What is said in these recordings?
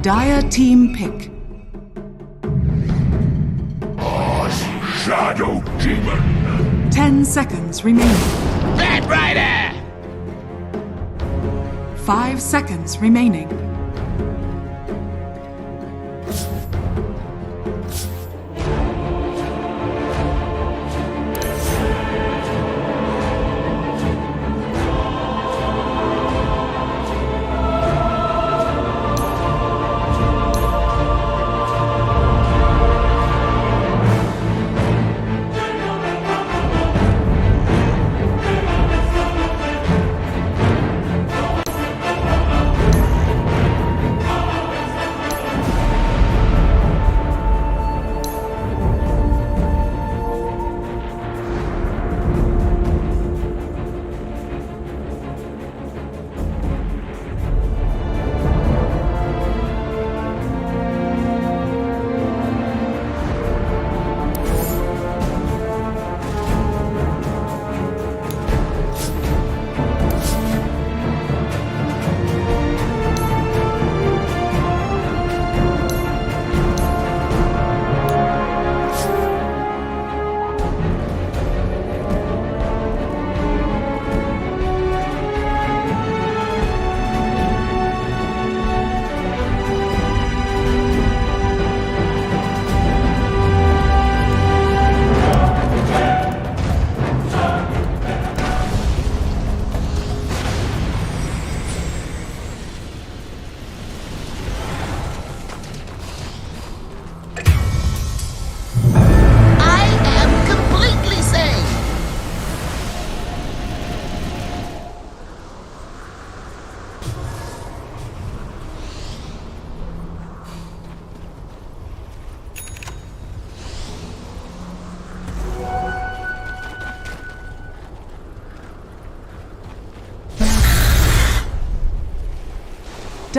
Dire team pick. Shadow Demon. 10 seconds remaining. Bad Rider! 5 seconds remaining.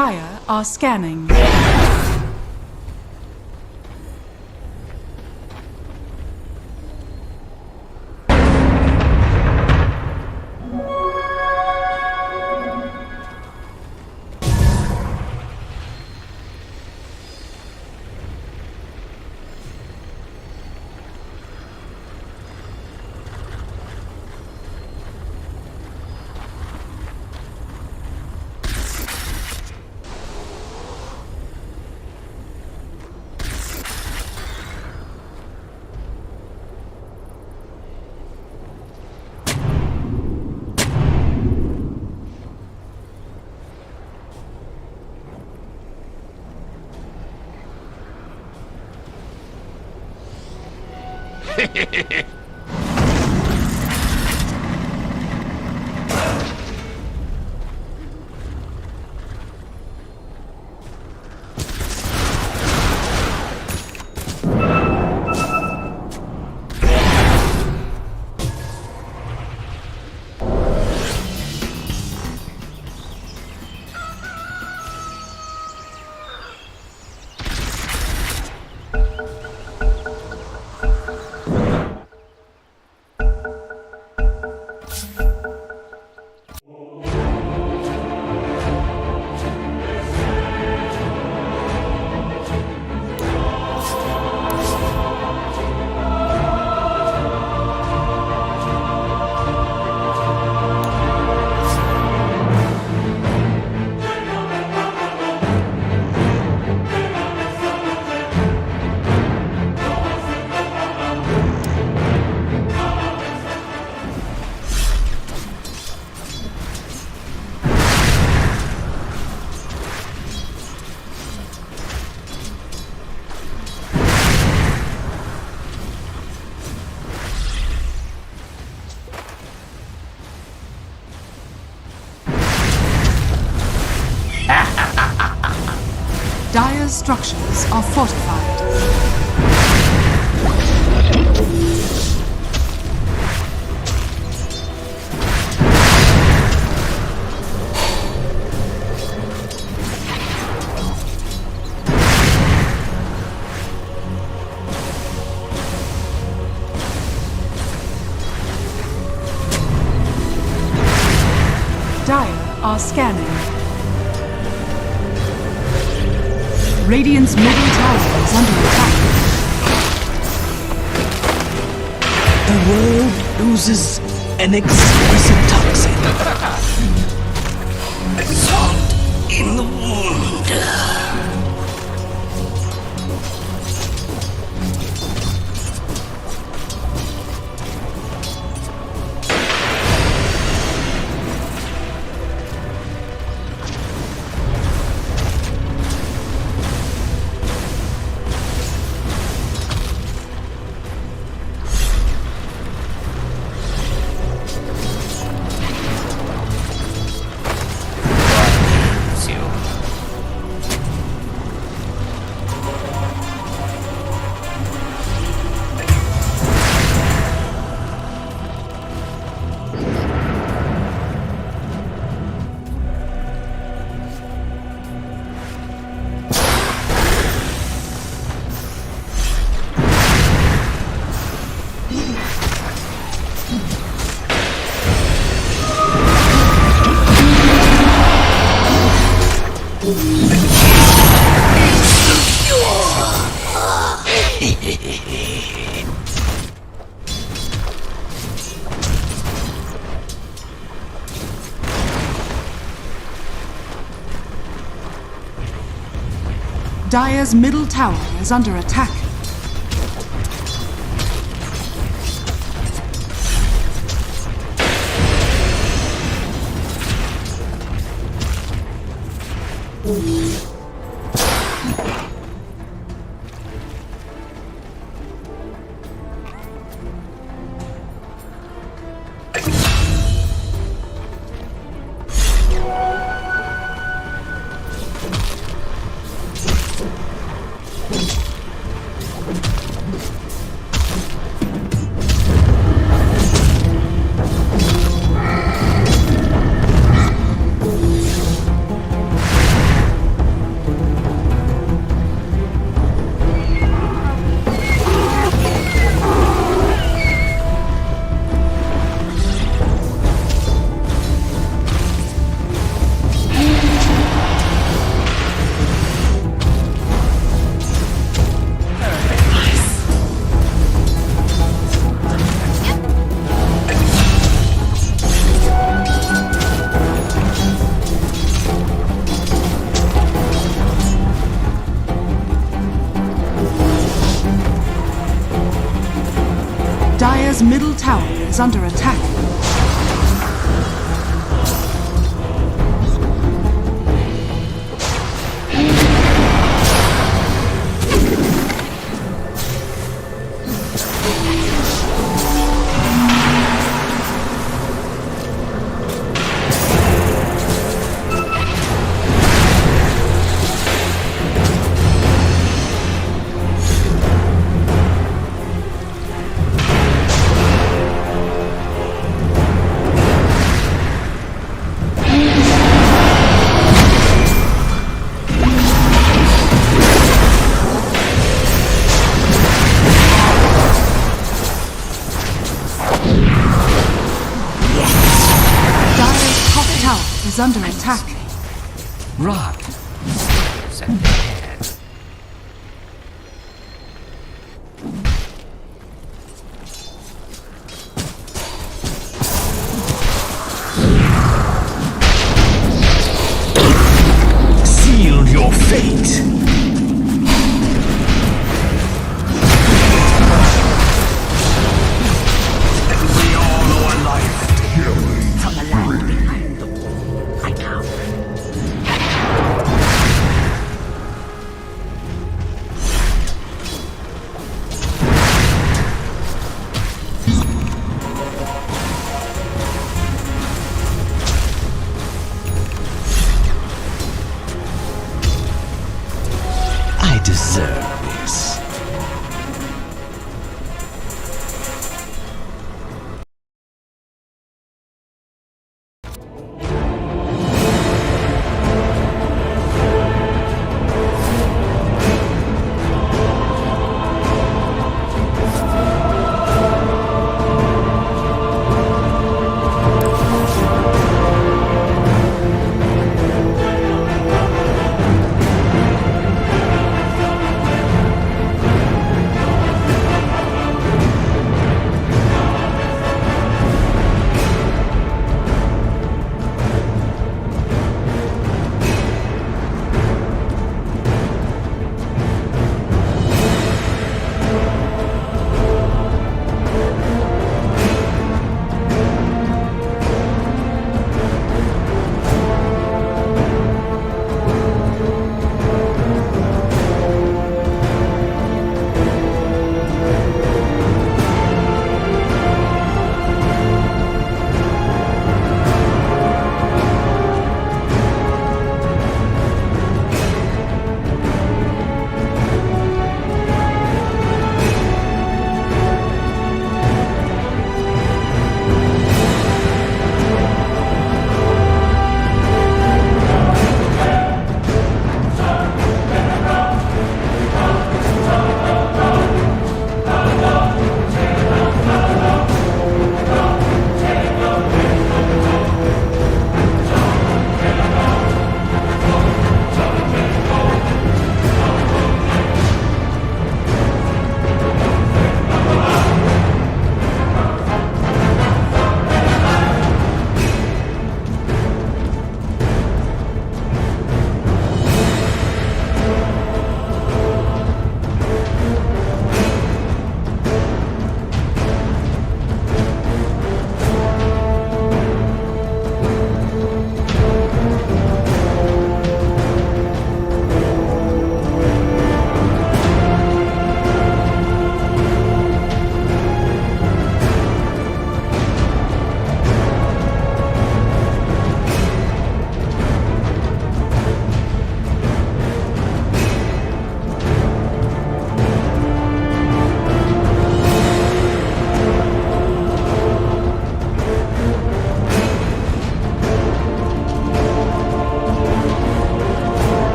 Dire are scanning. Dire's structures are fortified. Dire are scanning. Radiant's middle tower is under attack. The world loses an exquisite toxin. Salt in the wound. Dire's middle tower is under attack. is under attack. Is under attack. Rock. Set ahead. Seal your fate. We all owe a life. From the land behind the wall, I come. I deserve this.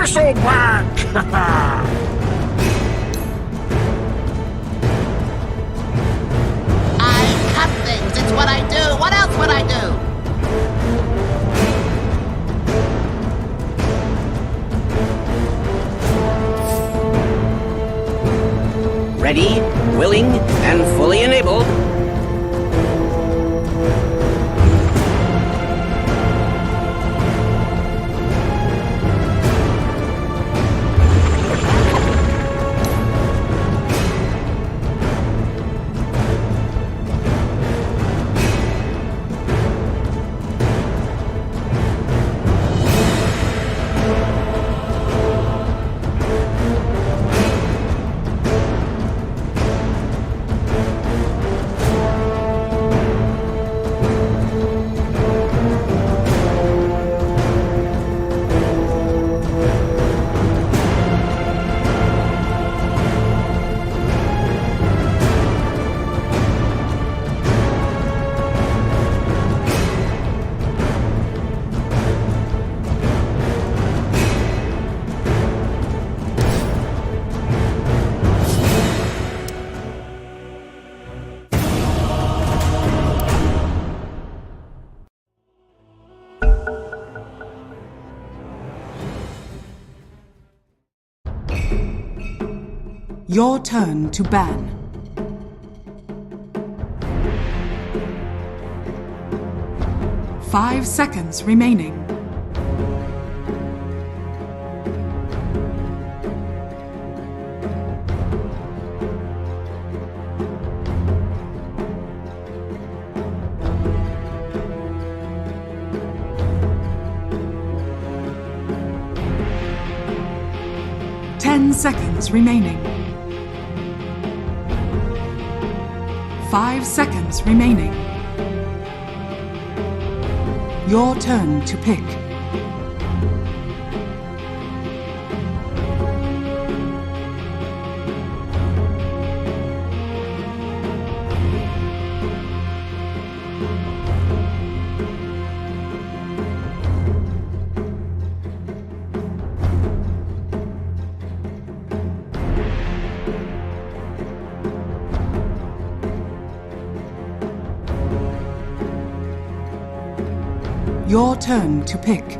Bristleback! I cut things. It's what I do. What else would I do? Ready, willing, and fully enabled. Your turn to ban. Five seconds remaining. Seconds remaining. 5 seconds remaining. Your turn to pick. Your turn to pick.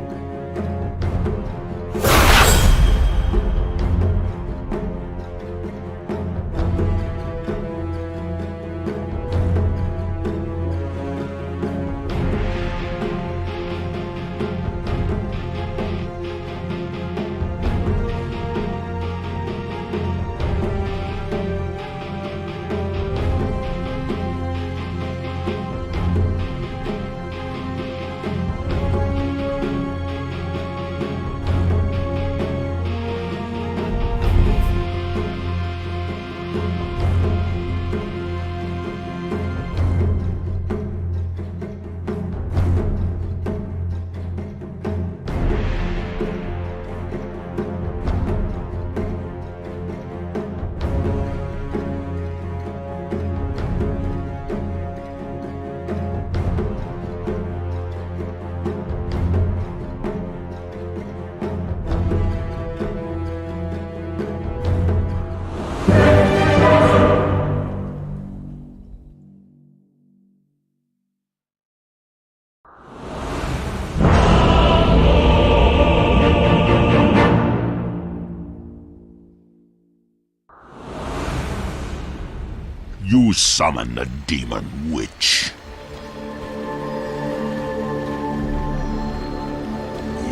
You summon the demon witch.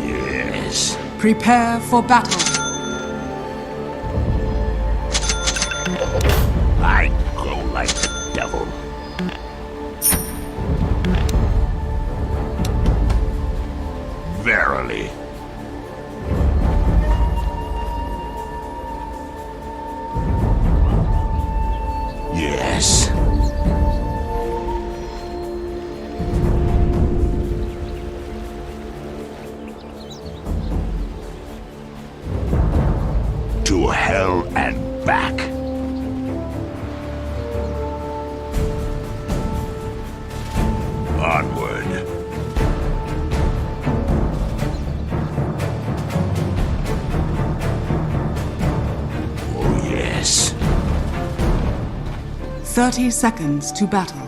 Yes. Prepare for battle. I go like the devil. Verily. Yes. To hell and back. Onward. 30 seconds to battle.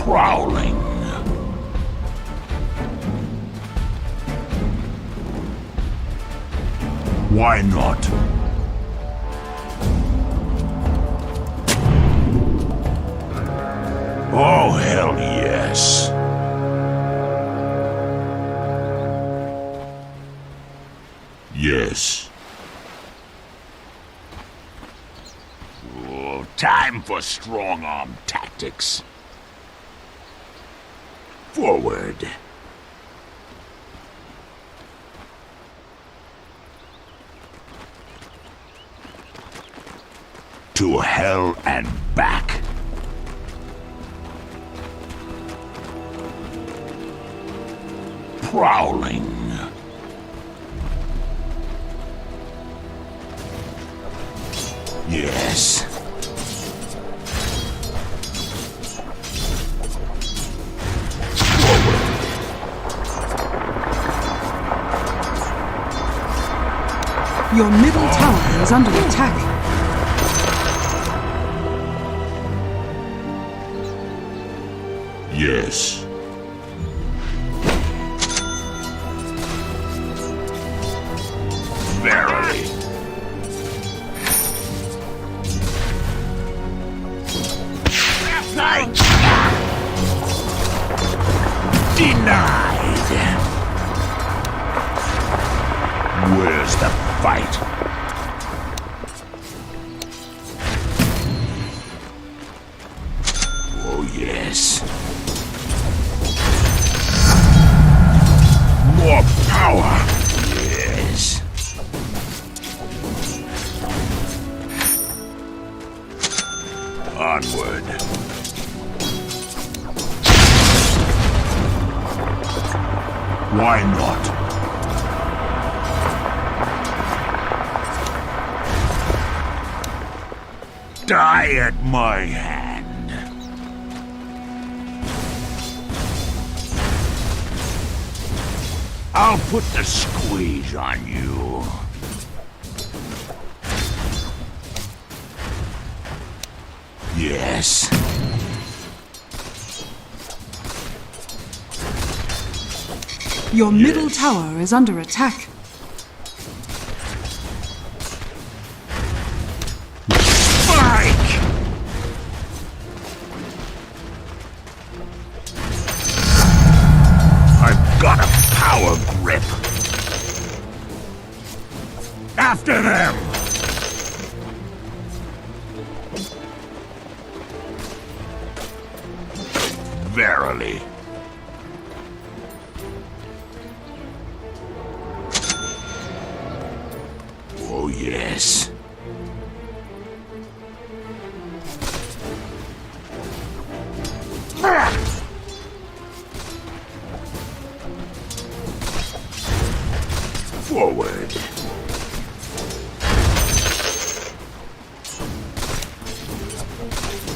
Prowling. Why not? Oh, hell yes. Yes. Oh, time for strong-arm tactics. Forward. To hell and back. Prowling. Yes. Your middle tower is under attack. Yes. Verily. Denied. Where's the fight? Oh, yes. More power. Yes. Onward. Why not? Die at my hand. I'll put the squeeze on you. Yes. Your middle tower is under attack. Spike! I've got a power grip. After them! Verily. Oh, yes. Forward.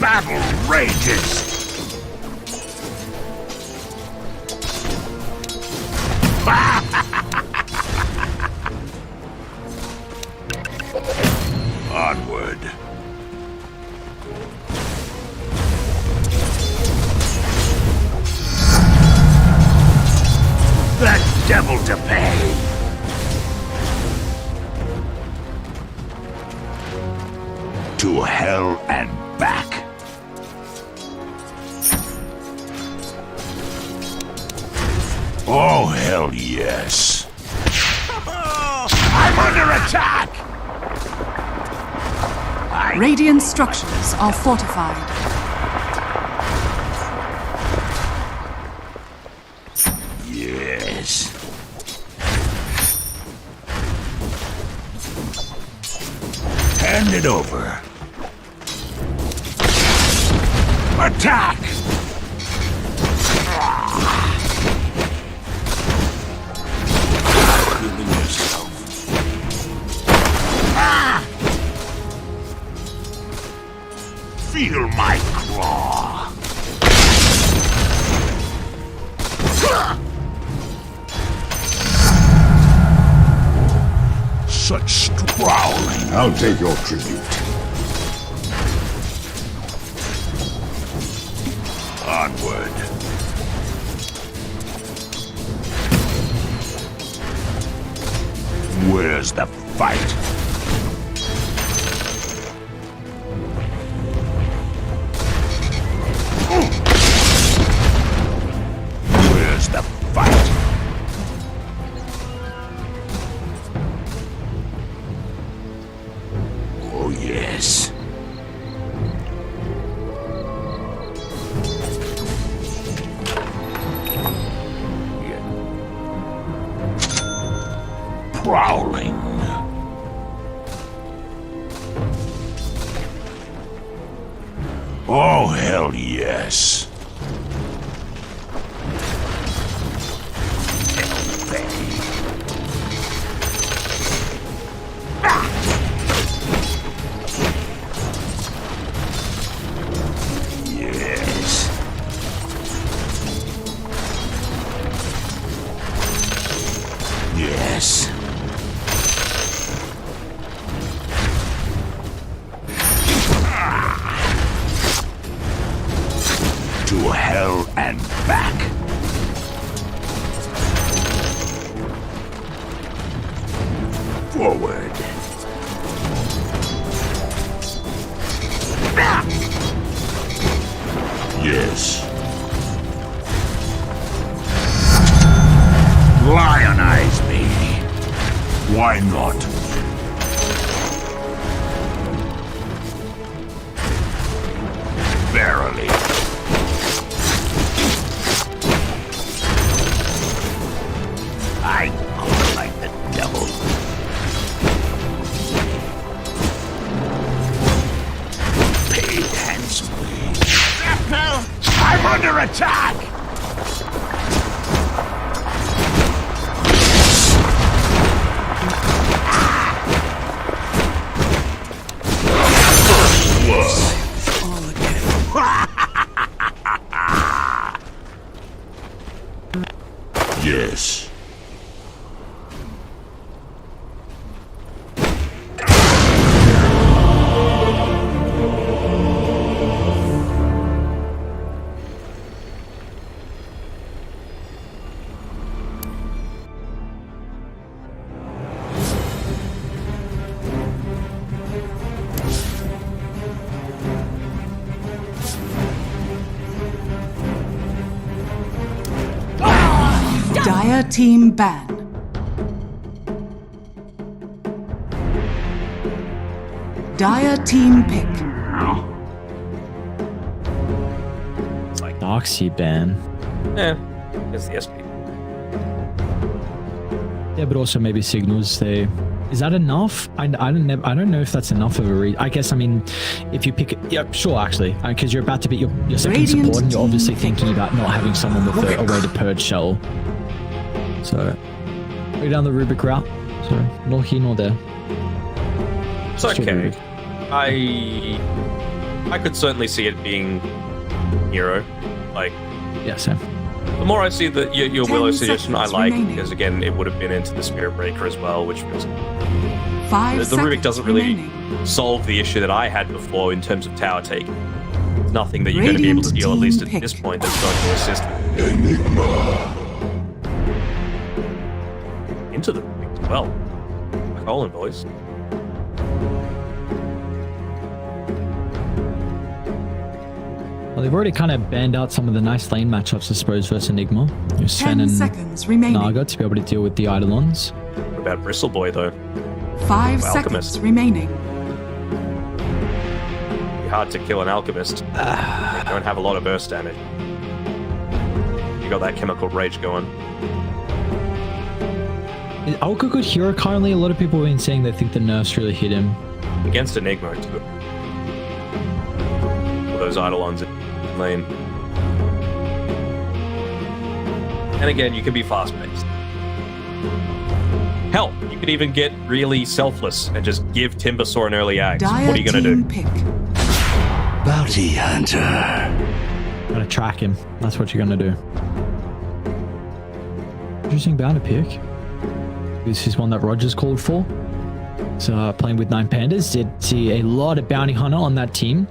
Battle rages. Onward. The devil to pay. To hell and back. Oh, hell yes. I'm under attack! Radiant structures are fortified. Yes. Hand it over. Attack! Healing yourself. Feel my claw. Such growling. I'll take your tribute. Onward. Where's the fight? Where's the fight? Oh, yes. Prowling. Oh, hell yes. Yes. Yes. To hell and back. Forward. Yes. Lionize me. Why not? Verily. I go like the devil. Paid handsomely. I'm under attack! Yes. Dire team ban. Dire team pick. Doxy ban. It's the SP. Yeah, but also maybe signals. They is that enough? I don't know if that's enough of a read. I guess I mean, if you pick it, yeah, sure, actually, because you're about to beat your second Radiant support, and you're obviously team thinking about not having someone with a way to purge shell. So, go down the Rubik route. So, nor here nor there. It's okay. I could certainly see it being hero. Like, Yeah, same. the more I see that your 10 Willow suggestion, I seconds like, remaining. because again, it would have been into the Spirit Breaker as well, which feels 5 the seconds Rubik doesn't really remaining. solve the issue that I had before in terms of tower taking. There's nothing that you're going to be able to Radiant deal, at least team at pick. this point, that's going to assist into the Rubik as well. Colin, boys. Well, they've already kind of banned out some of the nice lane matchups, I suppose, versus Enigma. You're 10 Sven and seconds remaining. Naga to be able to deal with the Eidolons. What about Bristle Boy, though? 5 Alchemist. seconds remaining. Be hard to kill an Alchemist. They don't have a lot of burst damage. You got that Chemical Rage going. Is Alka good hero currently? A lot of people have been saying they think the nerfs really hit him. Against Enigma, too. With those Eidolons in lane. And again, you can be fast-paced. Hell, you could even get really selfless and just give Timbersaw an early axe. Dire What are you going to team do? pick. Bounty Hunter. Gotta track him. That's what you're gonna do. Interesting bounty pick. This is one that Rogers called for. So playing with 9 pandas, did see a lot of bounty hunter on that team.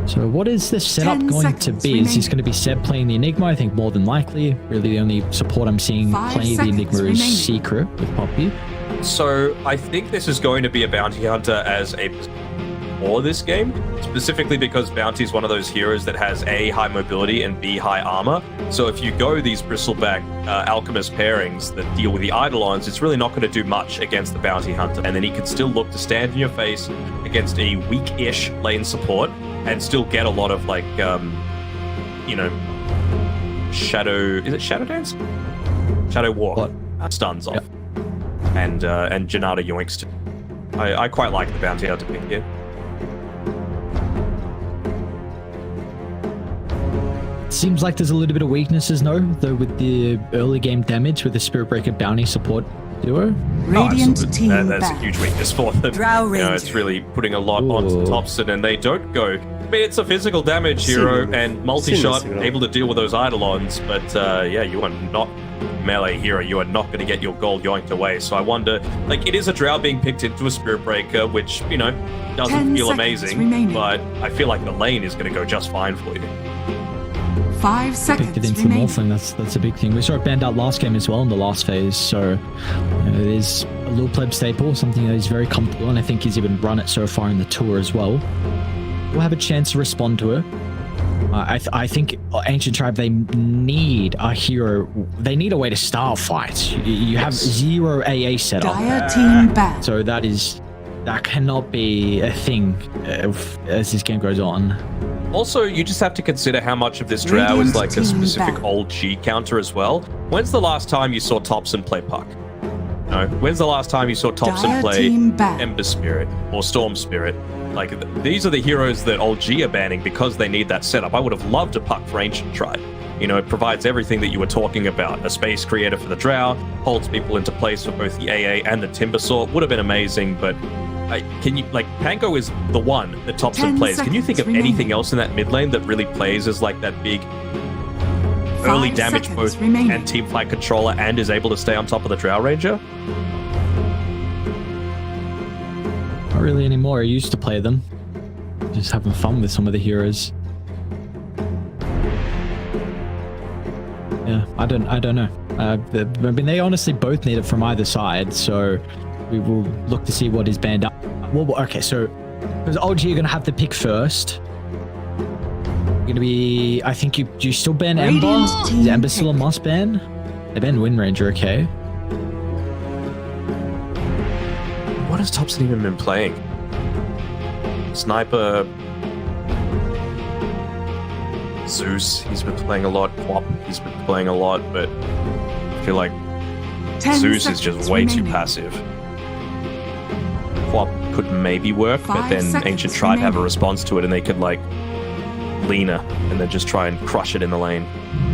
So what is the setup 10 going to seconds be? Is this remaining. going to be Seb playing the Enigma? I think more than likely. Really, the only support I'm seeing 5 playing the seconds Enigma is remaining. Secret with Poppy. So I think this is going to be a bounty hunter as a for this game, specifically because bounty is one of those heroes that has A, high mobility, and B, high armor. So if you go these bristleback alchemist pairings that deal with the eidolons, it's really not going to do much against the bounty hunter, and then he can still look to stand in your face against a weak-ish lane support and still get a lot of like you know, shadow dance, shadow walk stuns off, and Janata yoinks too. I quite like the bounty hunter pick here. Seems like there's a little bit of weaknesses, though with the early game damage with the Spirit Breaker bounty support duo. Radiant absolutely. team That's a back. huge weakness for them. Drow You know, Ranger. it's really putting a lot onto Thompson, and they don't go. I mean, it's a physical damage hero and multi-shot, able to deal with those eidolons, but yeah, you are not melee hero. You are not going to get your gold yoinked away. So I wonder, like, it is a Drow being picked into a Spirit Breaker, which, you know, 10 doesn't feel seconds amazing, remaining. but I feel like the lane is going to go just fine for you. 5 seconds Picked it in for remaining. Morphling. That's a big thing. We saw it banned out last game as well in the last phase, so you know, it is a little pleb staple, something that he's very comfortable, and I think he's even run it so far in the tour as well. We'll have a chance to respond to it. I think Ancient Tribe, they need a hero. They need a way to style fights. You have zero AA setup, Dire team back. so that cannot be a thing as this game goes on. Also, you just have to consider how much of this Drow is Radiant like a team specific back. old G counter as well. When's the last time you saw Thompson play Puck? No. When's the last time you saw Thompson Dire play team back. Ember Spirit or Storm Spirit? Like, these are the heroes that old G are banning because they need that setup. I would have loved a Puck for Ancient Tribe. You know, it provides everything that you were talking about. A space creator for the Drow, holds people into place for both the AA and the Timber Sword. Would have been amazing, but can you, like, Pango is the one that Thompson 10 plays. Can you think of seconds anything remaining. else in that mid lane that really plays as like that big early 5 damage seconds both remaining. and team fight controller and is able to stay on top of the Drow Ranger? Not really anymore. I used to play them. Just having fun with some of the heroes. Yeah, I don't know. I mean, they honestly both need it from either side, so we will look to see what is banned up. Well, okay, so because OG you're gonna have to pick first. You're gonna be. I think you still ban Ember. Radiant Is team Ember still a pick. must ban? They ban Wind Ranger, okay. What has Thompson even been playing? Sniper, Zeus, he's been playing a lot. Quap, he's been playing a lot, but I feel like 10 Zeus is just seconds way too remaining. passive. Quap could maybe work, but 5 then seconds Ancient Tribe have a remaining. response to it and they could like Lena and then just try and crush it in the lane.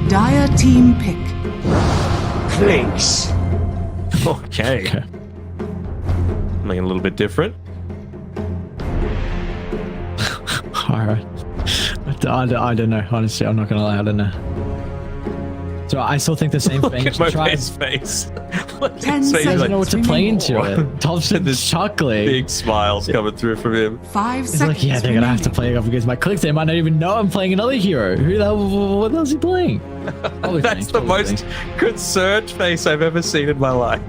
Dire team pick. Clinks. Okay. Okay. Something a little bit different. All right. I don't know. Honestly, I'm not gonna lie. I don't know. So I still think the same Look thing. at Mope's face. Look at 10 his face. seconds. I He's don't know like, what to play into "Oh." it. Thompson's This chuckling. big smiles coming through from him. 5 It's seconds like, yeah, they're gonna have to remaining. play off against my clicks. They might not even know I'm playing another hero. Who the hell? What else is he playing? Probably That's Thanks, the probably most Thanks. concerned face I've ever seen in my life.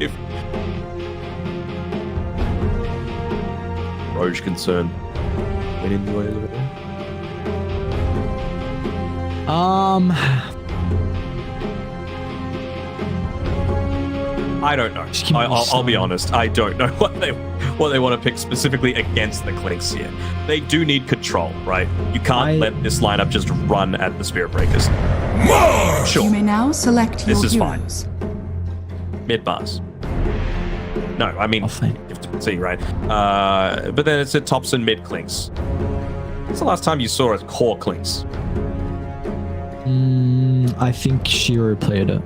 Roge concerned. Went in the way a little bit. I don't know. Just give me I'll be some. honest. I don't know what they want to pick specifically against the Clinks here. They do need control, right? You can't let this lineup just run at the Spirit Breakers. You Sure, may now select your This is fine. heroes. mid bars. No, I mean, Off lane. you have to see, right? But then it's at Thompson mid Clinks. When's the last time you saw a core Clinks? I think Shiro played it.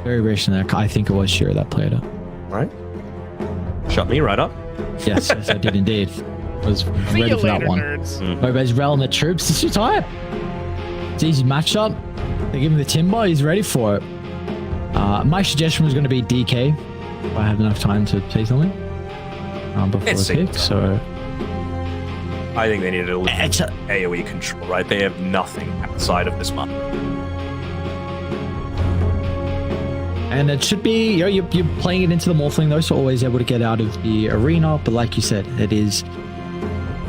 Very recently, I think it was Shiro that played it. Right? Shut me right up. Yes, I did indeed. I was ready for that one. Mobe's rallying the troops. This is tight. It's easy matchup. They give him the timber. He's ready for it. My suggestion was going to be DK. If I have enough time to say something before It's the pick. safe. So I think they needed a little It's a- AoE control, right? They have nothing outside of this map. And it should be, you're playing it into the Morphling though, so always able to get out of the arena. But like you said, it is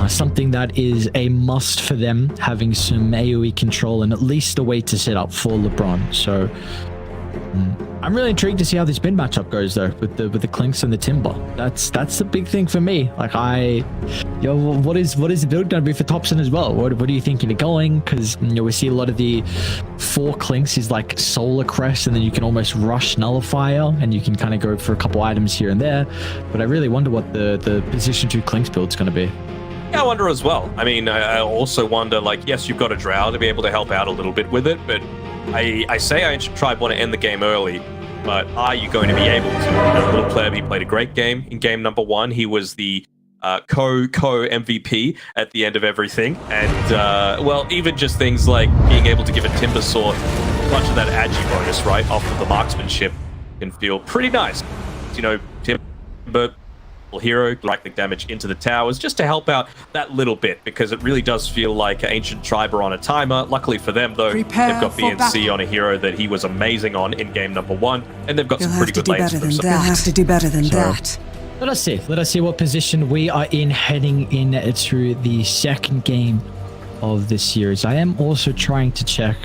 something that is a must for them, having some AoE control and at least a way to set up for LeBron. So I'm really intrigued to see how this bin matchup goes though, with the Clinks and the Timber. That's the big thing for me. Like what is the build going to be for Thompson as well? What are you thinking of going? Because we see a lot of the 4 Clinks is like Solar Crest, and then you can almost rush Nullifier, and you can kind of go for a couple items here and there. But I really wonder what the position 2 Clinks build is going to be. Yeah, I wonder as well. I mean, I also wonder, like, yes, you've got a Drow to be able to help out a little bit with it, but I say Ancient Tribe want to end the game early, but are you going to be able to? As a little player, he played a great game in game number 1. He was the co-MVP at the end of everything. And, well, even just things like being able to give a Timber Sword much of that agi bonus, right, off of the marksmanship can feel pretty nice. You know, Timber hero, right-click damage into the towers, just to help out that little bit, because it really does feel like Ancient Tribe are on a timer. Luckily for them, though, Prepare they've got for BNC battle. on a hero that he was amazing on in game number 1, and they've got You'll some have pretty to good do lanes better for than them. that. You'll have to do better than that. Let us see what position we are in heading in through the second game of this series. I am also trying to check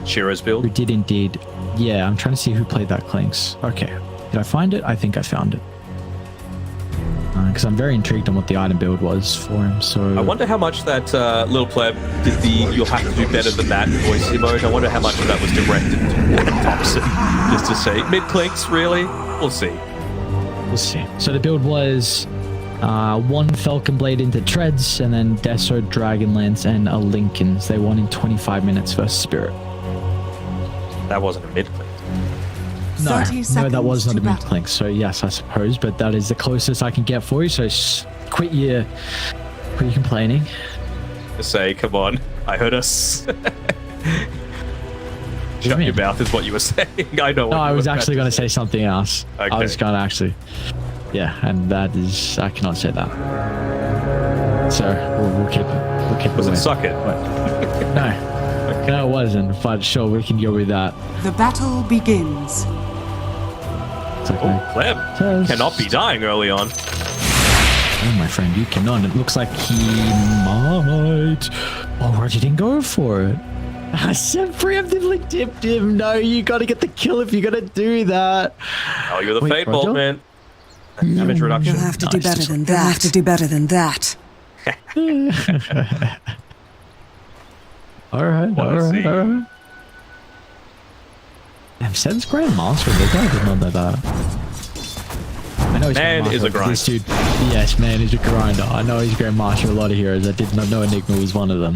Shiro's who build. did indeed. Yeah, I'm trying to see who played that Clinks. Okay, did I find it? I think I found it. Because I'm very intrigued on what the item build was for him. So I wonder how much that little player did you'll have to do better than that voice emote. I wonder how much of that was directed toward Thompson. Just to say, mid-clinks, really? We'll see. We'll see. So the build was 1 Falcon Blade into Treads, and then Deso, Dragonlance, and a Lincolns. They won in 25 minutes versus Spirit. That wasn't a mid-clink. No, 30 that seconds was not to a mid battle. clink. So yes, I suppose, but that is the closest I can get for you. So quit your complaining. Just say, come on, I heard us. Shut your mouth is what you were saying. I know. No, what I you was were about actually to going to say. say something else. Okay. I was going to actually, yeah, and that is I cannot say that. So we'll keep it. Was it away. suck it? No, it wasn't. But sure, we can go with that. The battle begins. It's okay. Oh, Clem Yes. cannot be dying early on. Oh, my friend, you cannot. It looks like he might. Oh, Roger didn't go for it. I said preemptively tipped him. No, you got to get the kill if you're going to do that. Oh, you're the Wait, fate bolt, Roger? man. Damage reduction. You'll have to do Nice. better than that. You'll have to do better than that. All right. see. Damn, Seb's Grandmaster. The guy did not know that. I know he's Man Grandmaster, is a but grinder. This dude, yes, man is a grinder. I know he's Grandmaster of a lot of heroes. I did not know Enigma was one of them.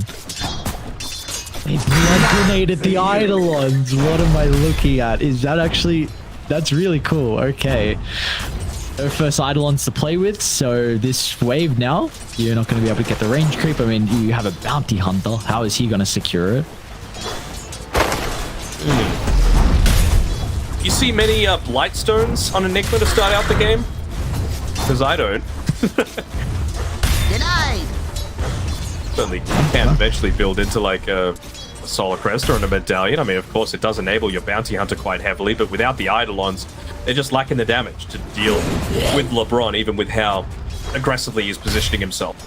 He blood grenaded the Eidolons. What am I looking at? Is that actually... That's really cool. Okay. No first Eidolons to play with, so this wave now, you're not going to be able to get the range creep. I mean, you have a bounty hunter. How is he going to secure it? You see many Blightstones on Enigma to start out the game? Because I don't. Denied. Certainly can eventually build into like a Solar Crest or in a Medallion. I mean, of course, it does enable your Bounty Hunter quite heavily, but without the Eidolons, they're just lacking the damage to deal with LeBron, even with how aggressively he's positioning himself.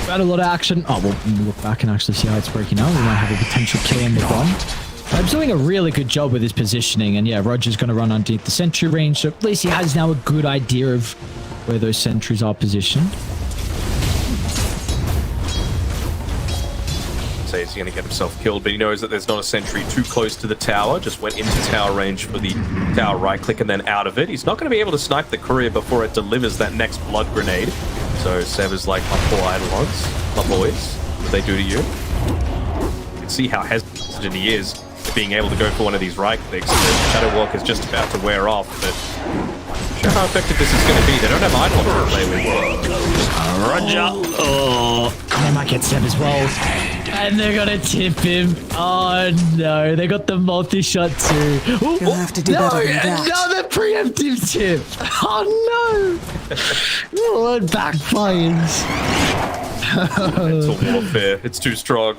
Had a lot of action. Oh, well, we'll look back and actually see how it's breaking out. We might have a potential kill on LeBron. I'm doing a really good job with his positioning, and yeah, Roger's going to run underneath the sentry range, so at least he has now a good idea of where those sentries are positioned. So he's going to get himself killed, but he knows that there's not a sentry too close to the tower. Just went into tower range for the tower right click and then out of it. He's not going to be able to snipe the courier before it delivers that next blood grenade. So Seb is like, my poor Eidolons, my boys, what they do to you? You can see how hesitant he is to being able to go for one of these right clicks. The Shadow Walk is just about to wear off, but not sure how effective this is going to be. They don't have Eidolons to play with. Roger. Oh, they might get Seb as well. And they're gonna tip him. Oh no, they got the multi-shot too. Ooh, You'll have to do no, better than that. another preemptive tip. Oh no. Oh, it backfires. Mental warfare. It's too strong.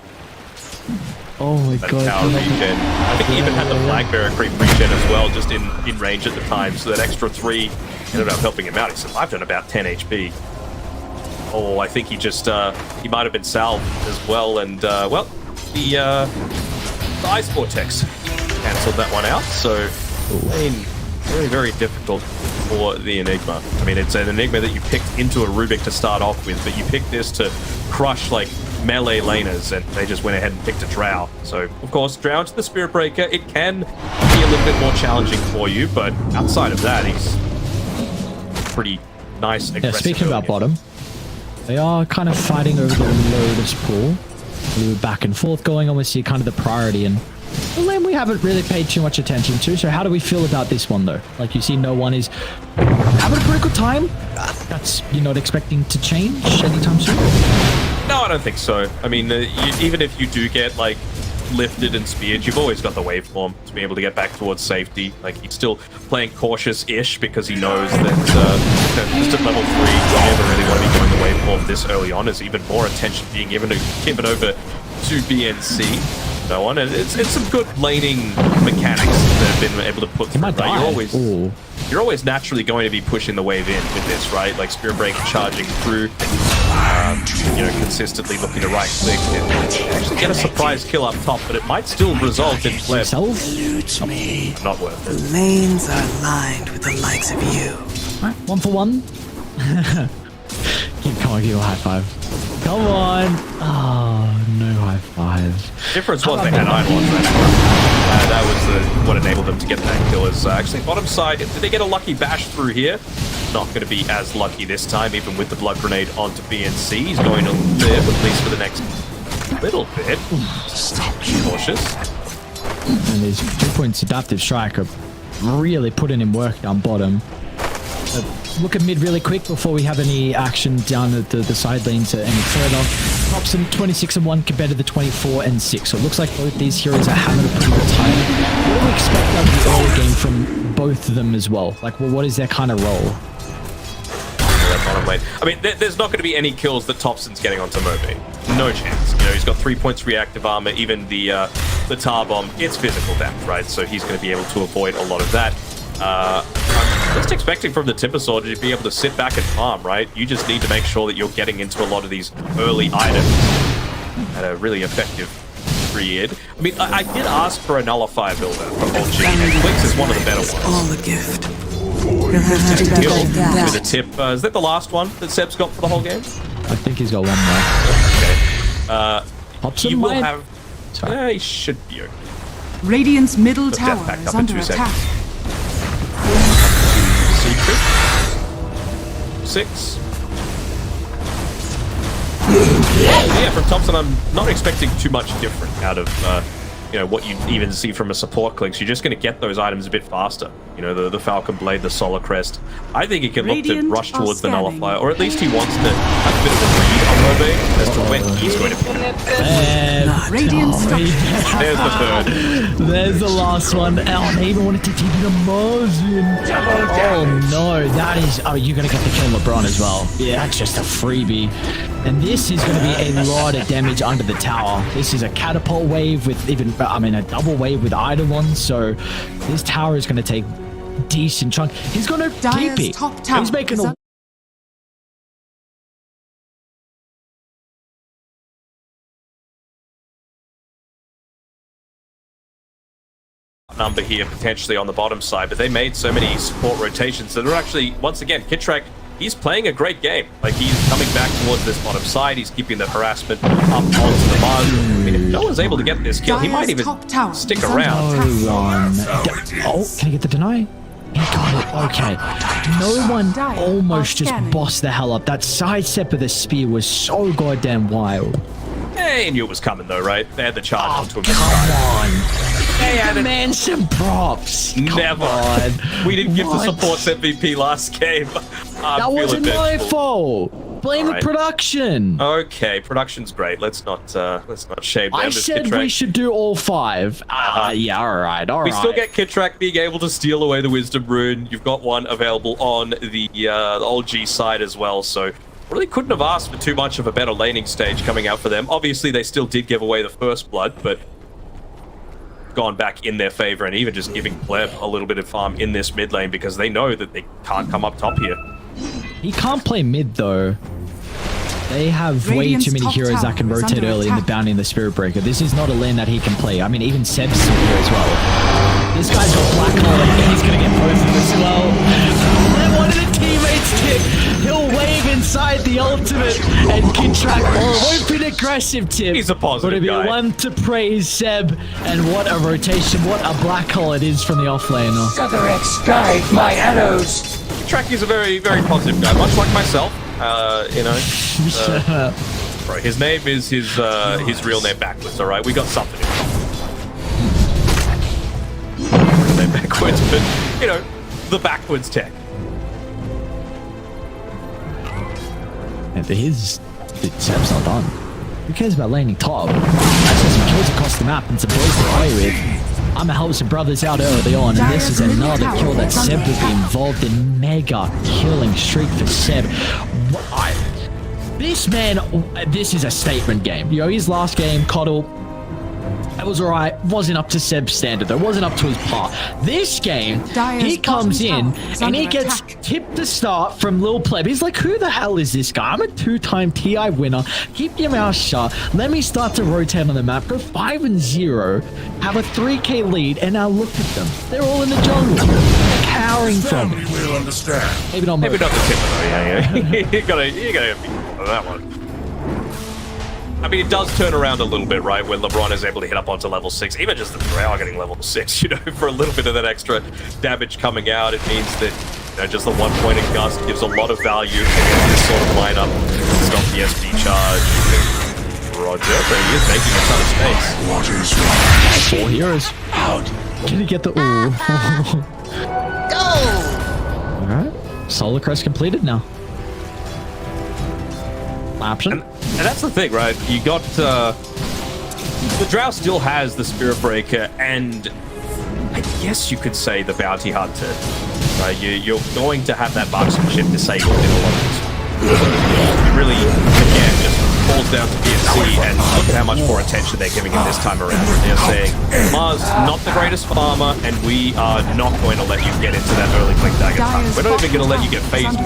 Oh my That god. tower regen. I think he even had the flag bearer creep regen as well, just in range at the time. So that extra 3 ended up helping him out. He survived on about 10 HP. Oh, I think he just, he might have been salved as well. And, well, the Ice Vortex cancelled that one out. So, I mean, very, very difficult for the Enigma. I mean, it's an Enigma that you picked into a Rubik to start off with, but you picked this to crush, like, melee laners, and they just went ahead and picked a Drow. So, of course, Drow into the Spirit Breaker, it can be a little bit more challenging for you, but outside of that, he's pretty nice, aggressive. Yeah, speaking about bottom, they are kind of fighting over the Lotus pool. A little back and forth going on. We see kind of the priority, and the lane we haven't really paid too much attention to. So how do we feel about this one, though? Like, you see no one is having a pretty good time. That's, you're not expecting to change anytime soon? No, I don't think so. I mean, even if you do get, like, lifted and speared, you've always got the waveform to be able to get back towards safety. Like, he's still playing cautious-ish because he knows that just at level 3, you never really want to be going the waveform this early on. There's even more attention being given over to BNC. No one, and it's some good laning mechanics that have been able to put through. Right? You're always naturally going to be pushing the wave in with this, right? Like Spirit Break charging through, you know, consistently looking to right click and actually get a surprise kill up top, but it might still result in flip. Not worth it. The lanes are lined with the likes of you. All right, 1 for 1. Keep going, give you a high five. Come on. Oh, no high five. Difference was they had Iron Ones right that was what enabled them to get that kill. Is actually bottom side. Did they get a lucky bash through here? Not going to be as lucky this time, even with the blood grenade onto BNC. He's going to live at least for the next little bit. Stop, cautious. And these 2 points adaptive strike are really putting in work down bottom. Look at mid really quick before we have any action down at the side lanes any further. Thompson 26-1 compared to the 24-6. So it looks like both these heroes are having a pretty good time. What do we expect out of the early game from both of them as well? Like, well, what is their kind of role? I mean, there's not going to be any kills that Thompson's getting onto Mobe. No chance. You know, he's got 3 points reactive armor. Even the tar bomb, it's physical damage, right? So he's going to be able to avoid a lot of that. I'm just expecting from the Timber Sword to be able to sit back and farm, right? You just need to make sure that you're getting into a lot of these early items at a really effective period. I mean, I did ask for a Nullifier builder for Old G, and Quinks is one of the better ones. All a gift. You'll have to do better than that. With a tip. Is that the last one that Seb's got for the whole game? I think he's got one more. Okay. Hobson You will might- have... he should be okay. Radiant's middle Put Death tower Pact is up in under 2 attack. seconds. Secret. 6. Yeah, from Thompson, I'm not expecting too much different out of, you know, what you even see from a support clicks. You're just going to get those items a bit faster. You know, the Falcon Blade, the Solar Crest. I think he can look to Radiant rush are towards the scanning. Nullifier, or at least he wants to have a bit of a read on Mobe as to when he's going to pick it up. Radiant's There's the third. There's the last one. Oh, they even wanted to take it a Marvin. Oh no, that is... Oh, you're going to get the kill LeBron as well. Yeah, that's just a freebie. And this is going to be a lot of damage under the tower. This is a catapult wave with even... I mean, a double wave with either one. So this tower is going to take decent chunk. He's going to keep Dire's it. top tower He's making is a... number here potentially on the bottom side, but they made so many support rotations that are actually, once again, Kitrak, he's playing a great game. Like, he's coming back towards this bottom side, he's keeping the harassment up onto the Mars. I mean, if no one's able to get this kill, he might even stick around. Oh, can he get the deny? He got it. Okay. No one almost just bossed the hell up. That sidestep of the spear was so goddamn wild. Hey, knew it was coming though, right? They had the charge onto him. Come on. They had it. Man, some props. Never. We didn't give the supports MVP last game. That wasn't my fault. blame the production. Okay, production's great. Let's not shame them. I said we should do all 5. Yeah, all right. We still get Kitrak being able to steal away the Wisdom Rune. You've got one available on the old G side as well, so really couldn't have asked for too much of a better laning stage coming out for them. Obviously, they still did give away the first blood, but gone back in their favor, and even just giving Pleb a little bit of farm in this mid lane because they know that they can't come up top here. He can't play mid though. They have Radiant's way too many top heroes that can tower is rotate under early in the attack. Bounty and the Spirit Breaker. This is not a lane that he can play. I mean, even Seb's still here as well. This guy's got Black Hole and he's gonna get both of them as well. Then one of the teammates tip. He'll wave inside the ultimate and Kitrak. Oh, it won't be an aggressive tip. He's a positive But it'll be guy. one to praise Seb, and what a rotation, what a Black Hole it is from the offlaner. Guide my arrows. Kitrak is a very, very positive guy, much like myself. Bro, his name is his real name backwards, alright? We got something. Real name backwards, but, you know, the backwards tech. And Seb's not done. Who cares about laning top? That's just some kills across the map and some boys to play with. I'ma help some brothers out early on, and this is another kill that Seb will be involved in. Mega killing streak for Seb. This man, this is a statement game. You know, his last game, Coddle, that was alright. Wasn't up to Seb's standard though. Wasn't up to his par. This game, he comes in and he gets tipped to start from Lil Pleb. He's like, who the hell is this guy? I'm a 2-time TI winner. Keep your mouth shut. Let me start to rotate on the map. Go 5-0. Have a 3k lead, and now look at them. They're all in the jungle. They're cowering from it. We'll understand. Maybe not the tip though, yeah. you gotta be on that one. I mean, it does turn around a little bit, right, when LeBron is able to hit up onto level 6. Even just the Drow getting level 6, you know, for a little bit of that extra damage coming out, it means that, you know, just the 1-point Gust gives a lot of value against this sort of lineup. Stop the SD charge. Roger, but he is making a ton of space. What is right? 4 heroes. Out. Can he get the ooh? Go! Alright. Solar Crest completed now. Option. And that's the thing, right? You got the Drow still has the Spirit Breaker, and I guess you could say the Bounty Hunter. Right? You're going to have that marksmanship disabled in a lot of this. It really, again, just falls down to BFC, and look at how much more attention they're giving him this time around. They're saying, Mars, not the greatest farmer, and we are not going to let you get into that early Blink Dagger time. We're not even going to let you get phased.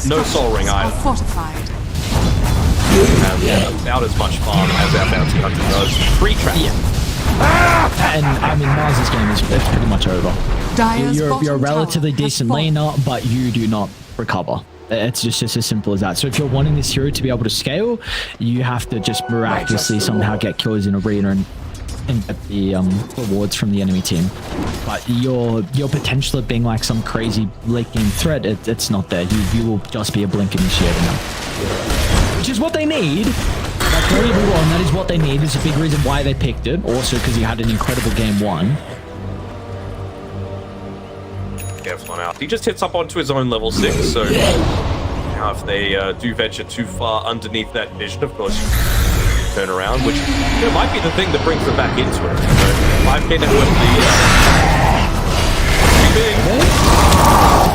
No soul ring either. Fortified. Have about as much farm as our Bounty Hunter does. Free trap. Yeah. And I mean, Mars's game is it's pretty much over. You're a relatively decent laner, but you do not recover. It's just as simple as that. So if you're wanting this hero to be able to scale, you have to just miraculously somehow get kills in arena and get the rewards from the enemy team. But your potential of being like some crazy late game threat, it's not there. You will just be a blink initiator now, which is what they need. Like, don't get me wrong, that is what they need. It's a big reason why they picked it. Also because he had an incredible game 1. One out. He just hits up onto his own level 6, so now if they do venture too far underneath that vision, of course, you turn around, which might be the thing that brings them back into it. So 5k network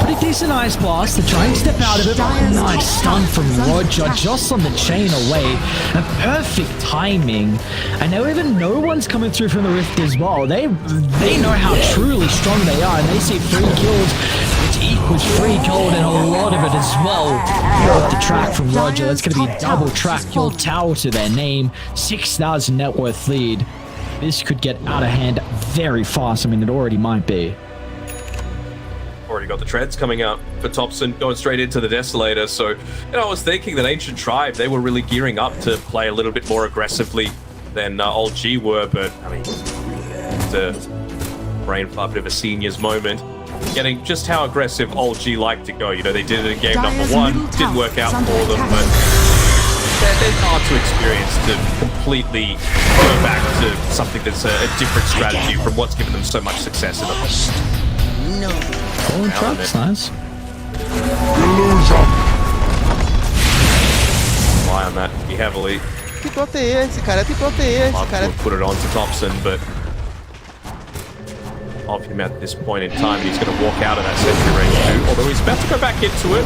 Pretty decent ice blast. They're trying to step out of it. Nice stun from Roger, just on the chain away. And perfect timing. And now even no one's coming through from the rift as well. They know how truly strong they are, and they see 3 kills, which equals 3 gold and a lot of it as well. With the track from Roger, that's going to be double track kill tower to their name. 6,000 net worth lead. This could get out of hand very fast. I mean, it already might be. Already got the treads coming up for Thompson, going straight into the Desolator. So, you know, I was thinking that Ancient Tribe, they were really gearing up to play a little bit more aggressively than old G were, but, I mean, it's a brain fart, bit of a seniors moment. Getting just how aggressive old G liked to go. You know, they did it in game number 1, didn't work out for them, but they're hard to experience to completely go back to something that's a different strategy from what's given them so much success in the past. Oh, traps, nice. rely on that pretty heavily. Tem que proteger, esse cara tem que proteger, esse Mark cara. would put it on to Thompson, but of him at this point in time, he's going to walk out of that sentry range too. Although he's about to go back into it.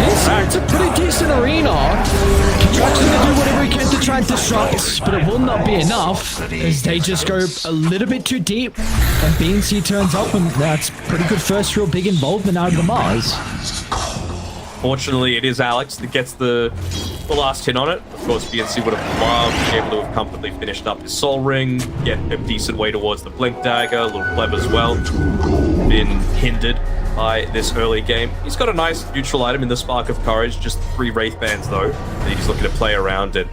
It's a pretty decent arena. Jack's going to do whatever he can to try and disrupt, but it will not be enough as they just go a little bit too deep. And BNC turns up, and that's pretty good first real big involvement out of the Mars. Fortunately, it is Alex that gets the last hit on it. Of course, BNC would have loved to be able to have comfortably finished up his Soul Ring, get a decent way towards the Blink Dagger, a little pleb as well. Been hindered by this early game. He's got a nice neutral item in the Spark of Courage, just 3 Wraith Bands though, that he's looking to play around, and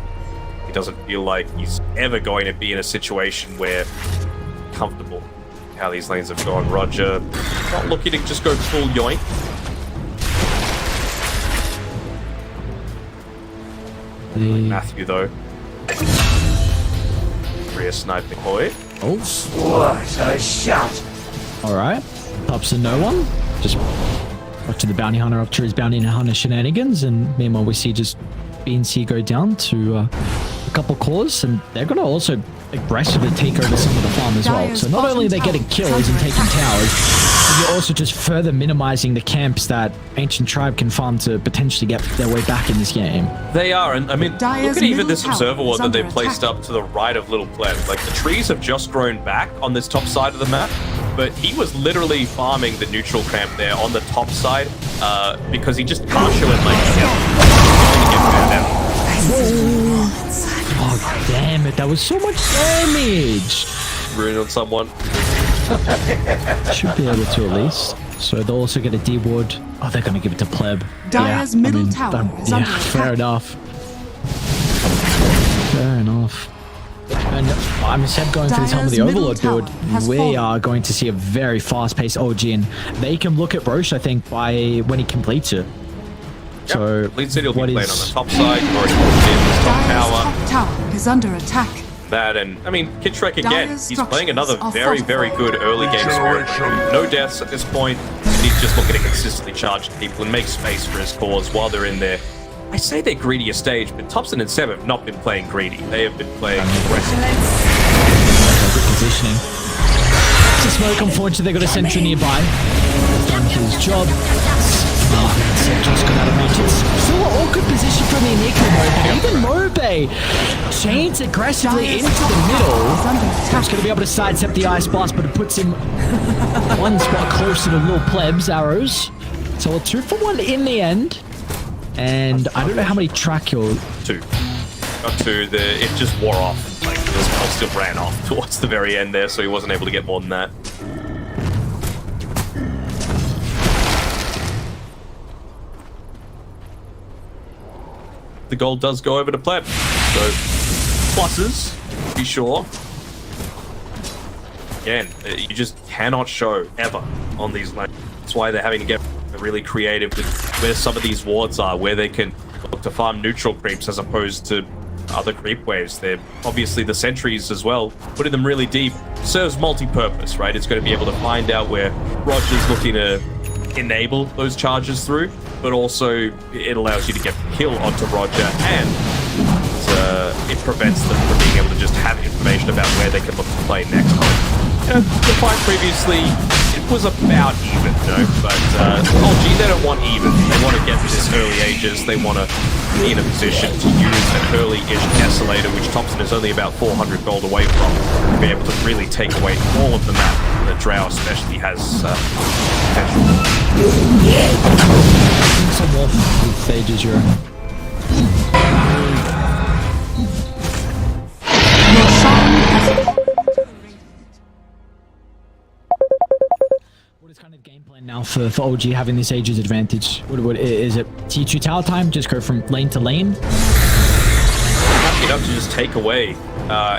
he doesn't feel like he's ever going to be in a situation where comfortable how these lanes have gone. Roger not looking to just go full yoink. Matthew though. Rear sniping Hoy. Oh. What a shot! Alright. Pops to no one. Just watching the bounty hunter up to his bounty hunter shenanigans, and meanwhile we see just BNC go down to a couple cores, and they're going to also aggressively take over some of the farm as well. So not only are they getting kills and taking towers, but you're also just further minimizing the camps that Ancient Tribe can farm to potentially get their way back in this game. They are, and I mean, look Dyer's at even middle this tower observer ward is that they under placed attack. up to the right of Little Pleb. Like, the trees have just grown back on this top side of the map, but he was literally farming the neutral camp there on the top side because he just can't show it like Oh, damn it. That was so much damage. ruin on someone. Should be able to at least. So they'll also get a D ward. Oh, they're going to give it to Pleb. Dyer's middle tower is under fair attack. enough. Fair enough. And I'm instead going for this helm of the Dyer's middle Overlord build. tower has We fallen. are going to see a very fast-paced OG, and they can look at Roche, I think, by when he completes it. So Lead City will be what playing on is- the top side. You've already moved in this top Dyer's tower. top tower is under attack. That, and I mean, Kid Shrek again, Dyer's he's playing another structures are very, very good early game spirit. No deaths at this point, and he's just looking to consistently charge people and make space for his cores while they're in there. I say they're greedier stage, but Thompson and Seb have not been playing greedy. They have been playing aggressive. Good positioning. To smoke, unfortunately, they got a sentry nearby. Done his job. Seb just got out of range. It's still an awkward position from the Enigma mode, but even Mobe chains aggressively Dyer's into top the tower middle. is under He's attack. going to be able to sidestep the Ice Blast, but it puts him one spot closer to Lil Pleb's arrows. So a 2-for-1 in the end. And I don't know how many track you'll... 2. Got 2. It just wore off. Like, the spell still ran off towards the very end there, so he wasn't able to get more than that. The gold does go over to Pleb. So, pluses, to be sure. Again, you just cannot show ever on these lanes. That's why they're having to get really creative with where some of these wards are, where they can look to farm neutral creeps as opposed to other creep waves. They're obviously the sentries as well, putting them really deep serves multi-purpose, right? It's going to be able to find out where Roger's looking to enable those charges through, but also it allows you to get the kill onto Roger, and it prevents them from being able to just have information about where they can look to play next. The fight previously, it was about even, but OG, they don't want even. They want to get to this early ages. They want to be in a position to use an early-ish Desolator, which Thompson is only about 400 gold away from, to be able to really take away all of the map. The Drow especially has potential. Some wolf with Phages, you're... Your song has What is kind of game plan now for OG having this ages advantage? What is it? T2 tower time? Just go from lane to lane? Happy enough to just take away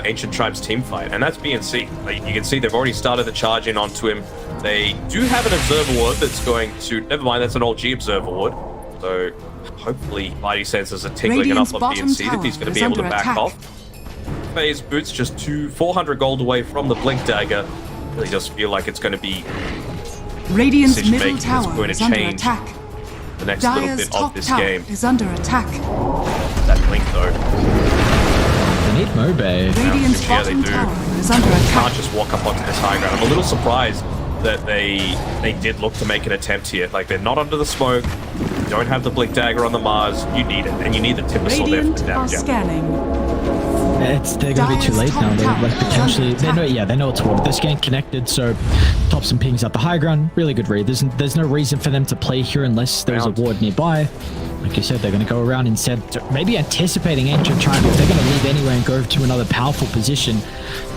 Ancient Tribe's team fight, and that's BNC. Like, you can see they've already started the charge in onto him. They do have an observer ward that's going to... Never mind, that's an OG observer ward. So hopefully Mighty Senses are tickling Radiant's enough on bottom BNC that he's going to tower be is able to under back attack. off. Phase Boots just 400 gold away from the Blink Dagger. Really does feel like it's going to be... Radiant's decision middle making is tower going is to under change attack. the next little Dire's bit of top this tower game. is under attack. That blink though. They need Mobe. Radiant's Yeah, they bottom do. tower is under Can't attack. just walk up onto this high ground. I'm a little surprised that they did look to make an attempt here. Like, they're not under the smoke. You don't have the blink dagger on the Mars. You need it, and you need the timber sword there for Radiant the are damage. scanning. They're gonna be too late now. They're like potentially. They know. attack. Yeah, they know it's water. They're getting connected. So, top some pings at the high ground. Really good read. There's no reason for them to play here unless there's a ward nearby. Like you said, they're gonna go around instead. Maybe anticipating ancient triangle. If they're gonna leave anywhere and go to another powerful position,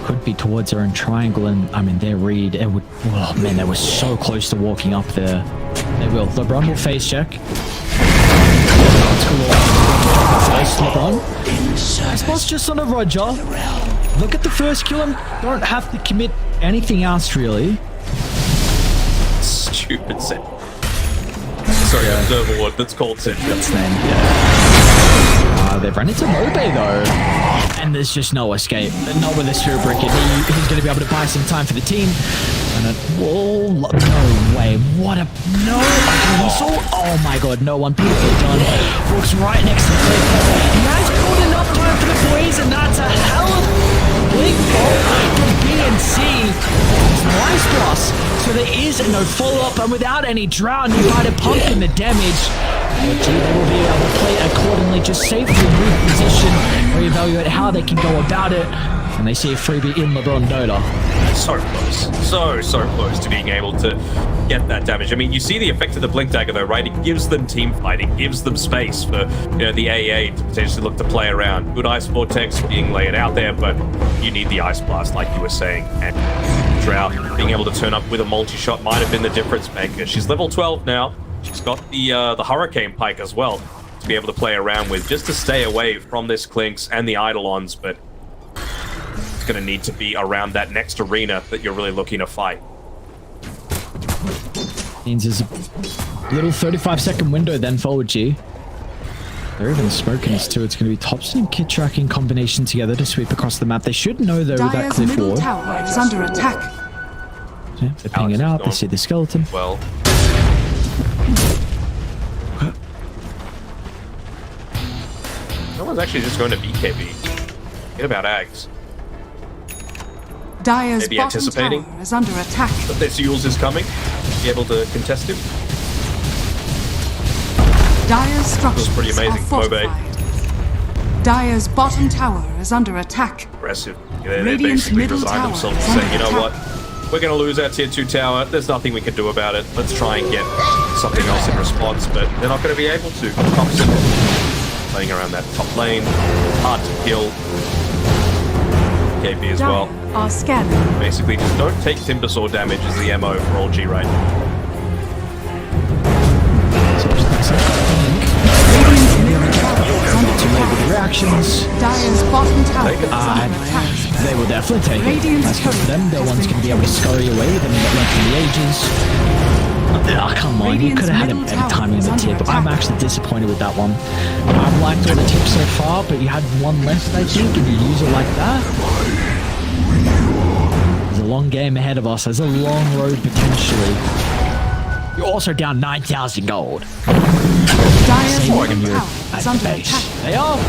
could be towards their own triangle. And I mean, their read. It would. Oh man, they were so close to walking up there. They will. LeBron will face check. First LeBron. I suppose just on a Roger. Look at the first kill and don't have to commit anything else really. Stupid set. Sorry, observer ward. That's called set. That's name. They've run into Mobe though. And there's just no escape. Not with the Spirit Brick. He's going to be able to buy some time for the team. And then, whoa, no way. What a... No. Oh my god, no one. Beautifully done. Walks right next to the cliff. He has caught enough time for the boys, and that's a hell of a big ball from B and C. Nice plus. So there is no follow-up, and without any drown, you might have pumped in the damage. But gee, they will be able to play accordingly, just safely move position, reevaluate how they can go about it, and they see a freebie in LeBron Dota. So close. So close to being able to get that damage. I mean, you see the effect of the blink dagger though, right? It gives them team fight. It gives them space for, the AA to potentially look to play around. Good ice vortex being laid out there, but you need the ice blast, like you were saying. And Drought being able to turn up with a multi-shot might have been the difference maker. She's level 12 now. She's got the Hurricane Pike as well to be able to play around with, just to stay away from this Clinks and the Eidolons, but it's going to need to be around that next arena that you're really looking to fight. Means there's a little 35-second window then for OG. They're even smoking us too. It's going to be Thompson and Kit Track in combination together to sweep across the map. They should know though that Dire's cliff middle ward. tower is under attack. Yeah, they're pinging out. They see the skeleton. Well, no one's actually just going to BKB. Forget about Ags. Dire's Maybe bottom anticipating? tower is under attack. But this Yules is coming. Be able to contest him. Dire's structures pretty amazing, are fortified. Dire's bottom tower is under attack. Aggressive. They Radiant's basically middle resigned tower themselves to is saying, under you know attack. what? We're going to lose our tier 2 tower. There's nothing we can do about it. Let's try and get something else in response, but they're not going to be able to. Thompson playing around that top lane. Hard to kill. KP as well. Dire are scanning. Basically, just don't take Timber Sword damage as the MO for all G right now. Radiant's middle tower is under attack. Reactions. Dire's bottom tower Take it. is under attack. They will definitely take it. Radiant's That's good for them. No turret one's has going to be been able to scurry away with them from the ages. Oh, come on. You Radiant's could have had a middle better tower timing is on the under tip. I'm attack. actually disappointed with that one. I've liked all the tips so far, but you had one left, I think, and you use it like that. There's a long game ahead of us. There's a long road potentially. You're also down 9,000 gold. Dire's Same when middle you're tower at is the under base. attack.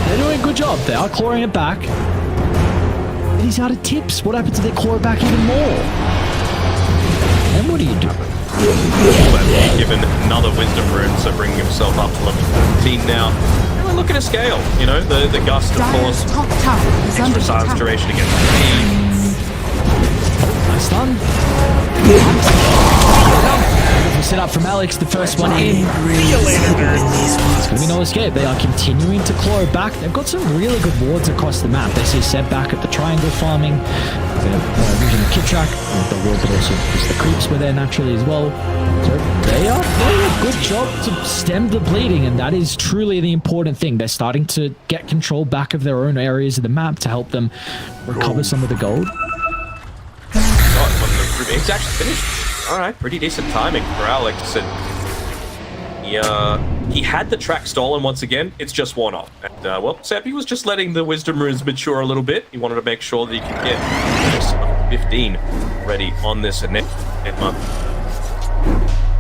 They're doing a good job. They are clawing it back. But he's out of tips. What happens if they claw it back even more? Then what do you do? But given another Wisdom Rune, so bringing himself up to level 13 now. And we're looking to scale. The Gust, of Dire's course. top tower is under Extra silence attack. duration against the Nice done. Set up from Alex, the first one in. It's going to be no escape. They are continuing to claw it back. They've got some really good wards across the map. They see Seb back at the triangle farming. They're using the Kit Track. The ward, but also because the creeps were there naturally as well. So they are doing a good job to stem the bleeding, and that is truly the important thing. They're starting to get control back of their own areas of the map to help them recover some of the gold. It's actually finished. All right, pretty decent timing for Alex. And he had the track stolen once again. It's just worn off. And, Seppi was just letting the Wisdom Runes mature a little bit. He wanted to make sure that he could get just 15 ready on this next month.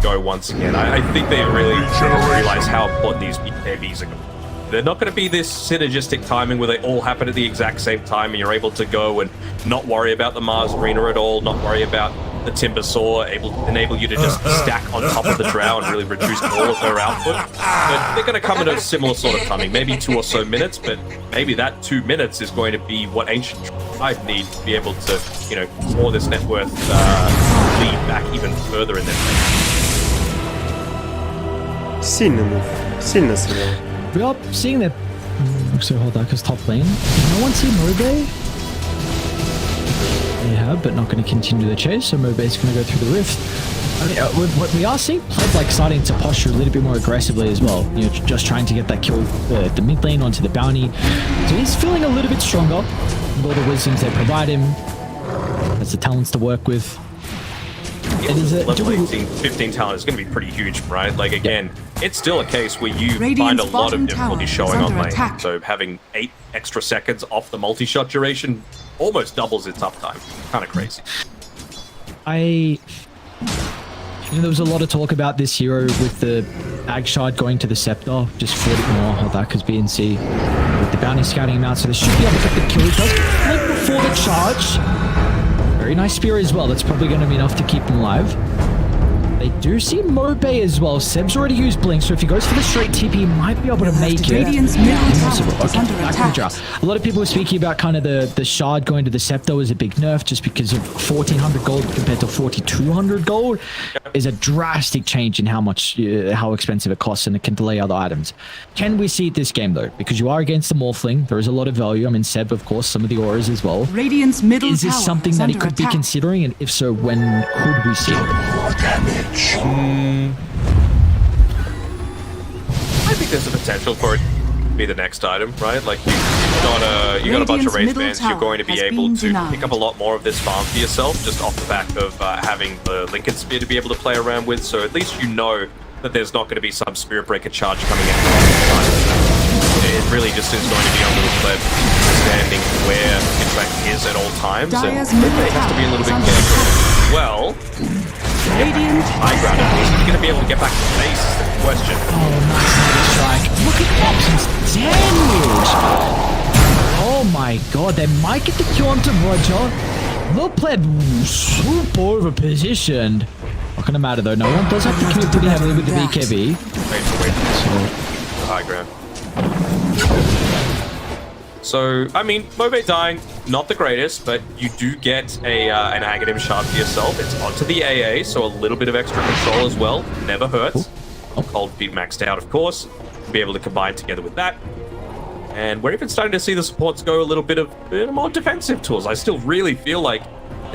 go once again. I think they really realize how important these BKBs are going to be. They're not going to be this synergistic timing where they all happen at the exact same time and you're able to go and not worry about the Mars Arena at all, not worry about the Timber Saw, enable you to just stack on top of the Drow and really reduce all of their output. But they're going to come in a similar sort of timing, maybe 2 or so minutes, but maybe that 2 minutes is going to be what Ancient Tribe need to be able to, you know, claw this net worth lead back even further in their phase. Сильный мув. Сильно сыграл. We are seeing that. So hold that because top lane. Did no one see Mobe? They have, but not going to continue the chase. So Mobe is going to go through the rift. I mean, what we are seeing, Pleb like starting to posture a little bit more aggressively as well. You know, just trying to get that kill the mid lane onto the bounty. So he's feeling a little bit stronger with all the wisdoms they provide him. Has the talents to work with. Yeah, it is a level 18, 15 talent is going to be pretty huge, right? Like, again, it's still a case where you find a lot of difficulty showing on lane. So having 8 extra seconds off the multi-shot duration almost doubles its uptime. Kind of crazy. You know, there was a lot of talk about this hero with the Ag Shard going to the Scepter. Just 40 more. Hold that, because BNC with the bounty scouting him out, so they should be able to get the kill. He does blink before the charge. Very nice spear as well. That's probably going to be enough to keep him alive. They do see Mobe as well. Seb's already used Blink, so if he goes for the straight TP, he might be able to make it. Radiant's middle tower is under attack. A lot of people were speaking about kind of the shard going to the Scepter as a big nerf, just because of 1,400 gold compared to 4,200 gold is a drastic change in how expensive it costs, and it can delay other items. Can we see it this game though? Because you are against the Morphling, there is a lot of value. I mean, Seb, of course, some of the auras as well. Radiant's middle is this tower something is that he under could be attack. considering, and if so, when could we see it? I think there's a potential for it to be the next item, right? Like, you got a bunch of race bands, you're going to be able to pick up a lot more of this farm for yourself, just off the back of having the Lincoln Spear to be able to play around with, so at least you know that there's not going to be some Spirit Breaker charge coming in. It really just is going to be on Little Pleb standing where Interact is at all times, and it has to be a little bit careful as well. High ground, is he going to be able to get back to the base is the question. Oh, nice strike. Look at Option's damage. Oh my god, they might get the kill onto Roger. Little Pleb super over positioned. Not gonna matter though, no one does have to commit pretty heavily with the BKB. Wait. High ground. So, I mean, Mobe dying, not the greatest, but you do get an Aghanim shard for yourself. It's onto the AA, so a little bit of extra control as well. Never hurts. Cold Feet maxed out, of course. Be able to combine together with that. And we're even starting to see the supports go a little bit more defensive tools. I still really feel like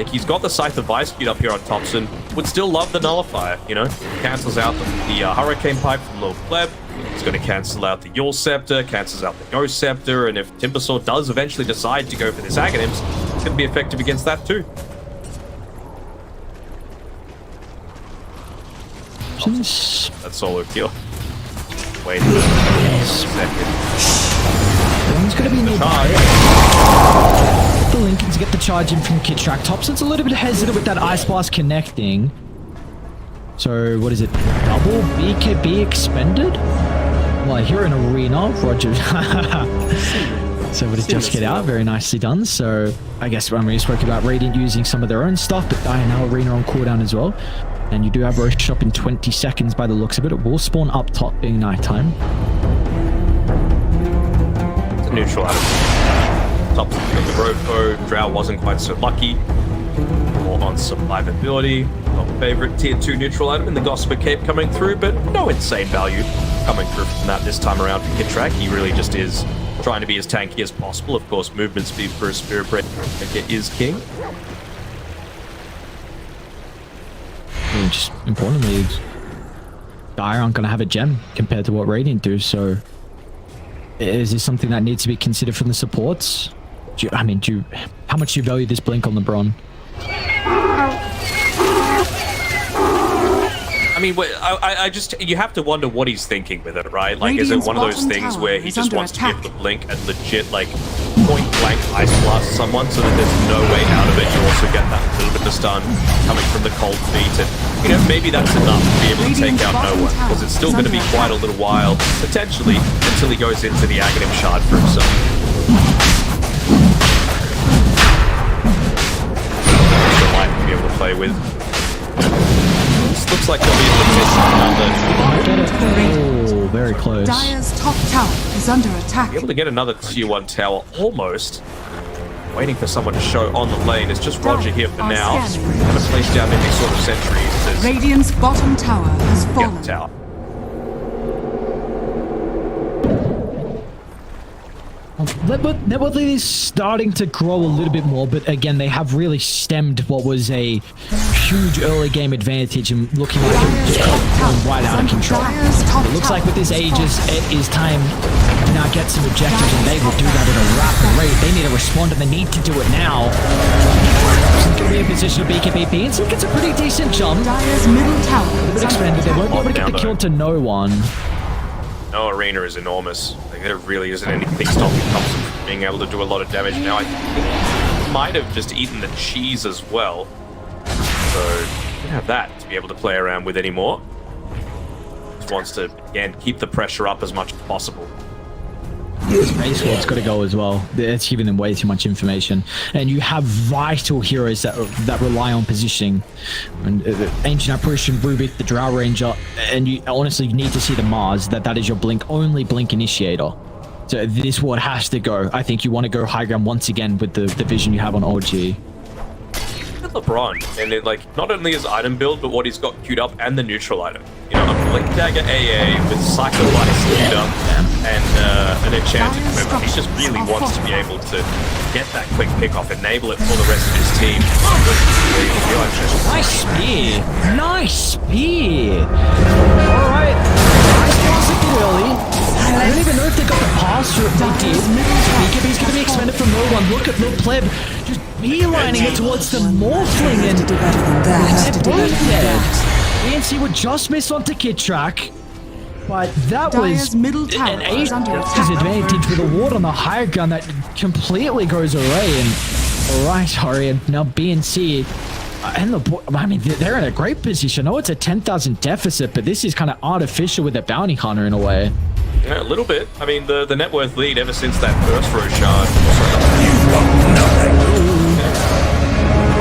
he's got the Scythe of Vice Speed up here on Thompson. Would still love the Nullifier, you know? Cancels out the Hurricane Pipe from Lil Pleb. It's going to cancel out the Yule Scepter, cancels out the Ghost Scepter, and if Timbersaw does eventually decide to go for this Aghanims, it's going to be effective against that too. That solo kill. Wait a second. One's going to be nearby. The Lincolns get the charge in from Kitrak. Thompson's a little bit hesitant with that Ice Blast connecting. So, what is it? Double BKB expended? Well, here in Arena, Roger. So, would it just get out? Very nicely done. So, I guess when we spoke about Radiant using some of their own stuff, but now Arena on cooldown as well. And you do have Roche up in 20 seconds by the looks of it. It will spawn up top being nighttime. It's a neutral item. Top of the Rofo. Drow wasn't quite so lucky. More on survivability. Not favorite tier 2 neutral item in the Gossamer Cape coming through, but no insane value coming through from that this time around for Kitrak. He really just is trying to be as tanky as possible. Of course, movement speed for a Spirit Breaker is king. Just importantly, Dire aren't going to have a gem compared to what Radiant do, so is this something that needs to be considered from the supports? How much do you value this blink on LeBron? I mean, you have to wonder what he's thinking with it, right? Like, is it one of those things where he just wants to be able to blink and legit, like, point blank ice blast someone so that there's no way out of it. You also get that little bit of stun coming from the cold feet, and you know, maybe that's enough to be able to take out no one, because it's still going to be quite a little while, potentially, until he goes into the Aghanim Shard for himself. The life to be able to play with. This looks like they'll be able to miss another. Oh, very close. Dire's top tower is under attack. Be able to get another tier 1 tower almost. Waiting for someone to show on the lane. It's just Roger here for now. Going to place down any sort of sentries. Radiant's bottom tower has fallen. Get the tower. Networthy is starting to grow a little bit more, but again, they have really stemmed what was a huge early game advantage and looking like it just right out of control. It looks like with this Aegis, it is time to now get some objectives, and they will do that at a rapid rate. They need to respond, and they need to do it now. It's going to be a position of BKBP, and so it gets a pretty decent jump. Dire's middle tower A bit expanded. They won't be able to get the kill to no one. No arena is enormous. Like, there really isn't anything stopping Thompson from being able to do a lot of damage. Now, I think he might have just eaten the cheese as well. So, you don't have that to be able to play around with anymore. Just wants to, again, keep the pressure up as much as possible. Space Squad's got to go as well. It's giving them way too much information. And you have vital heroes that rely on positioning. And Ancient Apparition, Rubik, the Drow Ranger, and you honestly need to see the Mars, that is your only blink initiator. So this ward has to go. I think you want to go high ground once again with the vision you have on OG. LeBron, and it, like, not only his item build, but what he's got queued up and the neutral item. You know, a Blink Dagger AA with Psycho Lights queued up and an Enchanted Quiver. He just really wants to be able to get that quick pick-off, enable it for the rest of his team. Nice spear! Nice spear! Alright, nice pass a bit early. I don't even know if they got the pass through it. They did. BKB's going to be expended from no one. Look at Lil Pleb just beelining it towards the Morphling, and they're both dead. ENC would just miss onto Kid Track, but that was an Aegis advantage with a ward on the higher ground that completely goes away. And alright, Hari, and now BNC and I mean, they're in a great position. I know it's a 10,000 deficit, but this is kind of artificial with a bounty hunter in a way. Yeah, a little bit. I mean, the net worth lead ever since that first row shard.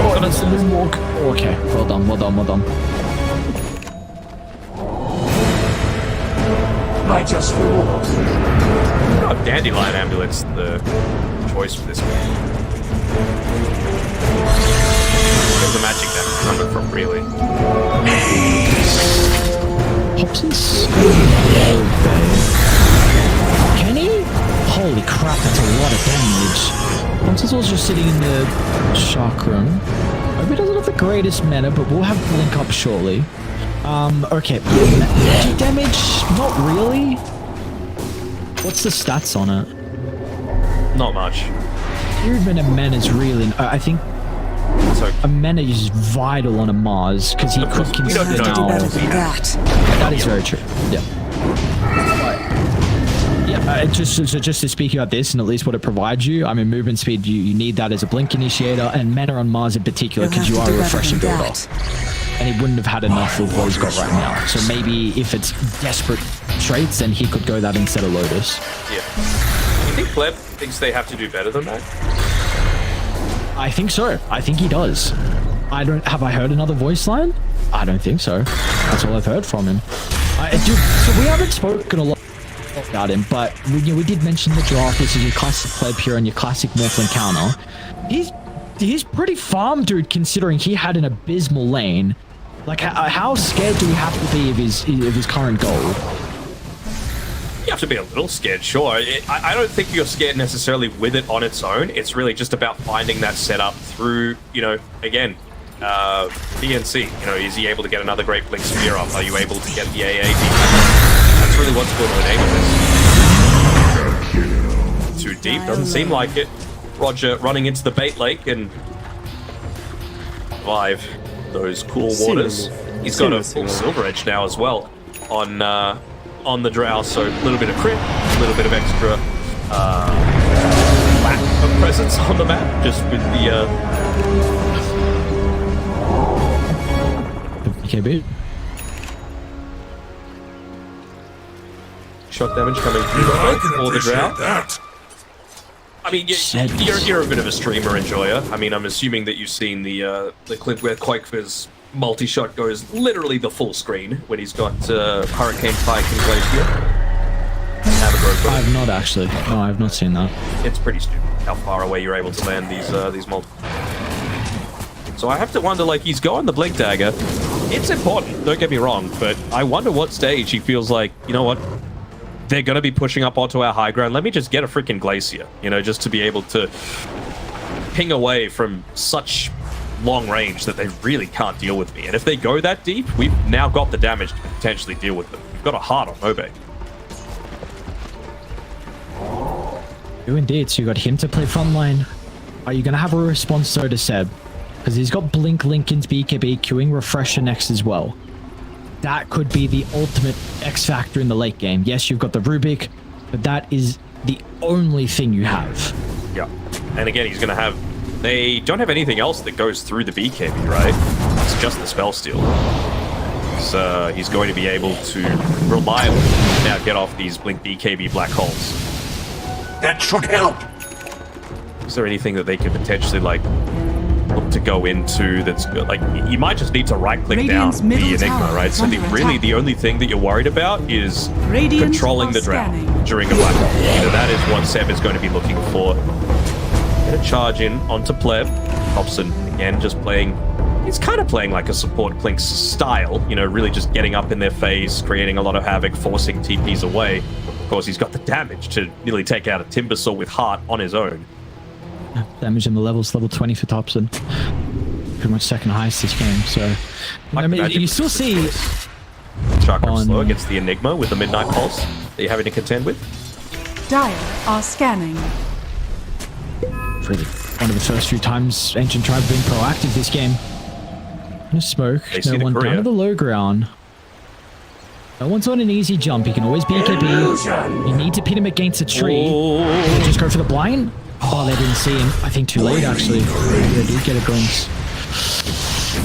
Oh, that's a little more. Okay, well done. I just reward. Oh, Dandelion Amulet's the choice for this game. Where's the magic that's coming from, really? Hobson's Kenny? Holy crap, that's a lot of damage. Hobson's also just sitting in the chakram. Maybe doesn't have the greatest mana, but we'll have Blink up shortly. Okay. Magic damage? Not really. What's the stats on it? Not much. Even a mana is really... I think a mana is vital on a Mars, because he could consider now... That is very true. Yeah. Yeah, just to speak about this and at least what it provides you, I mean, movement speed, you need that as a blink initiator, and mana on Mars in particular, because you are a refreshing builder. And he wouldn't have had enough of what he's got right now. So maybe if it's desperate traits, then he could go that instead of Lotus. Yeah. You think Pleb thinks they have to do better than that? I think so. I think he does. Have I heard another voice line? I don't think so. That's all I've heard from him. So we haven't spoken a lot about him, but we did mention the draft. This is your classic Pleb here and your classic Morphling counter. He's pretty farm, dude, considering he had an abysmal lane. Like, how scared do we have to be of his current goal? You have to be a little scared, sure. I don't think you're scared necessarily with it on its own. It's really just about finding that setup through, you know, again, PNC. You know, is he able to get another great Blink Spear up? Are you able to get the AA? That's really what's going to enable this. Too deep, doesn't seem like it. Roger running into the bait lake and survive those cool waters. He's got a full Silver Edge now as well on the Drow, so a little bit of crit, a little bit of extra lack of presence on the map, just with the BKB. shot damage coming through for the drought. That. I mean, you're a bit of a streamer enjoyer. I mean, I'm assuming that you've seen the clip where Quake's multi-shot goes literally the full screen when he's got Hurricane Pike and Glacier. Have a go for it. I have not actually. No, I have not seen that. It's pretty stupid how far away you're able to land these multi. So I have to wonder, like, he's going the Blink Dagger. It's important, don't get me wrong, but I wonder what stage he feels like, you know what, they're going to be pushing up onto our high ground. Let me just get a freaking Glacier, you know, just to be able to ping away from such long range that they really can't deal with me. And if they go that deep, we've now got the damage to potentially deal with them. We've got a heart on Obe. Do indeed. So you got him to play frontline. Are you going to have a response though to Seb? Because he's got Blink, Lincoln's BKB, queuing Refresher next as well. That could be the ultimate X factor in the late game. Yes, you've got the Rubik, but that is the only thing you have. Yeah. And again, he's going to have... They don't have anything else that goes through the BKB, right? It's just the spell steal. So he's going to be able to reliably now get off these Blink BKB black holes. That should help. Is there anything that they could potentially, like, look to go into that's good? Like, you might just need to right-click down the Enigma, right? So the only thing that you're worried about is controlling the drought during a black hole. You know, that is what Seb is going to be looking for. Get a charge in onto Pleb. Hobson, again, just playing... He's kind of playing like a support Plink style, you know, really just getting up in their face, creating a lot of havoc, forcing TPs away. Of course, he's got the damage to nearly take out a Timbersaw with Heart on his own. Damage in the levels, level 20 for Thompson. Pretty much second highest this game, so... I mean, you still see... Chakra Slow against the Enigma with the Midnight Pulse that you're having to contend with. Dire are scanning. Really, one of the first few times Ancient Tribe have been proactive this game. No smoke, no one down to the low ground. No one's on an easy jump, he can always BKB. You need to pin him against a tree. They just go for the blind? Oh, they didn't see him. I think too late, actually. They did get a glimpse.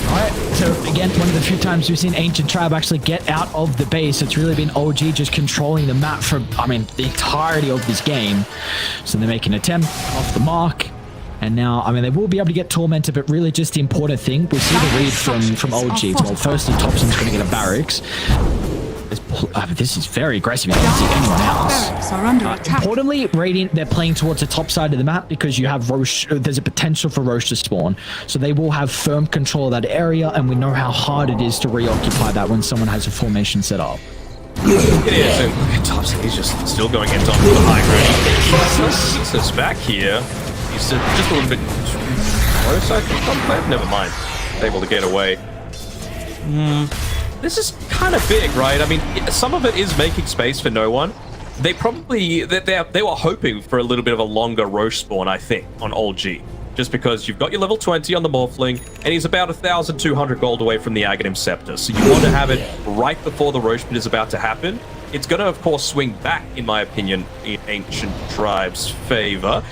Alright, so again, one of the few times we've seen Ancient Tribe actually get out of the base. It's really been OG just controlling the map for, I mean, the entirety of this game. So they make an attempt off the mark. And now, I mean, they will be able to get Tormentor, but really just the important thing, we see the read from OG. Well, firstly, Thompson's going to get a barracks. This is very aggressive. You can't see anyone else. Importantly, Radiant, they're playing towards the top side of the map because you have Roche. There's a potential for Roche to spawn. So they will have firm control of that area, and we know how hard it is to reoccupy that when someone has a formation set up. It is, and look at Thompson. He's just still going into the high ground. He's back here. He's just a little bit close, I think, on Pleb. Never mind. Able to get away. This is kind of big, right? I mean, some of it is making space for no one. They probably... They were hoping for a little bit of a longer Roche spawn, I think, on Old G. Just because you've got your level 20 on the Morphling, and he's about 1,200 gold away from the Aghanim Scepter. So you want to have it right before the Roche bit is about to happen. It's going to, of course, swing back, in my opinion, in Ancient Tribe's favor,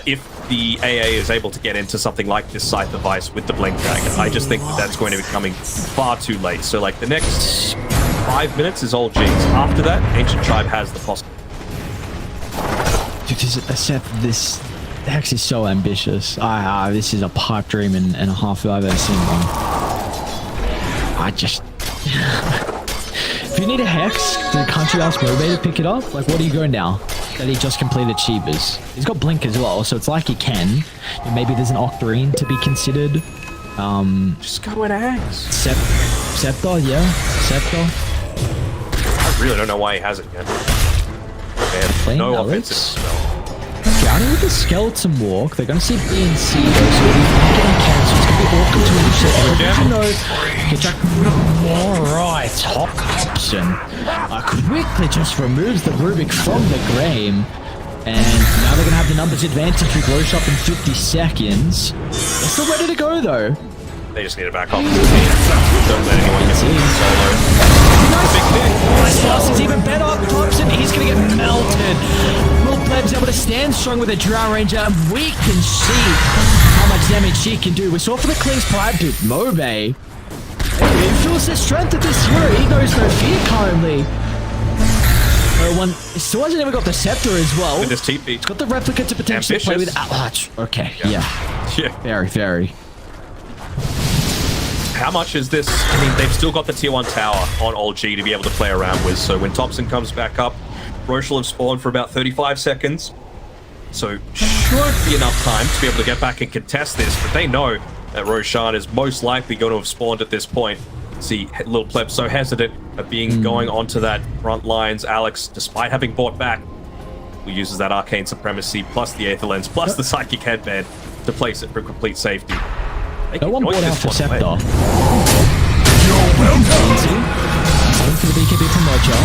if the AA is able to get into something like this Scythe of Ice with the Blink Dragon. I just think that that's going to be coming far too late. So, like, the next 5 minutes is all G's. After that, Ancient Tribe has the possibility. This Hex is so ambitious. This is a pipe dream and a half I've ever seen one. I just... If you need a Hex, can't you ask Mobe to pick it up? Like, what are you going now? That he just completed Shivas. He's got Blink as well, so it's like he can. And maybe there's an Octarine to be considered. Just go in Hex. Scepter, yeah. Scepter. I really don't know why he hasn't yet. Man, no offensive spell. Drowning with the Skeleton Walk, they're going to see B and C though, so if he's not getting cancelled, it's going to be awkward to reach the Alright, Hobson quickly just removes the Rubik from the Graham, and now they're going to have the numbers advantage with Roche up in 50 seconds. They're still ready to go though. They just need to back off. Don't let anyone get solo. Nice. This pass is even better. Thompson, he's going to get melted. Will Pleb's able to stand strong with a Drow Ranger, and we can see how much damage she can do. We saw for the Clean's Pipe, dude. Mobe. He feels the strength of this hero. He knows no fear currently. No one still hasn't even got the scepter as well. With this TP. He's got the replica to potentially play with. Okay, yeah. Very, very. How much is this? I mean, they've still got the tier 1 tower on Old G to be able to play around with. So when Thompson comes back up, Roche will have spawned for about 35 seconds. So should be enough time to be able to get back and contest this. But they know that Roshan is most likely going to have spawned at this point. See, Little Pleb so hesitant of going onto that front lines. Alex, despite having bought back, who uses that Arcane Supremacy plus the Aether Lens plus the Psychic Headband to place it for complete safety. No one bought out the scepter. You're welcome. Going for the BKB from Roger.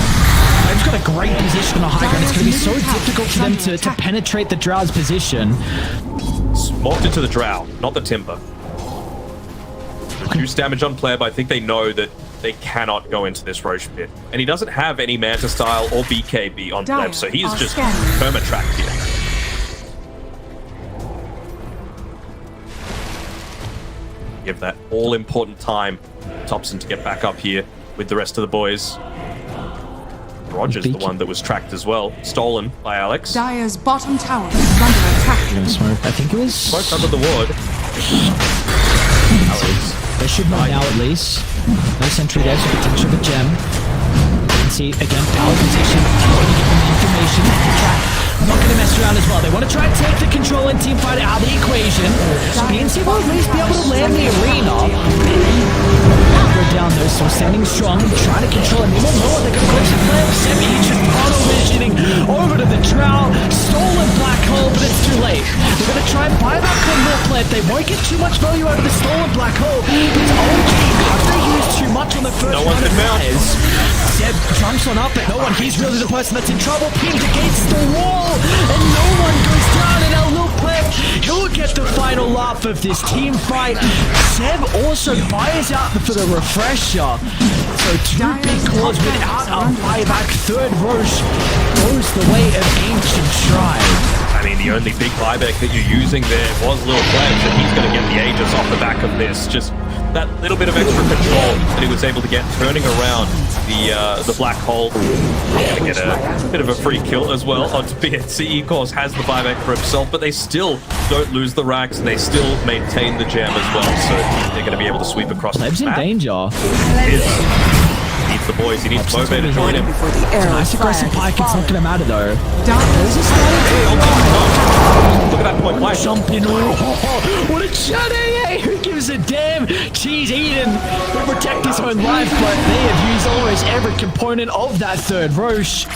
They've got a great position on the high ground. It's going to be so difficult for them to penetrate the Drow's position. Smoked into the Drow, not the Timber. Reduced damage on Pleb. I think they know that they cannot go into this Roche pit. And he doesn't have any Manta Style or BKB on Pleb, so he's just perma-tracked here. Give that all-important time Thompson to get back up here with the rest of the boys. Roger's the one that was tracked as well. Stolen by Alex. Dire's bottom tower is under attack. I think it was... Smoked under the ward. Alex. They should know now at least. No sentry there, so potential of a gem. You can see, again, power position. Trying to get them the information. Track. Not going to mess around as well. They want to try and take the control and team fight out of the equation. So PNC will at least be able to land the arena. Go down though, so standing strong, trying to control it. People know what they're going to close the flip. Semi just auto visioning over to the Drow. Stolen black hole, but it's too late. They're going to try and buy back the Lord Pleb. They won't get too much value out of the stolen black hole. It's OG. How do they use too much on the first no one can mount. Zeb jumps on up, but no one. He's really the person that's in trouble. Pinned against the wall, and no one goes down. And our Lord Pleb, he'll get the final laugh of this team fight. Zeb also buys out for the refresher. So two big calls without a buyback. Third Roche goes the way of Ancient Tribe. I mean, the only big buyback that you're using there was Lil Plebs, and he's going to get the Aegis off the back of this. Just that little bit of extra control that he was able to get, turning around the black hole. To get a bit of a free kill as well onto PNC. Of course, has the buyback for himself, but they still don't lose the racks, and they still maintain the jam as well. So they're going to be able to sweep across Plebs the map. in danger. He needs the boys. He needs Mobe to join him. Nice aggressive pike. It's not going to matter though. Look at that point. Why jump in? Oh, what a shot! Who gives a damn? Cheese Eden will protect his own life, but they have used almost every component of that third Roche.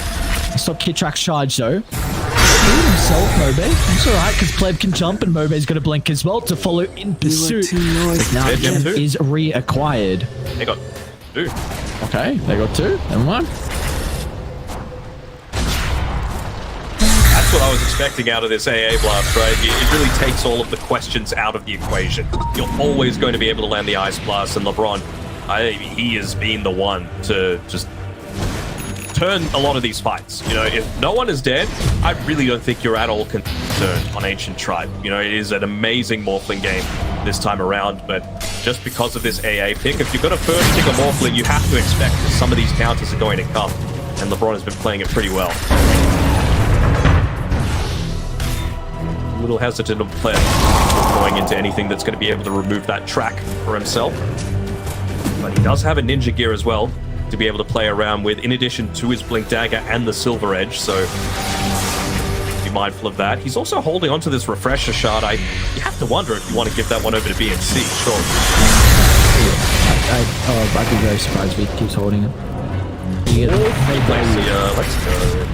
Stop Kid Track's charge though. Himself, Mobe. It's alright because Pleb can jump and Mobe's going to blink as well to follow in pursuit. Now Gem is reacquired. They got two. Okay, they got two. Never mind. That's what I was expecting out of this AA blast, right? It really takes all of the questions out of the equation. You're always going to be able to land the Ice Blast, and LeBron, he has been the one to just turn a lot of these fights. You know, if no one is dead, I really don't think you're at all concerned on Ancient Tribe. You know, it is an amazing Morphling game this time around, but just because of this AA pick, if you're going to first pick a Morphling, you have to expect that some of these counters are going to come, and LeBron has been playing it pretty well. A little hesitant of Pleb going into anything that's going to be able to remove that track for himself, but he does have a ninja gear as well to be able to play around with, in addition to his Blink Dagger and the Silver Edge, so be mindful of that. He's also holding onto this Refresher Shard. You have to wonder if you want to give that one over to BNC, sure. I'd be very surprised if he keeps holding it. Let's go.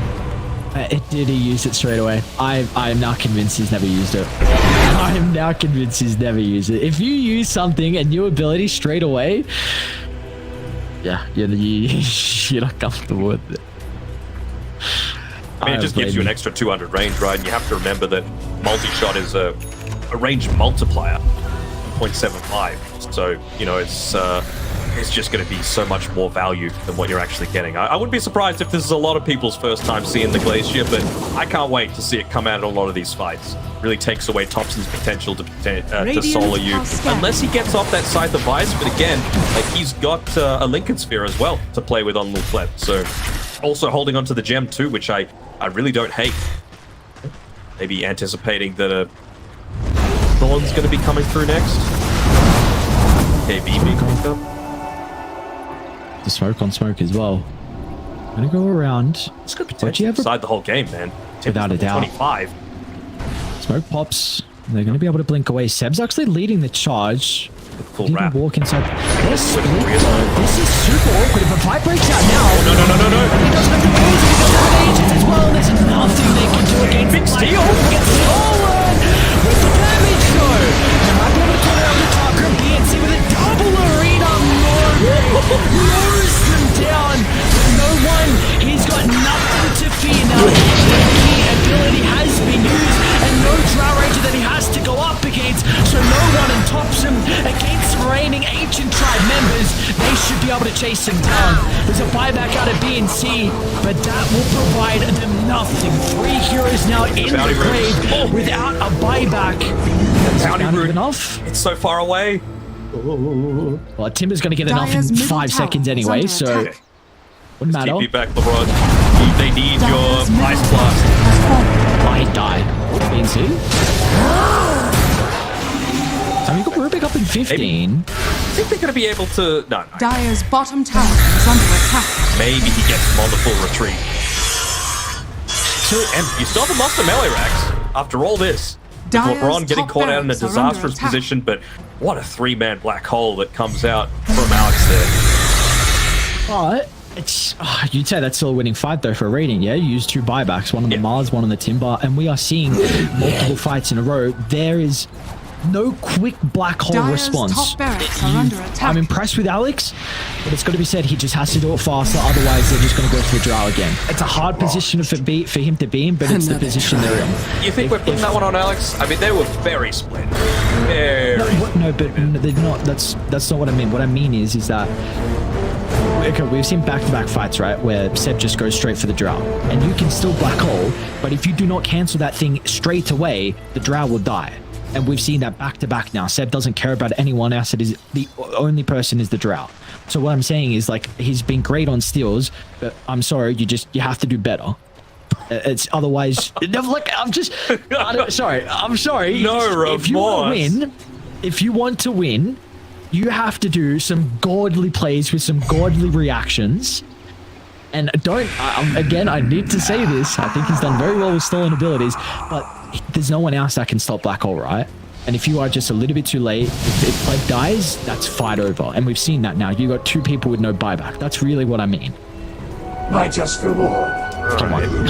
Did he use it straight away? I am now convinced he's never used it. I am now convinced he's never used it. If you use something, a new ability straight away, yeah, you're not comfortable with it. I mean, it just gives you an extra 200 range, right? And you have to remember that multi-shot is a range multiplier, 0.75. So, you know, it's is just going to be so much more value than what you're actually getting. I wouldn't be surprised if this is a lot of people's first time seeing the Glacier, but I can't wait to see it come out in a lot of these fights. Really takes away Thompson's potential to solo you, unless he gets off that Scythe of Ice. But again, like he's got a Lincoln Sphere as well to play with on Lil Pleb. So also holding onto the gem too, which I really don't hate. Maybe anticipating that a Thorn's going to be coming through next. KB being picked up. The smoke on smoke as well. I'm gonna go around. This could potentially decide the whole game, man. Without a doubt. 25. Smoke pops. They're going to be able to blink away. Seb's actually leading the charge. Full wrap. Walk inside. This is super awkward. If a fight breaks out now. No. He doesn't have the range. He doesn't have agents as well. There's nothing they can do against Big steal. Gets stolen with the damage though. They might be able to turn around the Tucker BNC with a double arena. Lures them down. But no one. He's got nothing to fear now. The key ability has been used. And no Drow Ranger that he has to go up against. So no one tops him against reigning Ancient Tribe members. They should be able to chase him down. There's a buyback out of BNC, but that will provide them nothing. 3 heroes now in the grave without a buyback. Bounty route enough. It's so far away. Well, Timber's going to get enough in 5 seconds anyway, so wouldn't matter. Keep you back, LeBron. They need your Ice Blast. Might die. BNC. So we got Rubik up in 15. I think they're going to be able to... No. Dire's bottom tower is under attack. Maybe he gets them on the full retreat. And you still haven't lost the melee racks after all this. LeBron getting caught out in a disastrous position, but what a 3-man black hole that comes out from Alex there. But it's you'd say that's still a winning fight though for a rating, yeah? You use 2 buybacks, one on the Mars, one on the Timber, and we are seeing multiple fights in a row. There is no quick black hole Dire's response. top barracks are under attack. I'm impressed with Alex, but it's got to be said, he just has to do it faster, otherwise they're just going to go for a Drow again. It's a hard position for him to be in, but it's the position they're in. You think we're putting that one on Alex? I mean, they were very split. No, but they're not. That's not what I mean. What I mean is that okay, we've seen back-to-back fights, right, where Seb just goes straight for the Drow, and you can still black hole, but if you do not cancel that thing straight away, the Drow will die. And we've seen that back-to-back now. Seb doesn't care about anyone else. It is the only person is the Drow. So what I'm saying is, like, he's been great on steals, but I'm sorry, you have to do better. It's otherwise. Look, I'm sorry. No remorse. If you want to win, you have to do some godly plays with some godly reactions. And again, I need to say this. I think he's done very well with stolen abilities, but there's no one else that can stop Black Hole, right? And if you are just a little bit too late, if Pleb dies, that's fight over. And we've seen that now. You got 2 people with no buyback. That's really what I mean. My just reward. Come on. I'm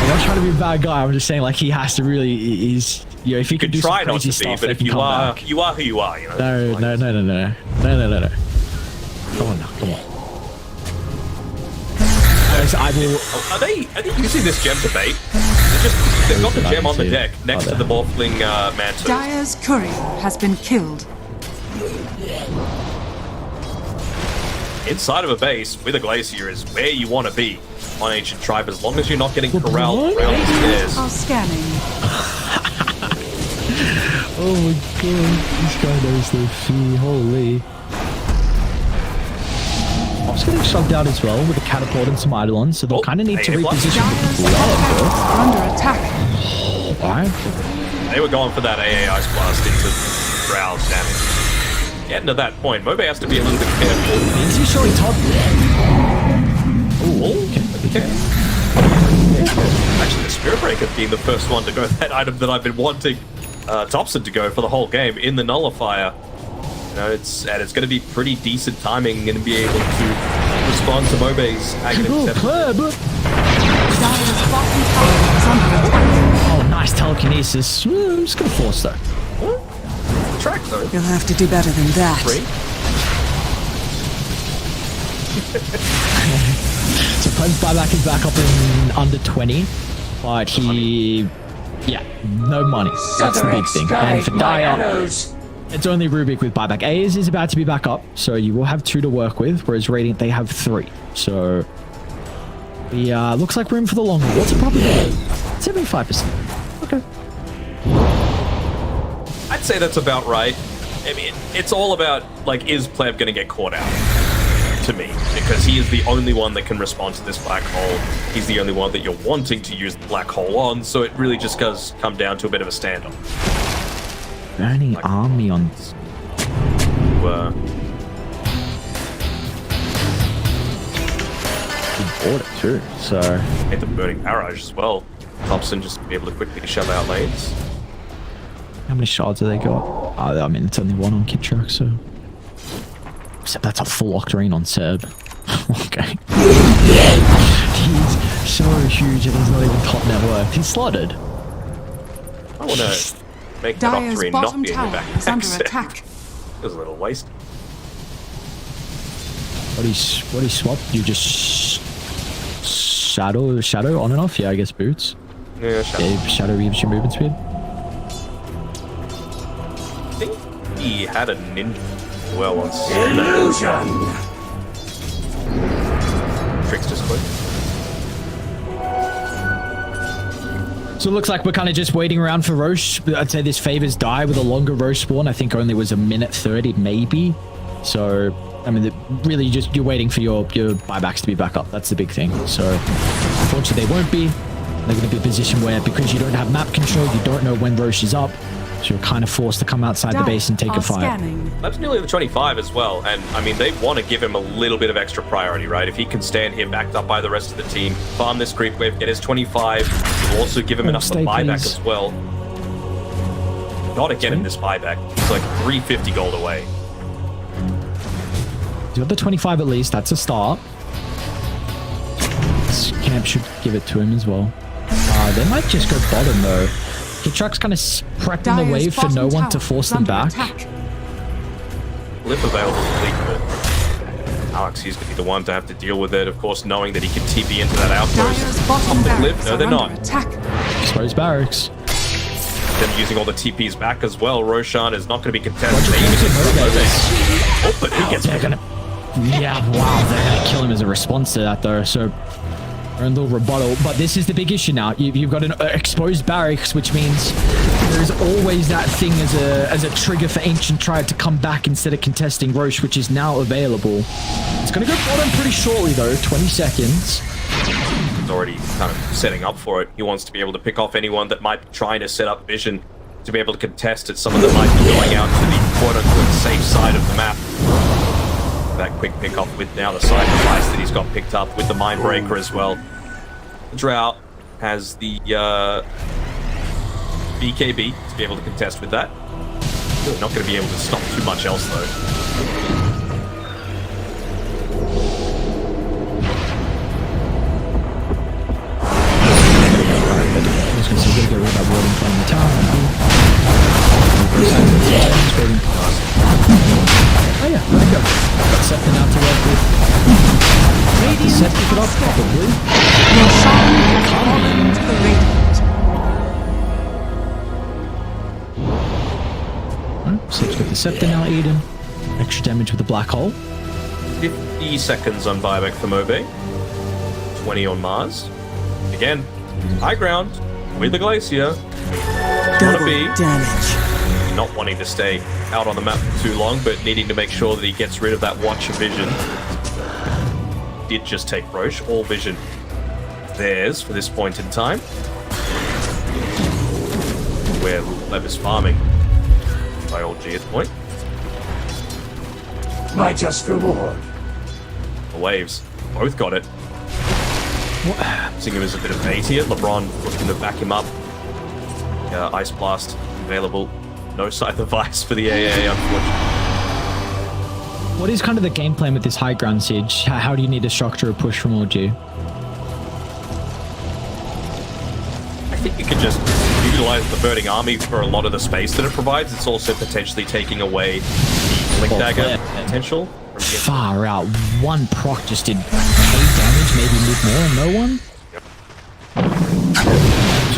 not trying to be a bad guy. I'm just saying, like, he has to really, if he could do try some not crazy to be, stuff, but if you are who you are, you know. No. Come on now, come on. I will. Are they using this gem to bait? They've got the gem on the deck next to the Morphling Mantis. Dire's courier has been killed. Inside of a base with a Glacier is where you want to be on Ancient Tribe, as long as you're not getting corralled around the stairs. Are scanning. Oh my god, this guy knows the fee, holy. Pop's getting shoved out as well with a catapult and some Eidolons, so they'll kind of need to reposition. Dire's are under attack. Why? They were going for that AA Ice Blast into Drow's damage. Getting to that point, Mobe has to be a little bit careful. Is he showing top? Okay. Actually, the Spirit Breaker being the first one to go that item that I've been wanting Thompson to go for the whole game in the Nullifier. You know, it's going to be pretty decent timing and be able to respond to Mobe's agony. Oh, nice telekinesis. I'm just going to force though. Track though. You'll have to do better than that. So Pleb's buyback is back up in under 20, but no money. That's the big thing. And for Dire, It's only Rubik with buyback. Ayers is about to be back up, so you will have 2 to work with, whereas Radiant, they have 3. So, looks like room for the long haul. What's the probability? 75%. Okay. I'd say that's about right. I mean, it's all about, like, is Pleb going to get caught out? To me, because he is the only one that can respond to this black hole. He's the only one that you're wanting to use the black hole on, so it really just does come down to a bit of a standoff. Burning army on... He bought it too, so... Hit the burning barrage as well. Thompson just to be able to quickly shove out lanes. How many shards have they got? I mean, it's only 1 on Kid Truck, so... Except that's a full Octarine on Seb. Okay. He's so huge and he's not even top net worth. He's slotted. I want to make that Dire's Octarine not bottom be in the tower back. is under attack. It was a little waste. What do you swap? You just shadow on and off? Yeah, I guess boots. Yeah, shadow. Yeah, shadow gives you movement speed. I think he had a ninja well on Illusion! Trickster's quick. So it looks like we're kind of just waiting around for Roche. I'd say this favors Die with a longer Roche spawn. I think only was a minute 30, maybe. So, I mean, really just you're waiting for your buybacks to be back up. That's the big thing. So, unfortunately, they won't be. They're going to be a position where, because you don't have map control, you don't know when Roche is up. So you're kind of forced to come outside the base and take a fight. That's nearly the 25 as well, and I mean, they want to give him a little bit of extra priority, right? If he can stand here backed up by the rest of the team, farm this creep wave, get his 25, you'll also give him enough for buyback as well. Gotta get him this buyback. It's like 350 gold away. You got the 25 at least, that's a start. This camp should give it to him as well. They might just go bottom though. Kid Truck's kind of prepping the wave for no one to force them back. Lip available to leak, but Alex, he's going to be the one to have to deal with it, of course, knowing that he can TP into that outpost. Off the cliff, no, they're not. Exposed barracks. Them using all the TPs back as well. Roshan is not going to be contested. Oh, but he gets... Yeah, wow, they're going to kill him as a response to that, though, so... A little rebuttal, but this is the big issue now. You've got an exposed barracks, which means there's always that thing as a trigger for Ancient Tribe to come back instead of contesting Roche, which is now available. It's going to go bottom pretty shortly, though. 20 seconds. He's already kind of setting up for it. He wants to be able to pick off anyone that might be trying to set up vision to be able to contest it. Someone that might be going out to the quote-unquote safe side of the map. That quick pick off with now the side device that he's got picked up with the Mindbreaker as well. Drought has the BKB to be able to contest with that. Not going to be able to stop too much else though. Just going to say, get rid of that ward in front of the tower. Oh yeah, there we go. Got Septon out to work with. Set pick it up, probably. Your song calling to the radiant. Sep's got the Septon now, Eden. Extra damage with the black hole. 50 seconds on buyback for Mobe. 20 on Mars. Again, high ground with the Glacier. Double damage. Not wanting to stay out on the map for too long, but needing to make sure that he gets rid of that watch of vision. Did just take Roche. All vision theirs for this point in time. Where Lev is farming by old G at the point. My just reward. The waves both got it. Using him as a bit of bait here. LeBron looking to back him up. Ice Blast available. No Scythe of Ice for the AA, unfortunately. What is kind of the game plan with this high ground siege? How do you need to structure a push from OG? I think you can just utilize the Burning Army for a lot of the space that it provides. It's also potentially taking away the Blink Dagger potential. Far out. One proc just did 8 damage, maybe mid more, no one? Yep.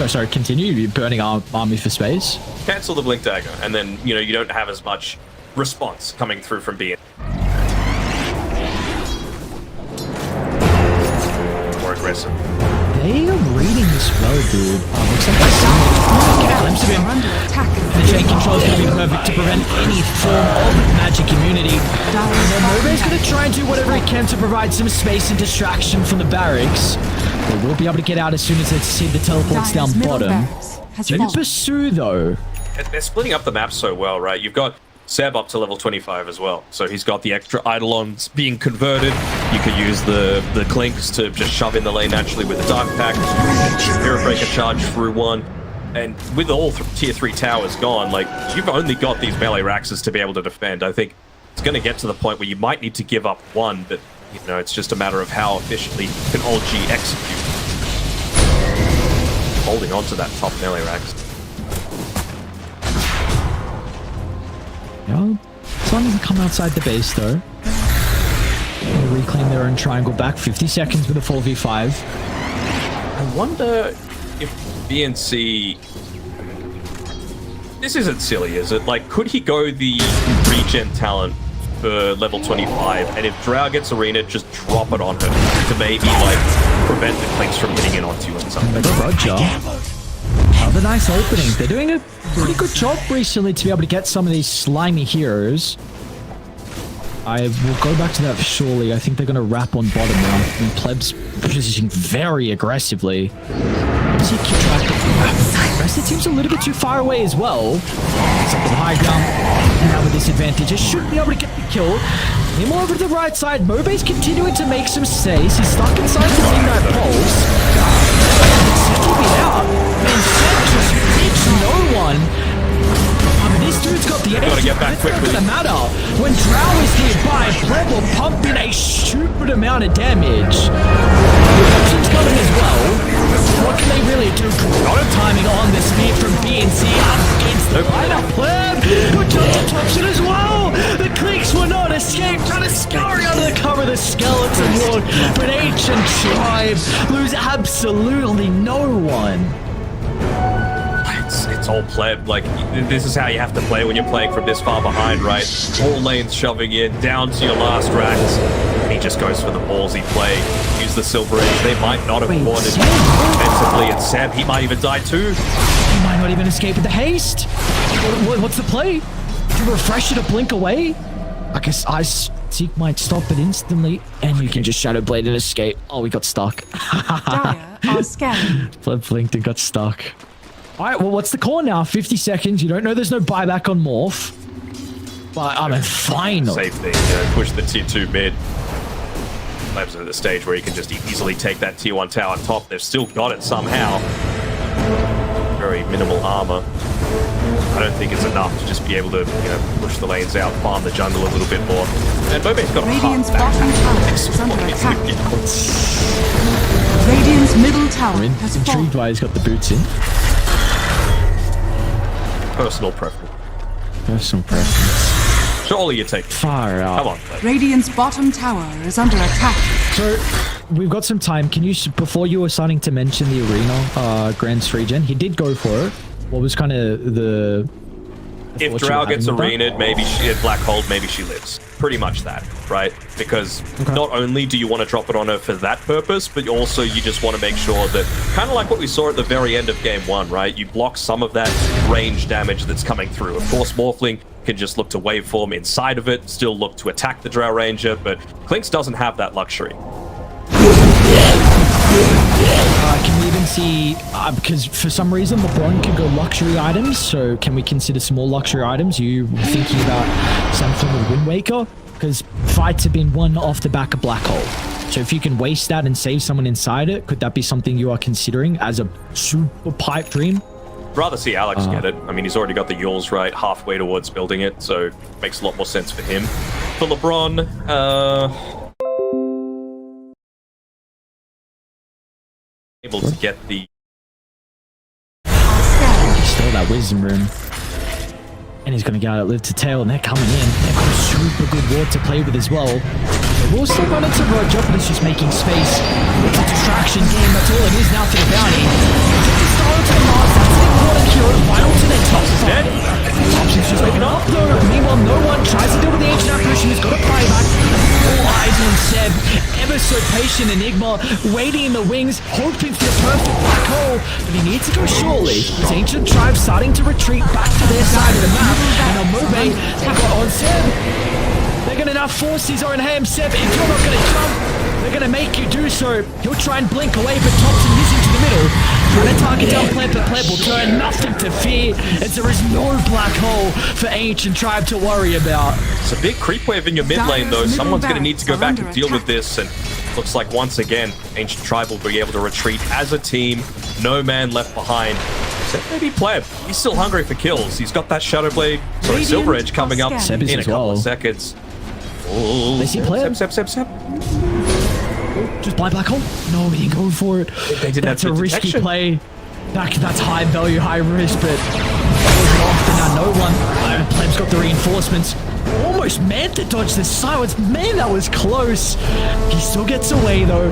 Sorry, continue. You're burning our army for space. cancel the blink dagger, and then you know you don't have as much response coming through from being more aggressive. They are reading this well, dude. Looks like they're glimpse of him. Under attack. The chain control is going to be perfect to prevent any form of magic immunity. Mobe's going to try and do whatever he can to provide some space and distraction from the barracks. They will be able to get out as soon as they see the teleports down Dire's middle bottom. barracks has They fallen. pursue, though. They're splitting up the map so well, right? You've got Seb up to level 25 as well, so he's got the extra Eidolons being converted. You could use the Clinks to just shove in the lane naturally with the dive pack, Spirit Breaker charge through one, and with all tier 3 towers gone, like, you've only got these melee Raxes to be able to defend. I think it's going to get to the point where you might need to give up one, but, you know, it's just a matter of how efficiently can OG execute. Holding on to that top melee Rax. Yeah, Sun doesn't come outside the base, though. They'll reclaim their own triangle back. 50 seconds with a 4v5. I wonder if BNC... This isn't silly, is it? Like, could he go the regen talent for level 25, and if Drow gets Arena, just drop it on her to maybe, like, prevent the Clinks from getting in onto you and something? Roger. Another nice opening. They're doing a pretty good job recently to be able to get some of these slimy heroes. I will go back to that shortly. I think they're going to wrap on bottom now. And Pleb's positioning very aggressively. Does he keep track of the rest of the team's a little bit too far away as well. It's up to the high ground. Now with this advantage, it should be able to get the kill. Him over to the right side. Mobe's continuing to make some stays. He's stuck inside the Midnight Pulse. Keep it out. Man, Seb just hits no one. I mean, this dude's got the edge. Gotta get back quickly. It's not gonna matter. When Drow is nearby, Pleb will pump in a stupid amount of damage. Options coming as well. What can they really do? Got a timing on the speed from BNC up against the lineup. Pleb, who took the top shot as well. The Clicks will not escape, trying to scurry under the cover of the Skeleton Lord. But Ancient Tribe lose absolutely no one. It's all Pleb. Like, this is how you have to play when you're playing from this far behind, right? All lanes shoving in, down to your last Rax. And he just goes for the ballsy play. Use the Silver Age. They might not have wanted defensively. And Seb, he might even die too. He might not even escape with the haste. What's the play? To refresh it or blink away? I guess Ice Seek might stop it instantly, and you can just Shadow Blade and escape. Oh, we got stuck. Dire are scanning. Pleb blinked and got stuck. Alright, well, what's the call now? 50 seconds. You don't know there's no buyback on Morph. But, I mean, final. Safe thing, you know, push the tier 2 mid. Pleb's at the stage where he can just easily take that tier 1 tower top. They've still got it somehow. Very minimal armor. I don't think it's enough to just be able to, you know, push the lanes out, farm the jungle a little bit more. And Mobe's got a Radiant's half bottom tower is under attack. Radiant's middle tower has Intrigued fallen. why he's got the boots in. Personal preference. Personal preference. Surely you take it. Far out. Come on, Pleb. Radiant's bottom tower is under attack. So, we've got some time. Can you, before you were starting to mention the arena, Grand's regen, he did go for it. What was kind of the... If Drow gets arenaed, maybe she, if Black Hold, maybe she lives. Pretty much that, right? Because not only do you want to drop it on her for that purpose, but also you just want to make sure that, kind of like what we saw at the very end of game 1, right? You block some of that range damage that's coming through. Of course, Morphling can just look to waveform inside of it, still look to attack the Drow Ranger, but Clinks doesn't have that luxury. Can we even see, because for some reason LeBron can go luxury items, so can we consider some more luxury items? You thinking about something with Wind Waker? Because fights have been won off the back of Black Hole. So if you can waste that and save someone inside it, could that be something you are considering as a super pipe dream? Rather see Alex get it. I mean, he's already got the Yules right halfway towards building it, so it makes a lot more sense for him. For LeBron, able to get the Stole that wisdom rune. And he's going to go out live to tail, and they're coming in. They've got a super good ward to play with as well. They will still run into Roger, but it's just making space. It's a distraction game, that's all it is now for the bounty. It's starting to the Mars, that's the important hero. Vital to their top side. Thompson's just waking up though. Meanwhile, no one tries to deal with the ancient apparition. He's got a buyback. All eyes on Seb. Ever so patient Enigma, waiting in the wings, hoping for the perfect black hole. But he needs to go shortly. His ancient tribe starting to retreat back to their side of the map. And on Mobe, they've got on Seb. They're going to now force his own hand. Seb, if you're not going to jump, they're going to make you do so. He'll try and blink away, but Thompson is into the middle. Trying to target down Pleb, but Pleb will turn. Nothing to fear, as there is no black hole for Ancient Tribe to worry about. It's a big creep wave in your mid lane, though. Someone's going to need to go back and deal with this. And looks like once again, Ancient Tribe will be able to retreat as a team. No man left behind. Except maybe Pleb. He's still hungry for kills. He's got that Shadow Blade, sorry, Silver Edge coming up in a couple of seconds. Oh, They see Pleb. Sep. Just blind black hole? No, he didn't go for it. They didn't That's have a the risky detection. play. That's high value, high risk, but it wasn't often now no one. And Pleb's got the reinforcements. Almost meant to dodge the silence. Man, that was close. He still gets away though.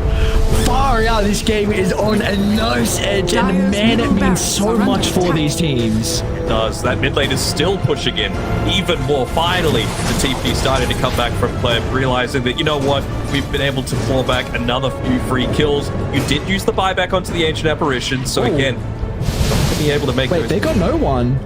Far out, this game is on a nice edge, and man, it means so much for these teams. It does. That mid lane is still pushing in even more. Finally, the TP started to come back from Pleb, realizing that, you know what, we've been able to claw back another few free kills. You did use the buyback onto the Ancient Apparition, so again, not going to be able to make Wait, those. they got no one.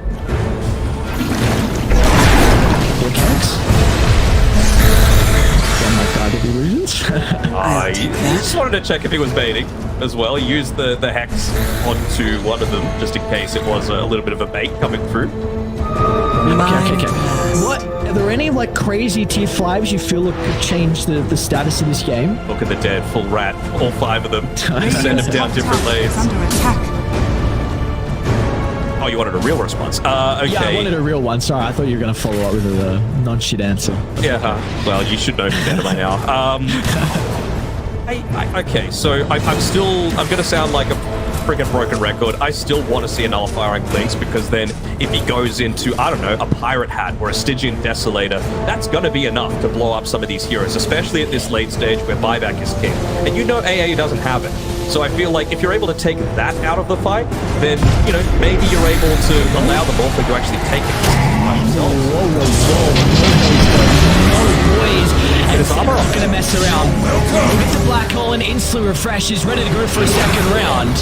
I just wanted to check if he was baiting as well. He used the hex onto one of them just in case it was a little bit of a bait coming through. Okay. What? Are there any like crazy tier 5s you feel like could change the status of this game? Look at the dead full rat, all 5 of them. Send them down different lanes. Under attack. Oh, you wanted a real response? Okay. Yeah, I wanted a real one. Sorry, I thought you were going to follow up with a non-shit answer. Yeah, well, you should know me better by now. Okay, so I'm going to sound like a friggin' broken record. I still want to see a Nullifier on Clinks, because then if he goes into, I don't know, a Pirate Hat or a Stygian Desolator, that's going to be enough to blow up some of these heroes, especially at this late stage where buyback is king. And you know AA doesn't have it. So I feel like if you're able to take that out of the fight, then, you know, maybe you're able to allow the Morpher to actually take it by himself. And he's not going to mess around. With the black hole and instantly refresh, he's ready to go for a second round.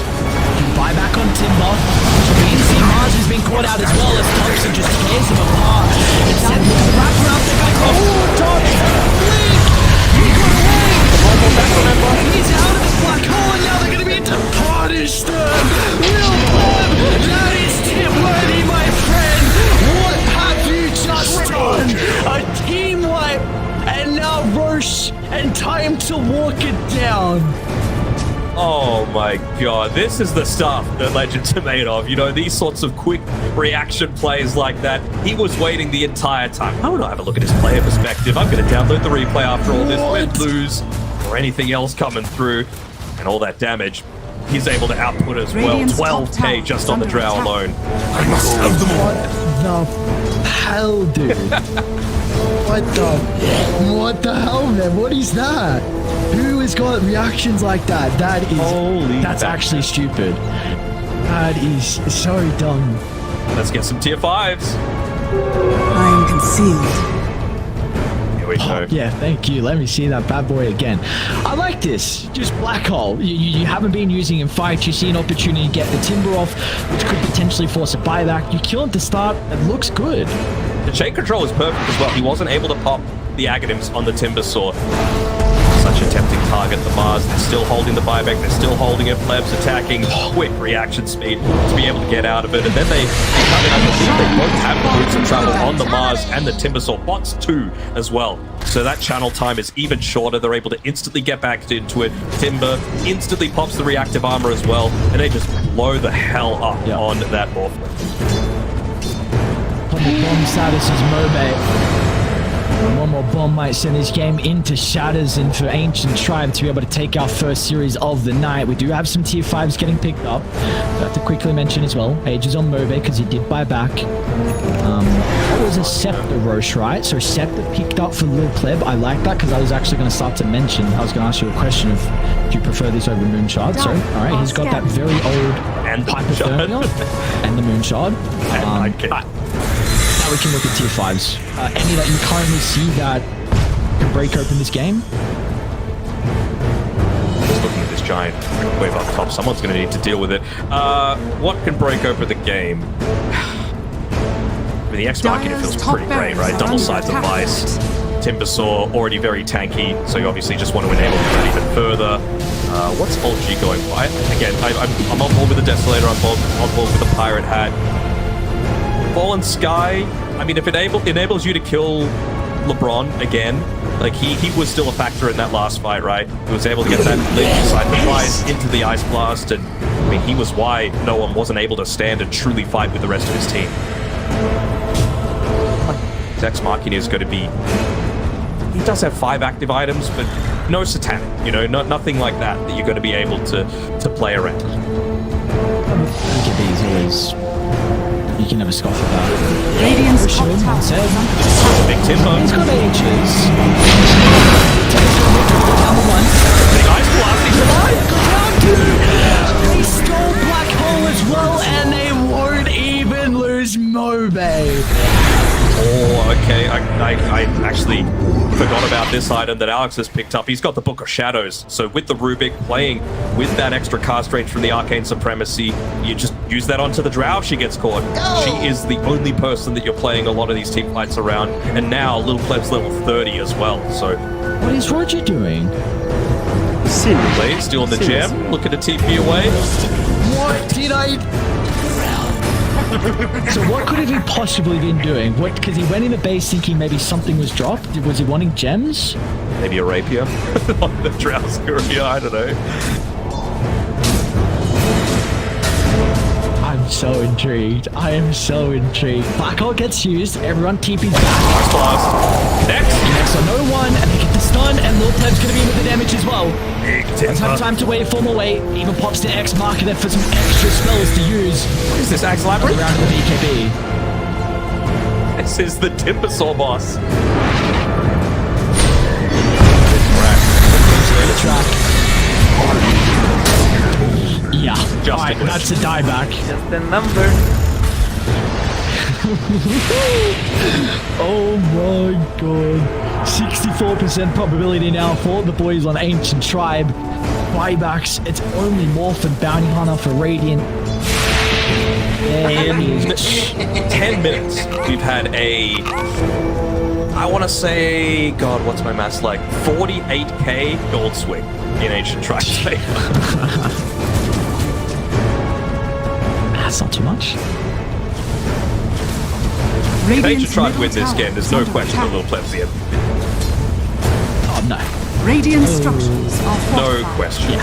Buyback on Timber. BNC Mars has been caught out as well as Thompson just tears him apart. It's set to wrap around the guy. Oh, dodge! Blink! He got away! He's out of this black hole, and now they're going to be to punish them! Real blood! That is tip-worthy, my friend! What have you just done? A team wipe! And now Roche, and time to walk it down. Oh my god, this is the stuff that Legends are made of. You know, these sorts of quick reaction plays like that. He was waiting the entire time. I want to have a look at his player perspective. I'm going to download the replay after all this. Win, lose, or anything else coming through. And all that damage, he's able to output as well. Radiant's 12k just on the drow alone. What the hell, dude? What the hell, man? What is that? Who has got reactions like that? That's actually stupid. That is so dumb. Let's get some tier 5s. I am concealed. Here we go. Yeah, thank you. Let me see that bad boy again. I like this. Just black hole. You haven't been using in fights. You see an opportunity to get the Timber off, which could potentially force a buyback. You kill him to start. It looks good. The chain control is perfect as well. He wasn't able to pop the Aghanim's on the Timber Saw. Such a tempting target, the Mars. They're still holding the buyback. They're still holding it. Plebs attacking. Quick reaction speed to be able to get out of it. And then they come in underneath. They both have the boots of travel on the Mars and the Timber Saw. Bots too as well. So that channel time is even shorter. They're able to instantly get back into it. Timber instantly pops the reactive armor as well. And they just blow the hell up on that Morphling. Bomb status is Mobe. One more bomb might send this game into shatters, and for Ancient Tribe to be able to take our first series of the night. We do have some tier 5s getting picked up. I have to quickly mention as well, Ages on Mobe, because he did buy back. That was a Scepter Roche, right? So Scepter picked up for Lil Pleb. I like that, because I was actually going to start to mention, I was going to ask you a question of, do you prefer this over Moonshard? So, alright, he's got that very old And Hypothermia and the Moonshard. Now we can look at tier 5s. Any that you currently see that can break open this game? Just looking at this giant wave up top, someone's going to need to deal with it. What can break open the game? I mean, the X Machina feels pretty great, right? Double sides of Vice. Timbersaw, already very tanky, so you obviously just want to enable that even further. What's Old G going by? Again, I'm on board with the Desolator, I'm on board with the Pirate Hat. Fallen Sky, I mean, if it enables you to kill LeBron again, like he was still a factor in that last fight, right? He was able to get that limb inside the Vice into the Ice Blast, and I mean, he was why no one wasn't able to stand and truly fight with the rest of his team. Ex Machina is going to be... He does have 5 active items, but no Satanic, you know, nothing like that you're going to be able to play around. Look at these, always. You can never scoff at that. Radiant's top tower is under Big Timber. He's got ages. Number 1. Big Ice Blast, he's alive! They stole Black Hole as well, and they won't even lose Mobe. Oh, okay. I actually forgot about this item that Alex has picked up. He's got the Book of Shadows. So with the Rubik, playing with that extra cast range from the Arcane Supremacy, you just use that onto the Drow if she gets caught. She is the only person that you're playing a lot of these team fights around. And now Little Pleb's level 30 as well. So what is Roger doing? Blade still on the gem. Look at the TP away. What did I... So what could have he possibly been doing? What? Because he went in the base thinking maybe something was dropped. Was he wanting gems? Maybe a rapier on the Drow's Courier. I don't know. I'm so intrigued. I am so intrigued. Black Hole gets used. Everyone TP's back. Ice Blast. Next. Next on no one, and they get the stun, and Lil Pleb's going to be in with the damage as well. Big Doesn't have time to wait for more wait. Even pops the X marker for some extra spells to use. What is this, Axe Labyrinth? Around the BKB. This is the Timbersaw boss. The track. Yeah. Just Alright, that's a dieback. Just a number. Oh my god. 64% probability now for the boys on Ancient Tribe. Buybacks, it's only Morphin Bounty Hunter for Radiant. In 10 minutes, we've had I want to say, God, what's my maths like? 48k gold swing in Ancient Tribe's favor. That's not too much. If Ancient Tribe win this game, there's no question the Little Pleb's the end. Oh no. Radiant structures are No fortified. question.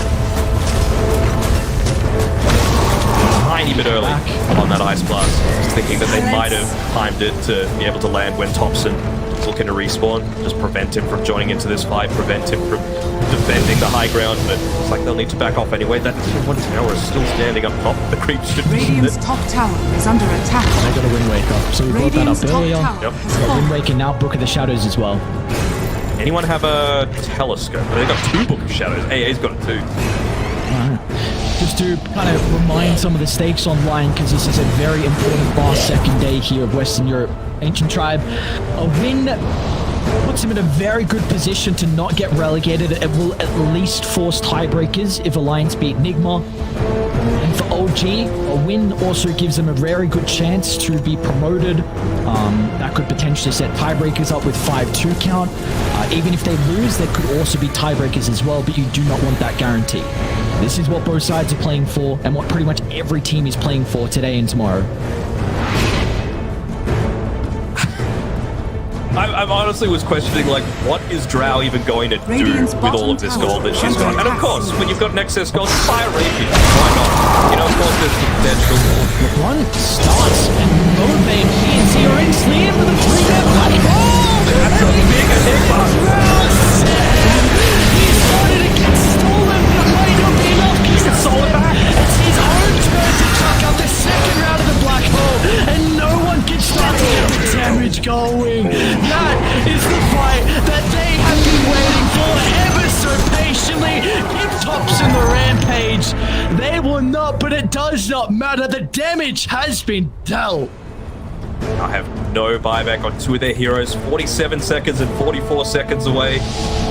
Tiny bit early on that Ice Blast. Just thinking that they might have timed it to be able to land when Thompson is looking to respawn. Just prevent him from joining into this fight, prevent him from defending the high ground, but it's like they'll need to back off anyway. That tier 1 tower is still standing up top. The creep should be Radiant's top tower is under attack. They got a Wind Wake up, so we brought that Radiant's up top earlier. tower has Wind fallen. Wake and now Book of the Shadows as well. Anyone have a telescope? They've got 2 Book of Shadows. AA's got 2. Just to kind of remind some of the stakes online, because this is a very important last second day here of Western Europe. Ancient Tribe, a win puts him in a very good position to not get relegated. It will at least force tiebreakers if Alliance beat Nigma. And for OG, a win also gives them a very good chance to be promoted. That could potentially set tiebreakers up with 5-2 count. Even if they lose, there could also be tiebreakers as well, but you do not want that guarantee. This is what both sides are playing for, and what pretty much every team is playing for today and tomorrow. I honestly was questioning, like, what is Drow even going to do with all of this gold that she's got? And of course, when you've got an excess gold, fire Rapier. Why not? You know, of course, there's the potential. LeBron starts, and Mobe and PNC are in Slam with a 3-man Black Hole! That's a does not matter. The damage has been dealt. I have no buyback on two of their heroes. 47 seconds and 44 seconds away.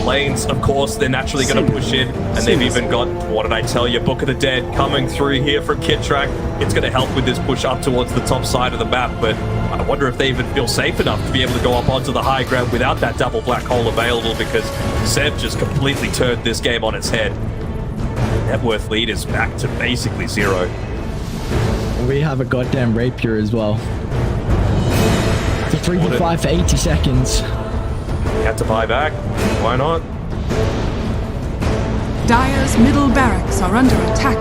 Lanes, of course, they're naturally going to push in. And they've even got, what did I tell you, Book of the Dead coming through here from Kittrack. It's going to help with this push up towards the top side of the map. But I wonder if they even feel safe enough to be able to go up onto the high ground without that double black hole available, because Seb just completely turned this game on its head. Net worth lead is back to basically 0. We have a goddamn rapier as well. It's a 3v5 for 80 seconds. You have to buy back. Why not? Dire's middle barracks are under attack.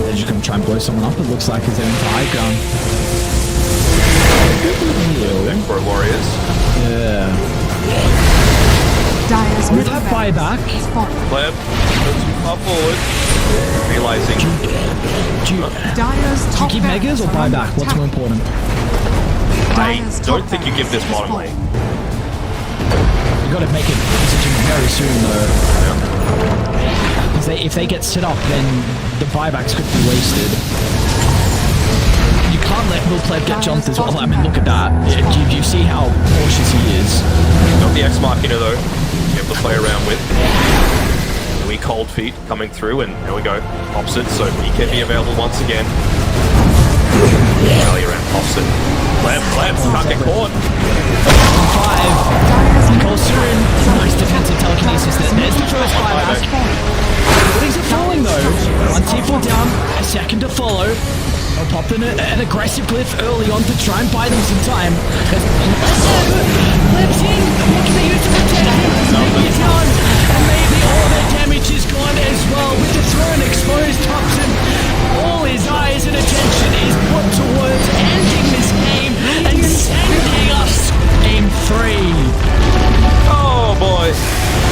They're just gonna try and blow someone up. It looks like as they're into high ground. Necro Warriors. Yeah. Dire's We middle have barracks buyback. is falling. Pleb, too far forward. Realizing. Dire's Do you top give megas or barracks are under buyback? What's attack. more important? I Dire's don't top think you give this barracks is bottom lane. You gotta make a decision very soon though. Because if they get set up, then the buybacks could be wasted. You can't let Will Pleb get jumped as well. I mean, look at that. Do you see how cautious he is? Got the X Machina though. You have to play around with. We cold feet coming through, and there we go. Pops it, so he can be available once again. Rally around pops it. Pleb, can't get caught. 5. Colsurin, nice defensive telekinesis there. There's the first buyback. Things are falling though. One T4 down, a second to follow. They'll pop in an aggressive glyph early on to try and buy them some time. Lips in, looking to use to protect him. He's down, and maybe all their damage is gone as well. With the throne exposed, Thompson, all his eyes and attention is put towards ending this game and sending us game 3. Oh boy.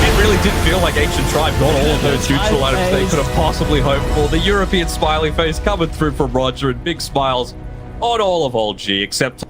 It really did feel like Ancient Tribe got all of those neutral items they could have possibly hoped for. The European smiley face coming through from Roger and big smiles on all of old G, except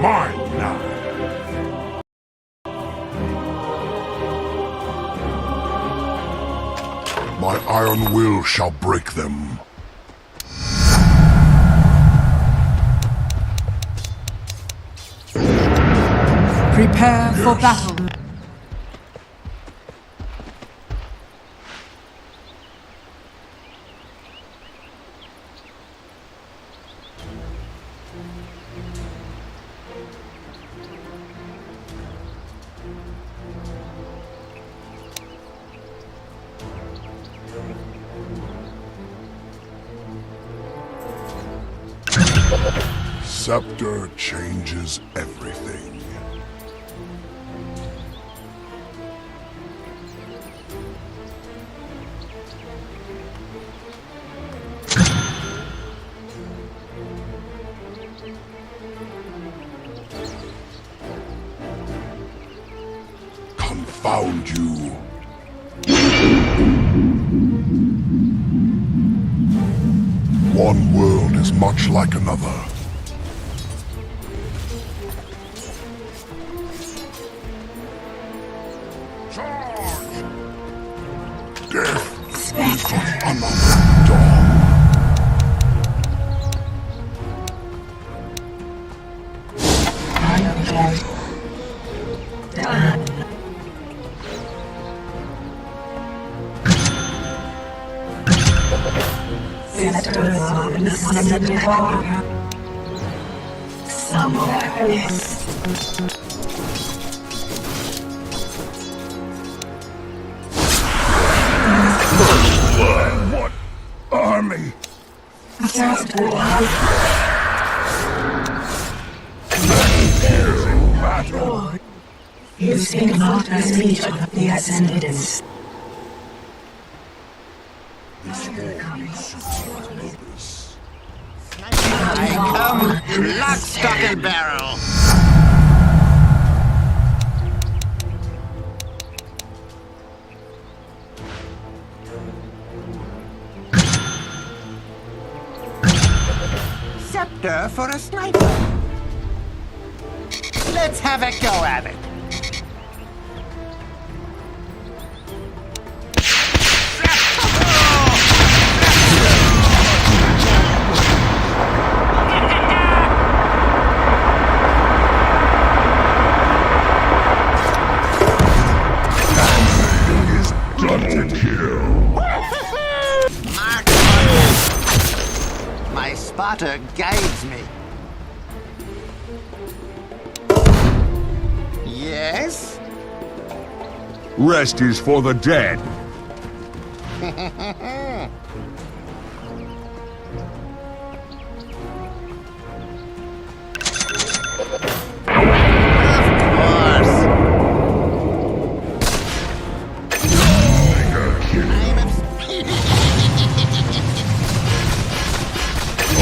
Mine now. My iron will shall break them. Prepare for battle. Scepter changes everything. Confound you. One world is much like another. Charge! Death is but another dawn. What army? Battle. You speak not as leech of the ascendants. I come, lock, stock, and barrel. scepter for a sniper. Let's have a go at it. Double kill. My spotter guides me. Yes? Rest is for the dead.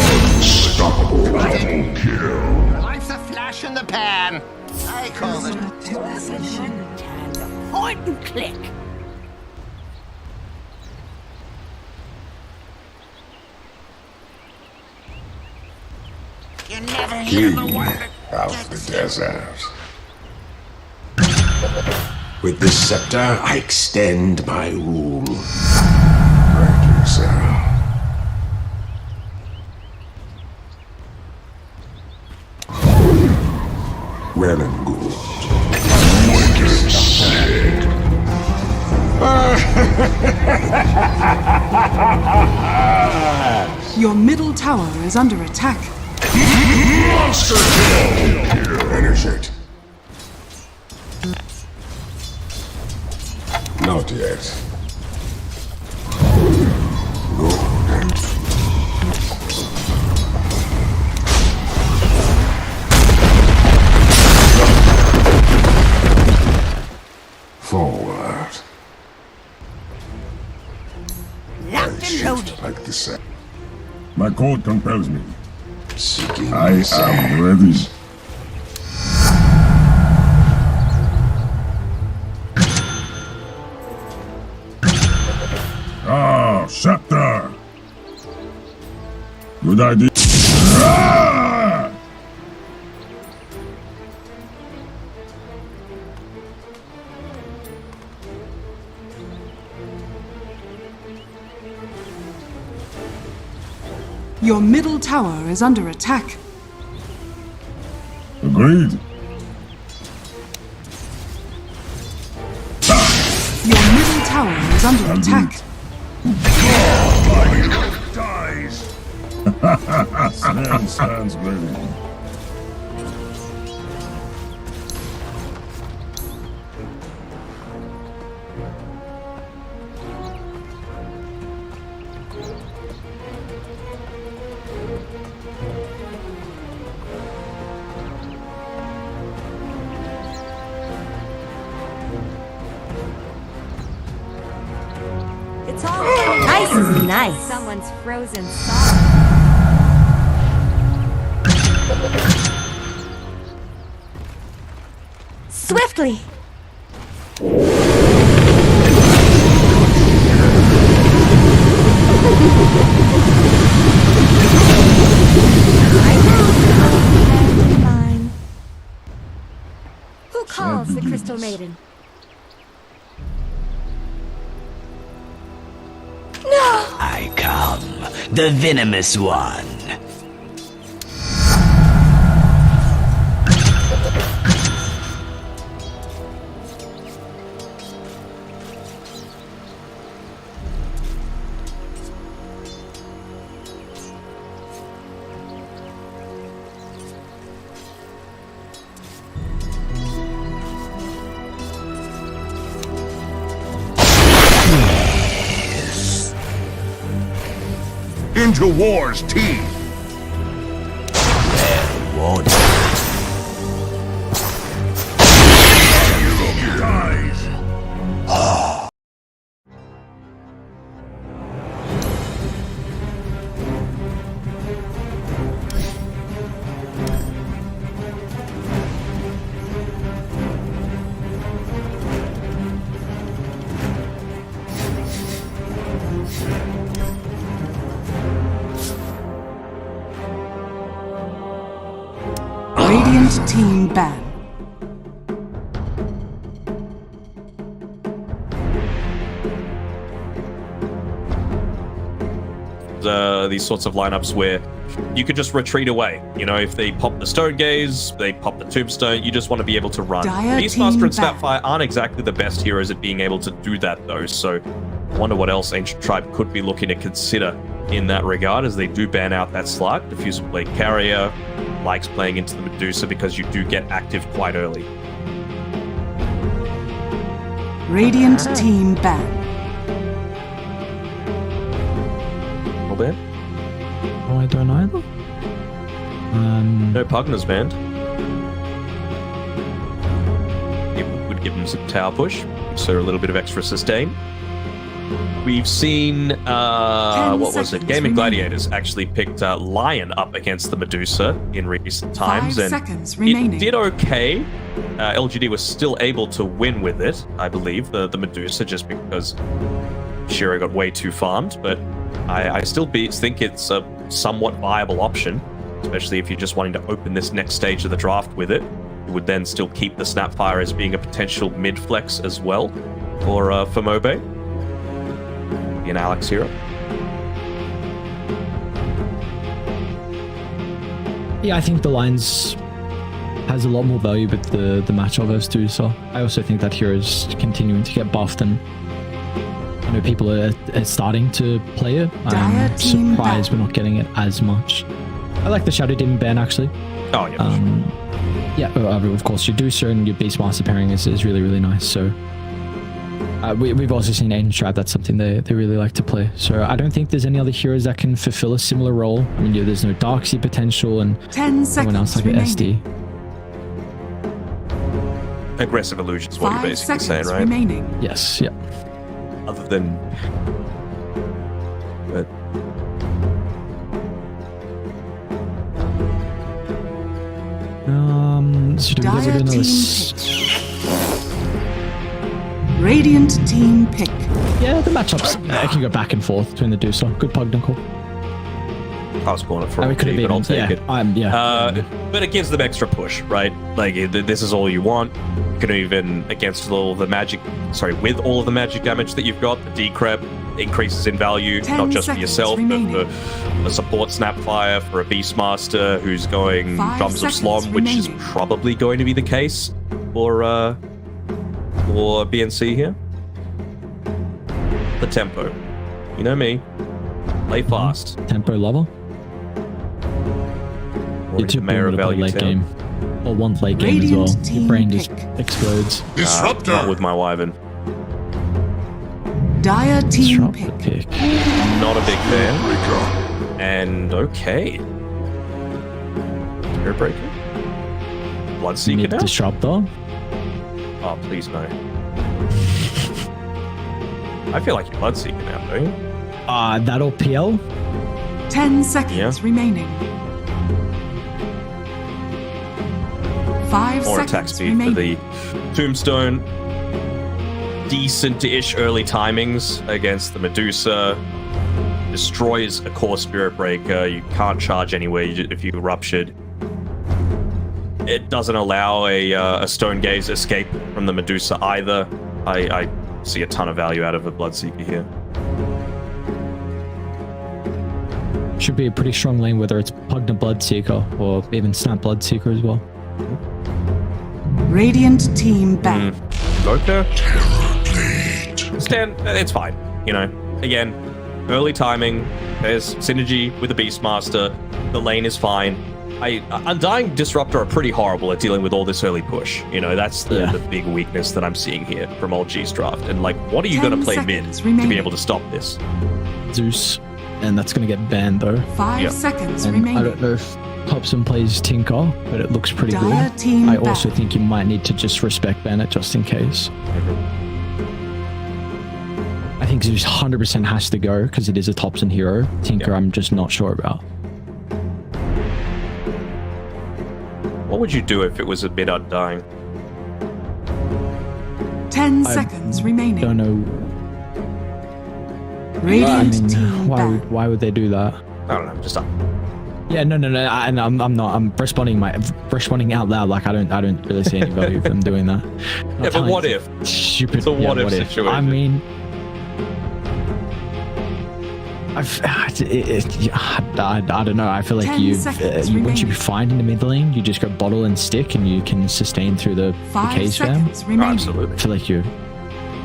Unstoppable double kill. Life's a flash in the pan. I call it point and click. You never hear the word Of the desert. With this scepter, I extend my rule. Thank you, Sarah. Well and good. Wicked sick. Your middle tower is under attack. Monster kill. Finish it. Not yet. Forward. locked and loaded. Like the same. My code compels me. Seeking I am ready. Ah, scepter. Good idea. Ah! Your middle tower is under attack. Agreed. Your middle tower is under attack. dies. Stands ready. It's all nice is nice. Someone's frozen solid. Swiftly. Fine. Who calls the Crystal Maiden? No! I come, the venomous one. Into war's teeth. Won't Dies. Radiant team ban. These sorts of lineups where you could just retreat away. You know, if they pop the Stone Gaze, they pop the Tombstone, you just want to be able to run. Beastmaster and Snapfire aren't exactly the best heroes at being able to do that, though, so I wonder what else Ancient Tribe could be looking to consider in that regard, as they do ban out that slot. Diffusal Blade Carrier likes playing into the Medusa because you do get active quite early. Radiant team ban. There? Oh, I don't either. No Pugna's banned. It would give them some tower push, so a little bit of extra sustain. We've seen, what was it? Gaming Gladiators actually picked Lion up against the Medusa in recent times, 5 and seconds remaining. it did okay. LGD was still able to win with it, I believe, the Medusa, just because Shiro got way too farmed, but I still think it's a somewhat viable option, especially if you're just wanting to open this next stage of the draft with it. You would then still keep the Snapfire as being a potential mid-flex as well for Mobe. Be an Alex hero. Yeah, I think the Lions has a lot more value with the matchup versus too, so I also think that hero is continuing to get buffed, and I know people are starting to play it. I'm surprised we're not getting it as much. I like the Shadow Demon ban, actually. Oh, yeah. Yeah, of course, your Deucer and your Beastmaster pairing is really, really nice. So we've also seen Ancient Tribe. That's something they really like to play. So I don't think there's any other heroes that can fulfill a similar role. I mean, there's no Darkseid potential, and 10 everyone else like an SD. Aggressive illusions, what you're basically saying, right? Remaining. Yes, yeah. Other than... But... So do we get rid of this? Radiant team pick. Yeah, the matchups I can go back and forth between the Deucer. Good Pugna call. I was calling it for we could have but I'll take it. Yeah. But it gives them extra push, right? Like, this is all you want. You can even, against all the magic, with all of the magic damage that you've got, the decrep increases in value, not just for yourself, remaining. but for a support Snapfire, for a Beastmaster who's going 5 Drums of Slom, seconds which is remaining. probably going to be the case for BNC here. The tempo. You know me. Play fast. Tempo lover. You're too Mayor of Value late Town. game. Or one late game as well. Your brain just explodes. Disruptor! Not with my Wyvern. Dire team Disrupt pick. the pick. Not a big fan. And okay. Spirit Breaker. Bloodseeker Mid now? Disruptor. Oh, please no. I feel like you're Bloodseeker now, don't you? That'll PL. 10 seconds Yeah. remaining. 5 More seconds attack speed remaining. for the Tombstone. Decent-ish early timings against the Medusa. Destroys a core Spirit Breaker. You can't charge anywhere if you ruptured. It doesn't allow a Stone Gaze escape from the Medusa either. I see a ton of value out of a Bloodseeker here. Should be a pretty strong lane, whether it's Pugna Bloodseeker or even Snap Bloodseeker as well. Radiant team back. Goka? Stan, it's fine. You know, again, early timing. There's synergy with the Beastmaster. The lane is fine. Undying Disruptor are pretty horrible at dealing with all this early push. You know, that's the big weakness that I'm seeing here from old G's draft. And like, what are you going to play mid to be able to stop this? Zeus, and that's going to get banned though. 5 seconds And remaining. I don't know if Thompson plays Tinker, but it looks pretty Dire good. team I also back. think you might need to just respect ban it just in case. I think Zeus 100% has to go because it is a Thompson hero. Tinker, I'm just not sure about. What would you do if it was a bit Undying? 10 seconds remaining. Don't know. Radiant I mean, team back. why would they do that? I don't know, just Yeah, no. And I'm not. I'm responding out loud. Like I don't really see any value of them doing that. Yeah, but what if? Stupid. It's a what if situation. I mean, I don't know. I feel like once you find in the mid lane, you just go bottle and stick, and you can sustain through the decay spam. Absolutely. I feel like you.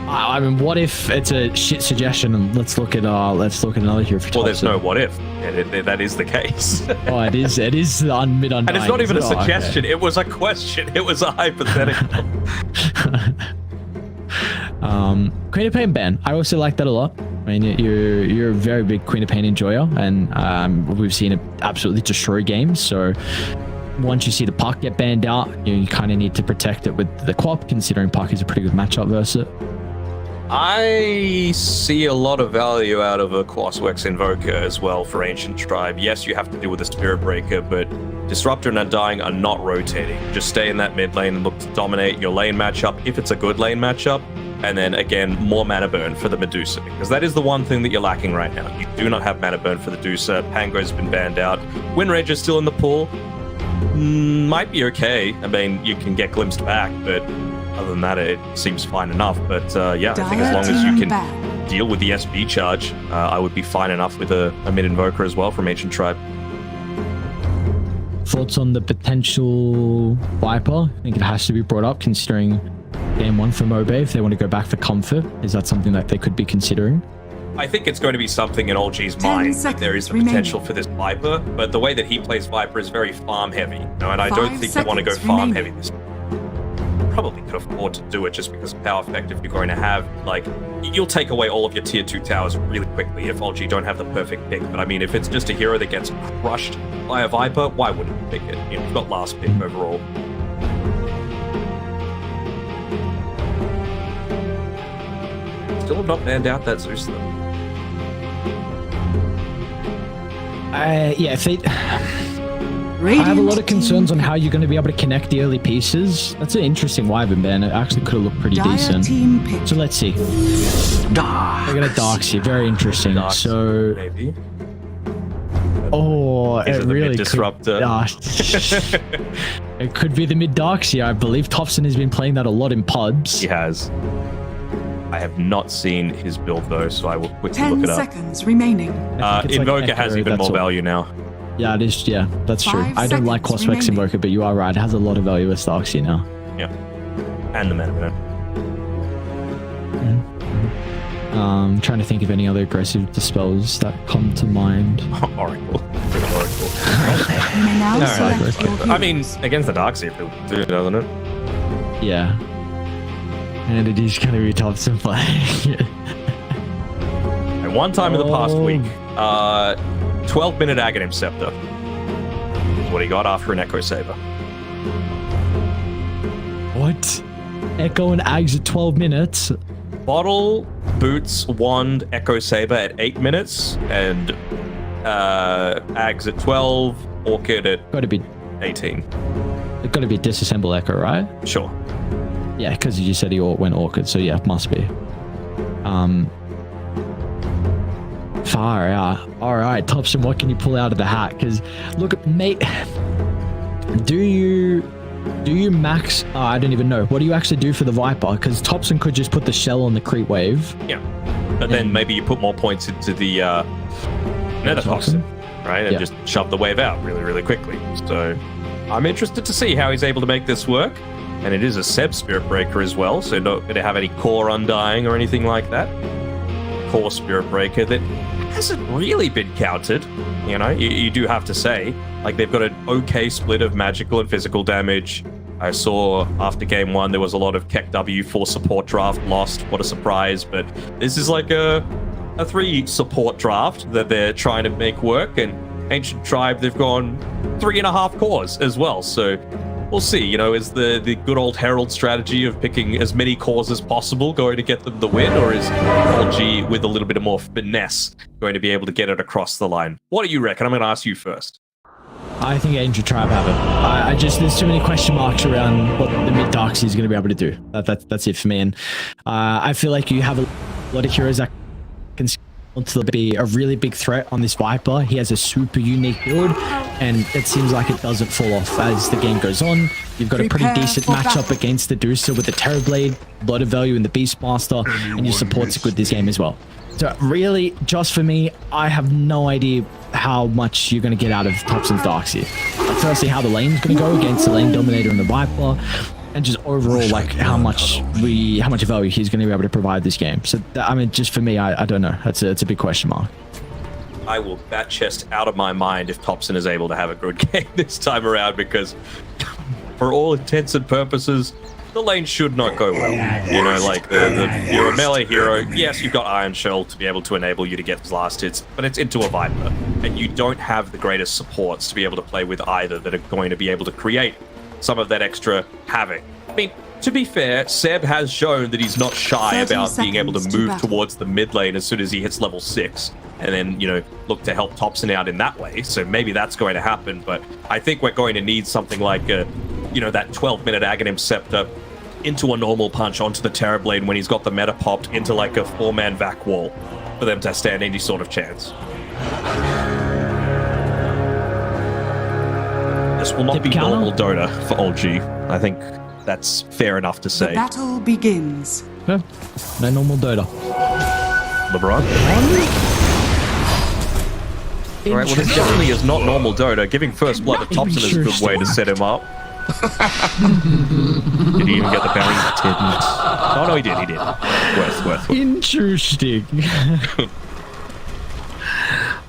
I mean, what if it's a shit suggestion? And let's look at another hero. Well, there's no what if. That is the case. Oh, it is. It is mid undying. And it's not even a suggestion. Okay. It was a question. It was a hypothetical. Queen of Pain ban. I also like that a lot. I mean, you're a very big Queen of Pain enjoyer, and we've seen it absolutely destroy games. So once you see the Puck get banned out, you kind of need to protect it with the Quap, considering Puck is a pretty good matchup versus it. I see a lot of value out of a Quaswex Invoker as well for Ancient Tribe. Yes, you have to deal with a Spirit Breaker, but Disruptor and Undying are not rotating. Just stay in that mid lane and look to dominate your lane matchup if it's a good lane matchup. And then again, more mana burn for the Medusa, because that is the one thing that you're lacking right now. You do not have mana burn for the Medusa. Pango's been banned out. Winrage is still in the pool. Might be okay. I mean, you can get glimpsed back, but other than that, it seems fine enough. But yeah, I think as long as you can deal with the SB charge, I would be fine enough with a mid-invoker as well from Ancient Tribe. Thoughts on the potential Viper? I think it has to be brought up, considering game one for Mobe, if they want to go back for comfort. Is that something that they could be considering? I think it's going to be something in OG's mind. There is the potential for this Viper, but the way that he plays Viper is very farm heavy. And I don't think you want to go farm heavy this time. Probably could afford to do it just because of how effective you're going to have. Like, you'll take away all of your tier 2 towers really quickly if OG don't have the perfect pick. But I mean, if it's just a hero that gets crushed by a Viper, why wouldn't you pick it? You know, you've got last pick overall. Still have not banned out that Zeus though. Yeah, if they... I have a lot of concerns on how you're going to be able to connect the early pieces. That's an interesting Wyvern ban. It actually could have looked pretty decent. So let's see. They're going to Darkseer. Very interesting. So... Maybe. Oh, it really disruptor. It could be the mid Darkseer. I believe Thompson has been playing that a lot in pubs. He has. I have not seen his build though, so I will quickly look it up. 10 seconds remaining. Invoker like has even more value now. Yeah, it is. Yeah, that's true. I don't like Quaswex Invoker, but you are right. It has a lot of value with Darkseer now. Yeah. And the mana burn. I'm trying to think of any other aggressive dispels that come to mind. Oracle. I mean, against the Darkseer, it do, doesn't it? Yeah. And it is going to be Thompson playing. And one time in the past week, 12-minute Aghanim Scepter is what he got after an Echo Saber. What? Echo and Ags at 12 minutes? Bottle, Boots, Wand, Echo Saber at 8 minutes, and Ags at 12, Orchid at 18. It's got to be Disassemble Echo, right? Sure. Yeah, because you said he went Orchid, so yeah, it must be. Far out. All right, Thompson, what can you pull out of the hat? Because look, mate, do you max? I don't even know. What do you actually do for the Viper? Because Thompson could just put the shell on the creep wave. Yeah, but then maybe you put more points into the Nether Toxin, right? And just shove the wave out really, really quickly. So I'm interested to see how he's able to make this work. And it is a Seb Spirit Breaker as well, so not going to have any core Undying or anything like that. Core Spirit Breaker that hasn't really been countered, you know, you do have to say. Like, they've got an okay split of magical and physical damage. I saw after game 1 there was a lot of Keck W for support draft lost. What a surprise. But this is like a 3 support draft that they're trying to make work, and Ancient Tribe, they've gone 3.5 cores as well, so we'll see. You know, is the good old Herald strategy of picking as many cores as possible going to get them the win, or is LG with a little bit more finesse going to be able to get it across the line? What do you reckon? I'm going to ask you first. I think Ancient Tribe have it. I just, there's too many question marks around what the mid Darkseer is going to be able to do. That's it for me. And I feel like you have a lot of heroes that can to be a really big threat on this Viper. He has a super unique build, and it seems like it doesn't fall off as the game goes on. You've got a pretty decent matchup against the Deucer with the Terrorblade, a lot of value in the Beastmaster, and your supports are good this game as well. So really, just for me, I have no idea how much you're going to get out of Topson's Darks here. Like, firstly, how the lane's going to go against the lane dominator and the Viper, and just overall, like, how much value he's going to be able to provide this game. So, I mean, just for me, I don't know. It's a big question mark. I will bat chest out of my mind if Topson is able to have a good game this time around, because for all intents and purposes, the lane should not go well. You know, like, you're a melee hero. Yes, you've got Iron Shell to be able to enable you to get last hits, but it's into a Viper, and you don't have the greatest supports to be able to play with either that are going to be able to create some of that extra havoc. I mean, to be fair, Seb has shown that he's not shy about being able to move towards the mid lane as soon as he hits level 6, and then, you know, look to help Topson out in that way. So maybe that's going to happen, but I think we're going to need something like, you know, that 12-minute Aghanim Scepter into a normal punch onto the Terrorblade when he's got the meta popped into like a 4-man vac wall for them to stand any sort of chance. This will not be normal Dota for old G. I think that's fair enough to say. The battle begins. No normal Dota. LeBron? Alright, well, this definitely is not normal Dota. Giving first blood to Topson is a good way to set him up. Did he even get the bounty? He didn't. Oh, no, he did. He did. Worth. Interesting.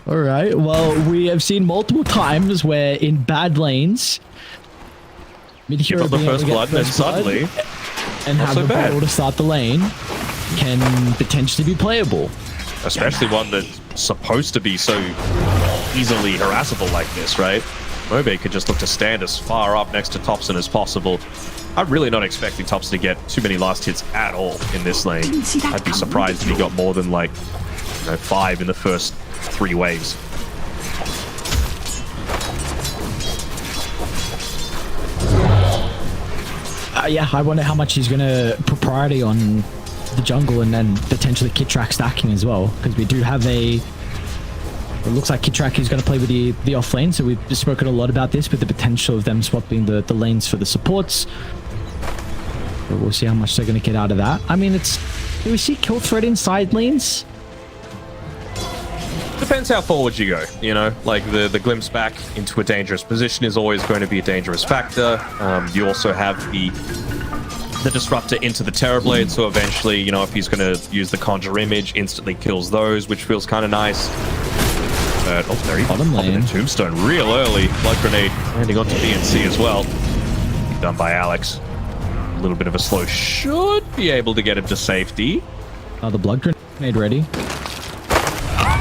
All right. Well, we have seen multiple times where in bad lanes, mid-hero give up the first blood, and suddenly, and have the battle to start the lane can potentially be playable. Especially one that's supposed to be so easily harassable like this, right? Mobe could just look to stand as far up next to Topson as possible. I'm really not expecting Topson to get too many last hits at all in this lane. I'd be surprised if he got more than, like, you know, 5 in the first 3 waves. Yeah, I wonder how much he's going to put priority on the jungle and then potentially Kitrak stacking as well, because we do have it looks like Kitrak is going to play with the off lane, so we've spoken a lot about this with the potential of them swapping the lanes for the supports. But we'll see how much they're going to get out of that. I mean, do we see kill threat in side lanes? Depends how forward you go, you know? Like, the glimpse back into a dangerous position is always going to be a dangerous factor. You also have the Disruptor into the Terrorblade, so eventually, you know, if he's going to use the Conjure Image, instantly kills those, which feels kind of nice. Oh, there he bottom lane. The Tombstone real early. Blood Grenade landing onto BNC as well. Done by Alex. A little bit of a slow. Should be able to get him to safety. The Blood Grenade ready.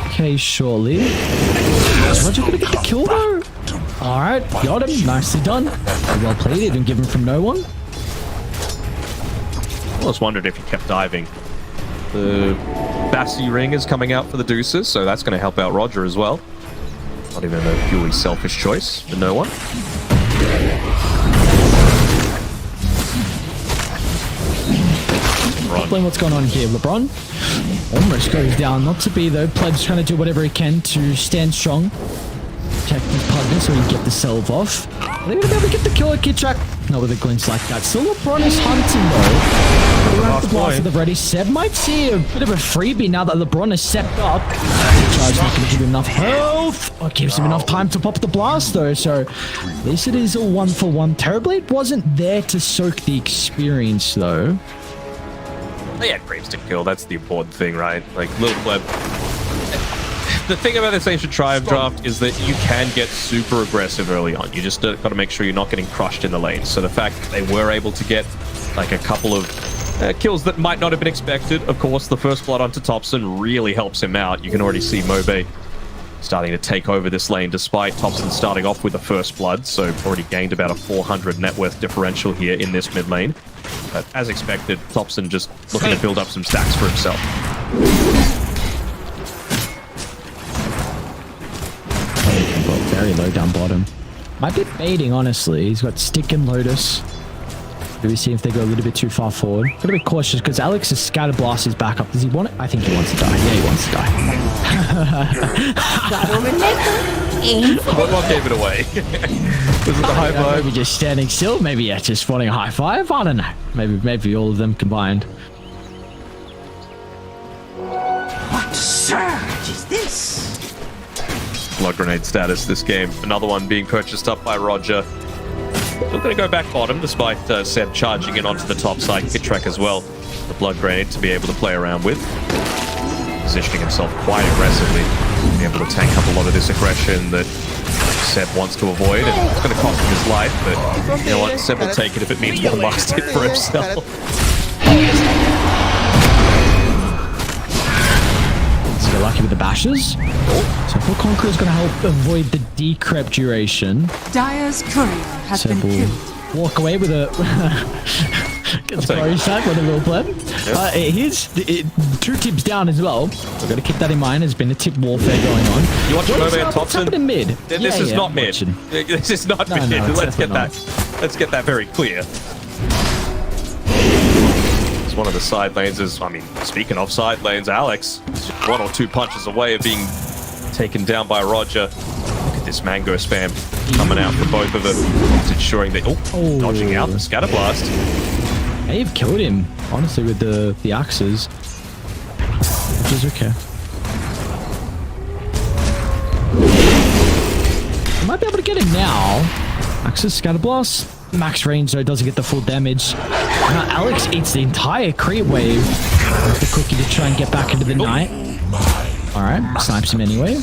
Okay, surely. Is Roger gonna get the kill though? Alright, got him. Nicely done. Well played, even given from no one. I was wondering if he kept diving. The Bassi Ring is coming out for the Deuces, so that's going to help out Roger as well. Not even a purely selfish choice for no one. Explain what's going on here. LeBron almost goes down. Not to be though. Pleb's trying to do whatever he can to stand strong. Check his partner so he can get the salve off. Are they going to be able to get the kill at Kitrak? Not with a glimpse like that. Still LeBron is hunting though. We have the blast of the ready. Seb might see a bit of a freebie now that LeBron has stepped up. Charge not going to give him enough health. Oh, it gives him enough time to pop the blast though. So at least it is a 1-for-1. Terrorblade wasn't there to soak the experience though. They had creeps to kill. That's the important thing, right? Like, little Pleb. The thing about this Ancient Triumph draft is that you can get super aggressive early on. You just got to make sure you're not getting crushed in the lane. So the fact that they were able to get like a couple of kills that might not have been expected. Of course, the first blood onto Topson really helps him out. You can already see Mobe starting to take over this lane despite Topson starting off with the first blood. So already gained about a 400 net worth differential here in this mid lane. But as expected, Topson just looking to build up some stacks for himself. Very low down bottom. Might be baiting, honestly. He's got Stick and Lotus. Do we see if they go a little bit too far forward? Gotta be cautious because Alex's scatter blast is back up. Does he want it? I think he wants to die. Yeah, he wants to die. What gave it away? Was it the high five? Maybe just standing still. Maybe yeah, just wanting a high five. I don't know. Maybe all of them combined. What surge is this? Blood grenade status this game. Another one being purchased up by Roger. Still going to go back bottom despite Seb charging in onto the top side. Hit track as well. The blood grenade to be able to play around with. Positioning himself quite aggressively. Be able to tank up a lot of this aggression that Seb wants to avoid. And it's going to cost him his life, but you know what? Seb will take it if it means one last hit for himself. Let's get lucky with the bashes. So Full Conqueror is going to help avoid the decrep duration. Dire's courier has been killed. Walk away with a gets Glory Shot with a little pleb. Here's 2 tips down as well. We've got to keep that in mind. There's been a tip warfare going on. You watch Merman Thompson? What's happening mid? This is not mid. This is not mid. Let's get that very clear. It's one of the side lanes. Speaking of side lanes, Alex is 1 or 2 punches away of being taken down by Roger. Look at this mango spam coming out for both of them. It's ensuring that dodging out the scatter blast. They've killed him, honestly, with the axes, which is okay. I might be able to get him now. Axes, scatter blast, max range, so it doesn't get the full damage. Now Alex eats the entire creep wave with the cookie to try and get back into the night. All right, snipes him anyway.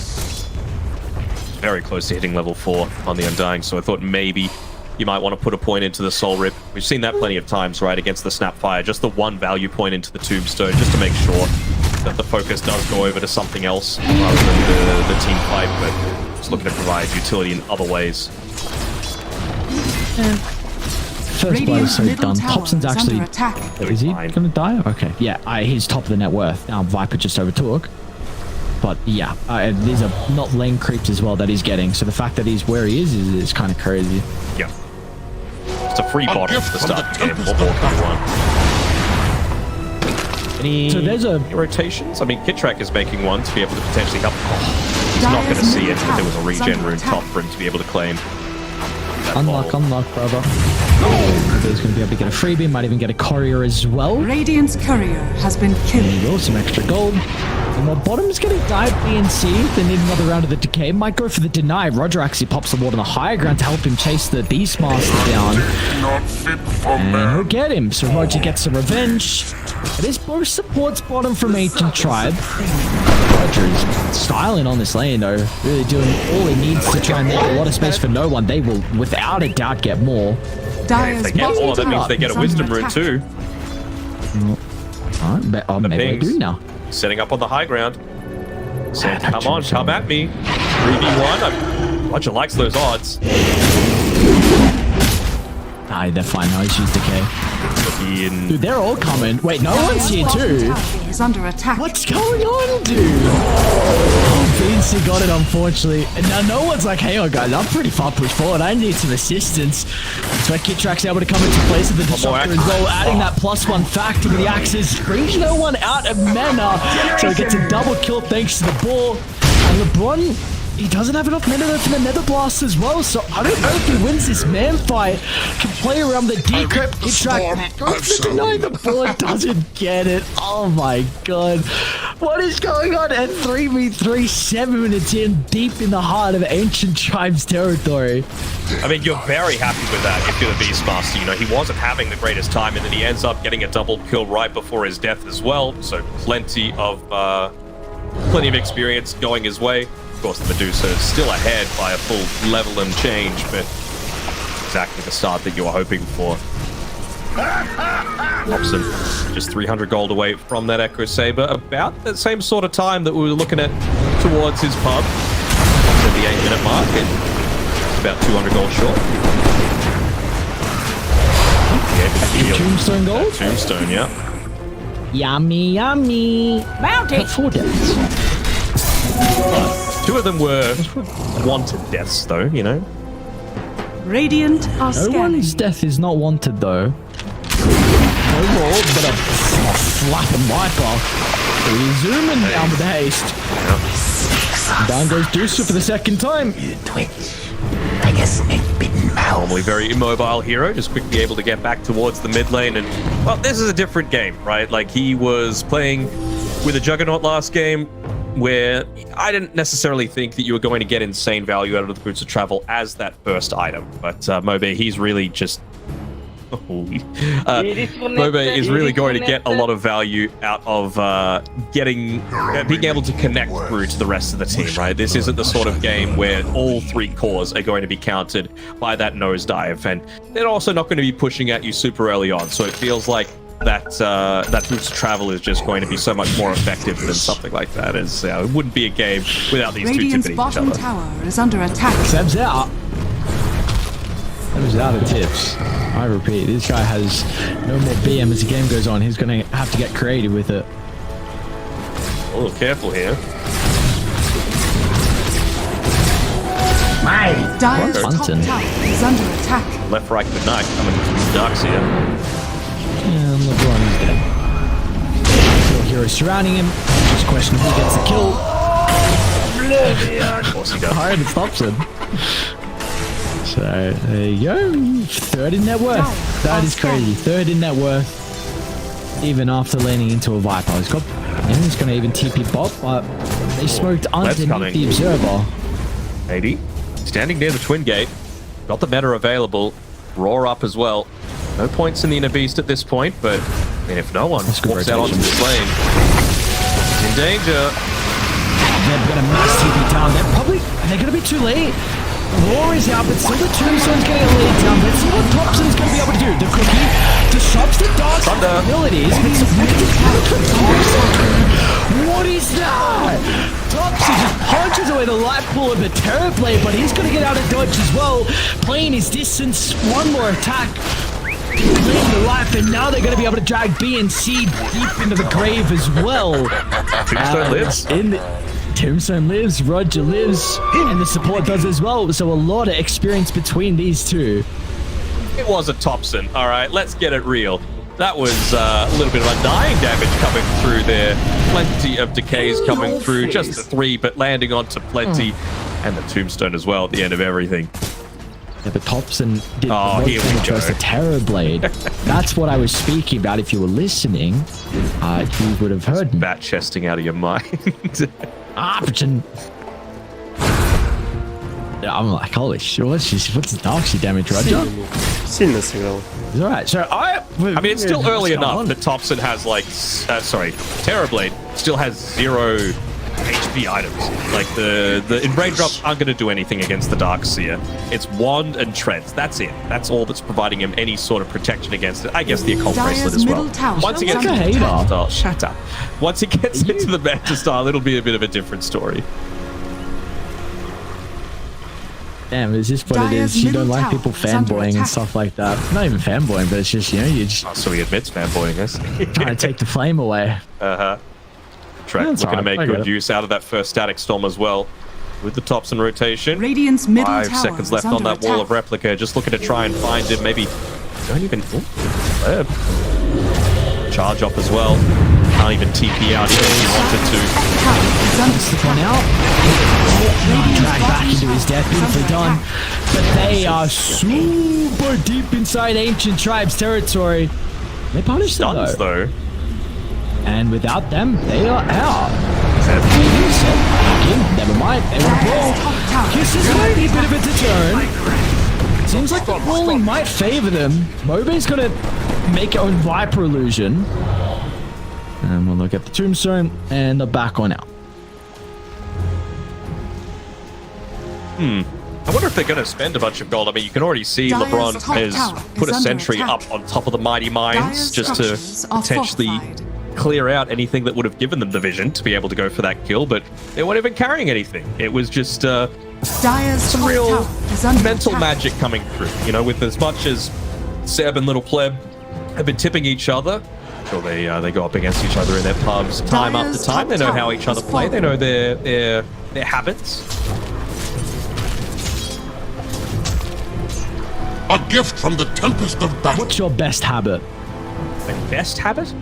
Very close to hitting level 4 on the Undying, so I thought maybe you might want to put a point into the Soul Rip. We've seen that plenty of times, right, against the Snapfire. Just the 1 value point into the Tombstone, just to make sure that the focus does go over to something else rather than the team fight, but just looking to provide utility in other ways. First blood is so done. Thompson's actually... Is he going to die? Okay. Yeah, he's top of the net worth. Now Viper just overtook. But yeah, these are not lane creeps as well that he's getting. So the fact that he's where he is kind of crazy. Yeah. It's a free bottom to the start of the game. What more can you want? Any rotations? Kit Track is making one to be able to potentially help. He's not going to see it, but there was a regen rune top for him to be able to claim. Unlock, brother. He's going to be able to get a freebie, might even get a courier as well. Radiant's courier has been killed. There you go, some extra gold. And while bottom's getting dive B and C, they need another round of the decay. Might go for the deny. Roger actually pops the ward on the higher ground to help him chase the Beastmaster down. And he'll get him. So Roger gets some revenge. This both supports bottom from Ancient Tribe. Roger is styling on this lane though. Really doing all he needs to try and make a lot of space for no one. They will without a doubt get more. If they get more, that means they get a wisdom rune too. Alright, maybe they do now. Setting up on the high ground. Saying, come on, come at me. 3v1. Roger likes those odds. They're fine now. He's used decay. Dude, they're all coming. Wait, no one's here too. Is under attack. What's going on, dude? Oh, Vinci got it, unfortunately. And now no one's like, hey, guys, I'm pretty far pushed forward. I need some assistance. So Kit Track's able to come into place with the Disruptor as well, adding that +1 factor with the axes. Screams no one out of mana. So he gets a double kill thanks to the ball. And LeBron, he doesn't have enough mana for the Nether Blast as well, so I don't know if he wins this man fight. Can play around the decrypt, Kit Track goes to deny the ball, doesn't get it. Oh my god. What is going on at 3v3, 7 minutes in, deep in the heart of Ancient Tribe's territory? You're very happy with that if you're the Beastmaster. He wasn't having the greatest time, and then he ends up getting a double kill right before his death as well, so plenty of experience going his way. Of course, the Medusa is still ahead by a full level and change, but exactly the start that you were hoping for. Hobson, just 300 gold away from that Echo Saber, about the same sort of time that we were looking at towards his pub. At the 8-minute mark, and about 200 gold short. Tombstone gold? Tombstone, yeah. Yummy, yummy. Bounty! 4 deaths. 2 of them were wanted deaths, though, Radiant are No one's death is not wanted, though. No more, but a flapping Viper. He's zooming down with the haste. Down goes Deucer for the second time. Normally very immobile hero, just quickly able to get back towards the mid lane. And, well, this is a different game, right? Like, he was playing with a Juggernaut last game, where I didn't necessarily think that you were going to get insane value out of the Boots of Travel as that first item. But Mobe, he's really just... Mobe is really going to get a lot of value out of being able to connect through to the rest of the team, right? This isn't the sort of game where all 3 cores are going to be countered by that nosedive, and they're also not going to be pushing at you super early on, so it feels like that Boots of Travel is just going to be so much more effective than something like that. It wouldn't be a game without these Radiant's two tipping each bottom other. tower is under attack. Seb's out. Seb's out of tips. I repeat, this guy has no more BM as the game goes on. He's going to have to get creative with it. A little careful here. Dire's top Bunsen. tower is under attack. Left, right, good night coming from Darkseer. And LeBron is dead. Still heroes surrounding him. Just question who gets the kill. Of course he does. Higher than Thompson. So there you go. 3rd in net worth. That is crazy. 3rd in net worth. Even after leaning into a Viper. He's got. He's going to even TP bot, but they smoked underneath the Observer. 80. Standing near the Twin Gate. Got the meta available. Roar up as well. No points in the Inner Beast at this point, but I mean, if no one walks out onto this lane, he's in danger. They've got a mass TP down. They're going to be too late. Roar is out, but still the Tombstone's getting a lead down. Let's see what Thompson's going to be able to do. The cookie disrupts the dark abilities. What is that? Thompson just punches away the light pool of the Terrorblade, but he's going to get out of dodge as well. Playing his distance, one more attack. Playing the life, and now they're going to be able to drag B and C deep into the grave as well. Tombstone lives. Tombstone lives, Roger lives, and the support does as well. So a lot of experience between these two. It was a Thompson, all right? Let's get it real. That was a little bit of undying damage coming through there. Plenty of decays coming through. Just the 3, but landing onto plenty. And the Tombstone as well at the end of everything. Yeah, but Thompson did here we go. the Terrorblade. That's what I was speaking about. If you were listening, you would have heard me. Bat chesting out of your mind. I'm like, holy shit, what's the Darkseer damage, Roger? Сильно сыграл. It's alright, so I mean, it's still early enough that Thompson has like, Terrorblade still has 0 HP items. Like the Enraged drops aren't going to do anything against the Darkseer. It's Wand and Treads. That's it. That's all that's providing him any sort of protection against it. I guess the Occult Bracelet as well. Once he gets into the meta style, shut up. Once he gets into the meta style, it'll be a bit of a different story. Damn, is this what it is? You don't like people fanboying and stuff like that. Not even fanboying, but it's just, you know, you just... Oh, so he admits fanboying, yes? Trying to take the flame away. Uh-huh. Trek looking to make good use out of that first Static Storm as well. With the Thompson rotation. Radiant's middle 5 tower seconds left on that wall of Replica. Just looking to try and find him. Maybe don't even... charge up as well. Can't even TP out even if he wanted to. Slip one out. Drag back into his death. Beautifully done. But they are super deep inside Ancient Tribe's territory. They punish them though. And without them, they are out. Never mind. They want to brawl. Kisses might be a bit of a deterrent. Seems like the brawling might favor them. Mobe's going to make her own Viper illusion. And we'll look at the Tombstone and the back on out. I wonder if they're going to spend a bunch of gold. I mean, you can already see LeBron has put a sentry up on top of the Mighty Mines just to potentially clear out anything that would have given them the vision to be able to go for that kill, but they weren't even carrying anything. It was just some real mental magic coming through. You know, with as much as Seb and Little Pleb have been tipping each other, sure they go up against each other in their pubs time after time. They know how each other play. They know their habits. A gift from the tempest of battle. What's your best habit? best habit?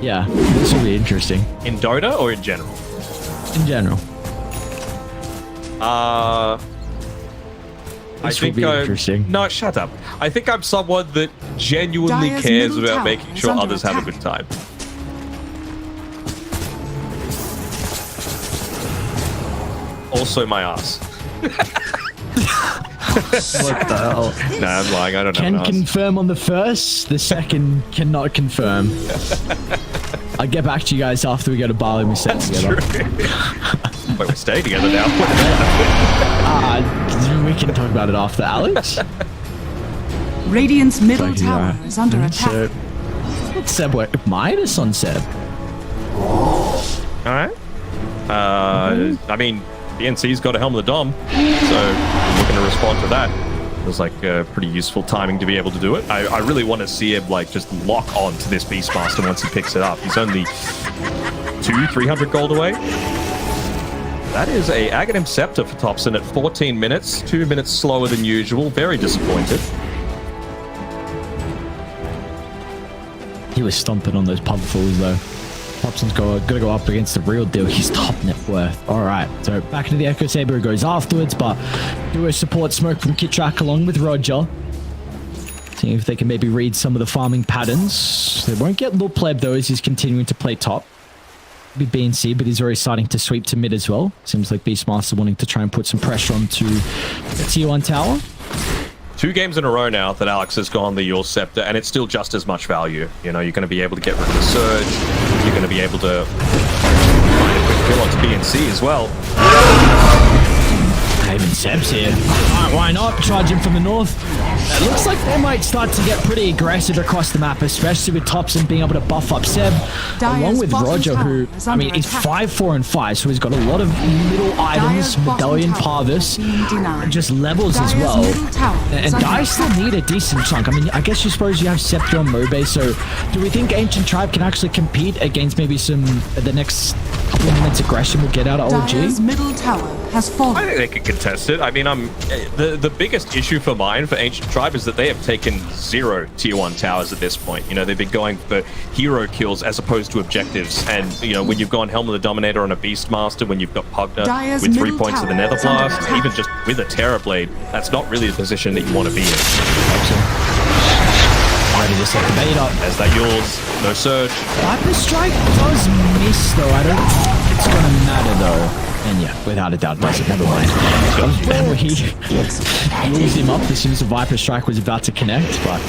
Yeah, this will be interesting. In Dota or in general? In general. This will be interesting. No, shut up. I think I'm someone that genuinely Dire's cares middle about tower making is sure under others have a attack. good time. Also my ass. What the hell? No, I'm lying. I don't know. Can confirm on the first, the second cannot confirm. I'll get back to you guys after we go to Bali and we set together. Wait, we're staying together now. We can talk about it after, Alex. Radiant's middle Like, tower yeah. is under attack. So, what's Seb work? Minus on Seb. Alright. I mean, BNC's got a Helm of the Dom, so I'm looking to respond to that. It was like pretty useful timing to be able to do it. I really want to see him like just lock on to this Beastmaster once he picks it up. He's only 300 gold away. That is a Aghanim Scepter for Thompson at 14 minutes, 2 minutes slower than usual. Very disappointed. He was stomping on those pub fools though. Thompson's got to go up against the real deal. He's top net worth. All right, so back into the Echo Saber goes afterwards, but duo support smoke from Kitrak along with Roger. Seeing if they can maybe read some of the farming patterns. They won't get Lil Pleb though as he's continuing to play top. Be BNC, but he's already starting to sweep to mid as well. Seems like Beastmaster wanting to try and put some pressure onto the tier 1 tower. 2 games in a row now that Alex has gone the Yule Scepter, and it's still just as much value. You know, you're going to be able to get rid of the Surge. You're going to be able to find a quick kill onto BNC as well. Even Seb's here. Alright, why not? Charge him from the north. It looks like they might start to get pretty aggressive across the map, especially with Thompson being able to buff up Seb, along with Roger, who, I mean, he's 5, 4, and 5, so he's got a lot of middle items, Medallion, Parvis, and just levels as well. And Dire still need a decent chunk. I mean, I guess you suppose you have Scepter on Mobe, so do we think Ancient Tribe can actually compete against maybe some, the next couple of minutes aggression we'll get out of OG? Dire's middle tower has fallen. I think they can contest it. I mean, the biggest issue for mine for Ancient Tribe is that they have taken 0 tier 1 towers at this point. You know, they've been going for hero kills as opposed to objectives. And, you know, when you've gone Helm of the Dominator on a Beastmaster, when you've got Pugna Dire's with 3 middle points of the tower Nether is under Blast, attack. even just with a Terrorblade, that's not really the position that you want to be in. Already just set the bait up. As that yours, no Surge. Viper Strike does miss though. I don't think it's gonna matter though. And yeah, without a doubt, doesn't. Never mind. He rules him up as soon as the Viper Strike was about to connect, but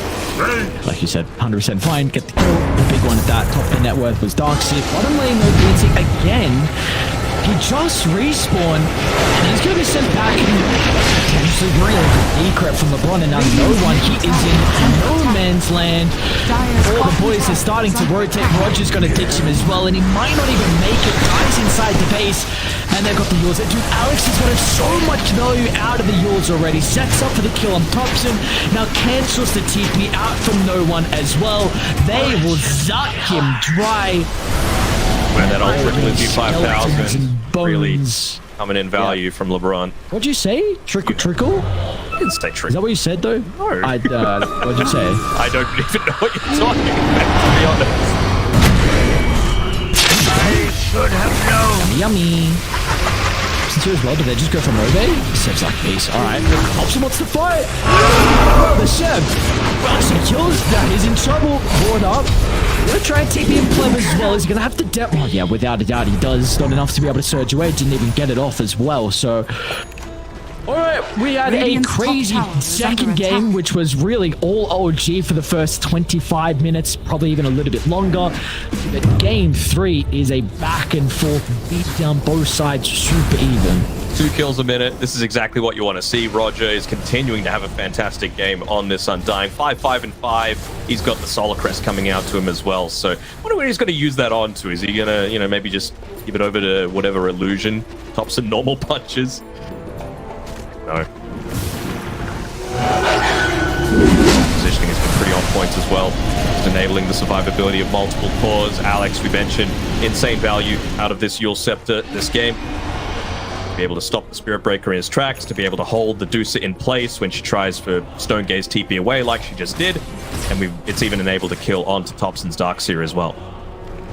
like you said, 100% fine. Get the kill. The big one at that top of the net worth was Darkseid. Bottom lane though, BNC again. He just respawned, and he's going to be sent back and potentially really decrypt from LeBron, and now no one. He is in no man's land. All the boys are starting to rotate. Roger's going to ditch him as well, and he might not even make it. Dies inside the base, and they've got the Yules. Dude, Alex has got so much value out of the Yules already. Sets up for the kill on Thompson. Now cancels the TP out from no one as well. They will zuck him dry. And that ultra gives you 5,000. Really coming in value from LeBron. What'd you say? Trickle? I didn't say trickle. Is that what you said though? No. What'd you say? I don't even know what you're talking about, to be honest. I should have known. Yummy. Since as well, did they just go for Mobe? Seb's like peace. Alright. Thompson wants to fight. The Seb. Well, she kills that. He's in trouble. Board up. Gonna try and TP him Pleb as well. He's gonna have to oh yeah, without a doubt he does. Not enough to be able to surge away. Didn't even get it off as well. So alright, we had a crazy second game, which was really all OG for the first 25 minutes, probably even a little bit longer. But game 3 is a back and forth beat down, both sides super even. 2 kills a minute. This is exactly what you want to see. Roger is continuing to have a fantastic game on this Undying. 5, 5, and 5. He's got the Solar Crest coming out to him as well. So I wonder what he's going to use that on to. Is he going to, you know, maybe just give it over to whatever illusion? Thompson normal punches? No. Positioning has been pretty on point as well. Just enabling the survivability of multiple cores. Alex, we mentioned, insane value out of this Yule Scepter this game. be able to stop the Spirit Breaker in his tracks, to be able to hold the Deucer in place when she tries for Stone Gaze TP away like she just did, and it's even enabled to kill onto Thompson's Darkseer as well,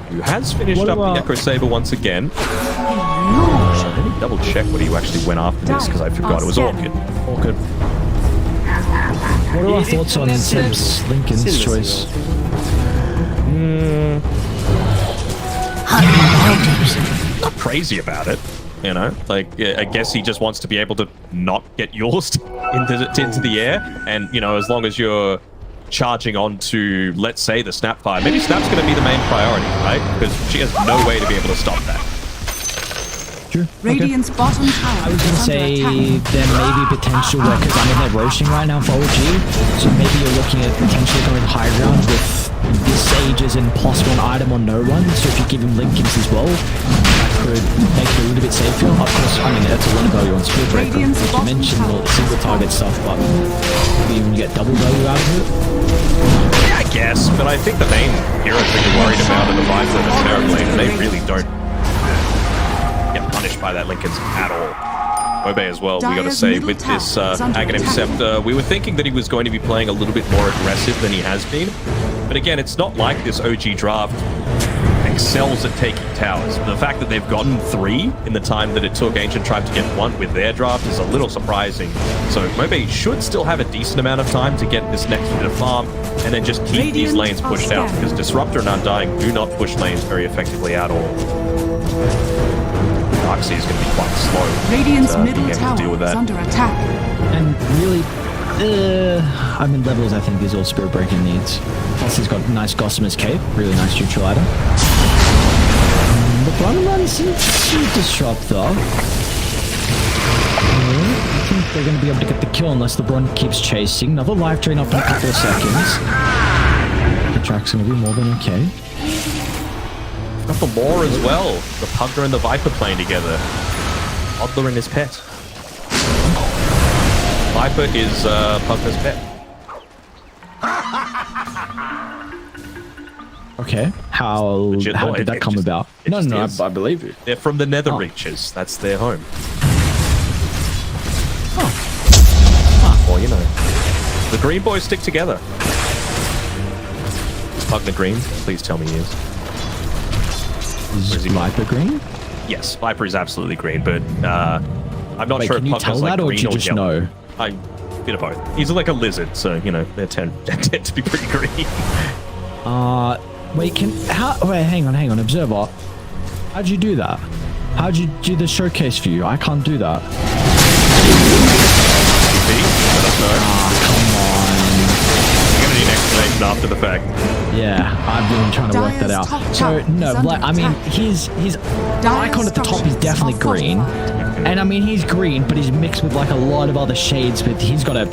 who has finished up the Echo Saber once again. Let me double check what he actually went after this, because I forgot. It was Orchid. Orchid. What are our thoughts on Seb's Lincoln's choice? Not crazy about it, you know. Like, I guess he just wants to be able to not get yours into the air, and you know, as long as you're charging on to, let's say, the Snapfire, maybe Snap's going to be the main priority, right? Because she has no way to be able to stop that. Sure. Radiant's bottom tower. I was going to say there may be potential where, because I mean they're roasting right now for OG, so maybe you're looking at potentially going high ground with this Sage as an +1 item on no run, so if you give him Lincolns as well, that could make it a little bit safer. Of course, I mean, that's a lot of value on Spirit Breaker, like you mentioned, all the single target stuff, but maybe even get double value out of it. Yeah, I guess, but I think the main heroes that you're worried about are the Viper and the Terrorblade, and they really don't get punished by that Lincolns at all. Mobe as well, we gotta say, with this Aghanim Scepter, we were thinking that he was going to be playing a little bit more aggressive than he has been. But again, it's not like this OG draft excels at taking towers. The fact that they've gotten 3 in the time that it took Ancient Tribe to get 1 with their draft is a little surprising. So Mobe should still have a decent amount of time to get this next bit of farm, and then just keep these lanes pushed out, because Disruptor and Undying do not push lanes very effectively at all. Darkseer is going to be quite slow. Radiant's middle tower is under attack. And really, I mean, levels I think is all Spirit Breaker needs. Plus he's got a nice Gossamer's Cape, really nice neutral item. The bottom line seems to disrupt though. I think they're going to be able to get the kill unless LeBron keeps chasing. Another life drain up in a couple of seconds. The track's going to be more than okay. Got the lore as well. The Pugner and the Viper playing together. Odler and his pet. Viper is Pugner's pet. Okay. How did that come about? No, I believe you. They're from the Nether Reaches. That's their home. Well, you know. The Green Boys stick together. Is Pugner green? Please tell me he is. Is Viper green? Yes, Viper is absolutely green, but I'm not sure if Pugner's Pugner's like green or just yellow. know? I'm a bit of both. He's like a lizard, so you know they tend to be pretty green. Wait, hang on, Observer. How'd you do that? How'd you do the showcase for you? I can't do that. Come on. I'm gonna need an explanation after the fact. Yeah, I've been trying to work that out. So no, like I mean, his icon at the top is definitely green, and I mean he's green, but he's mixed with like a lot of other shades. But he's got a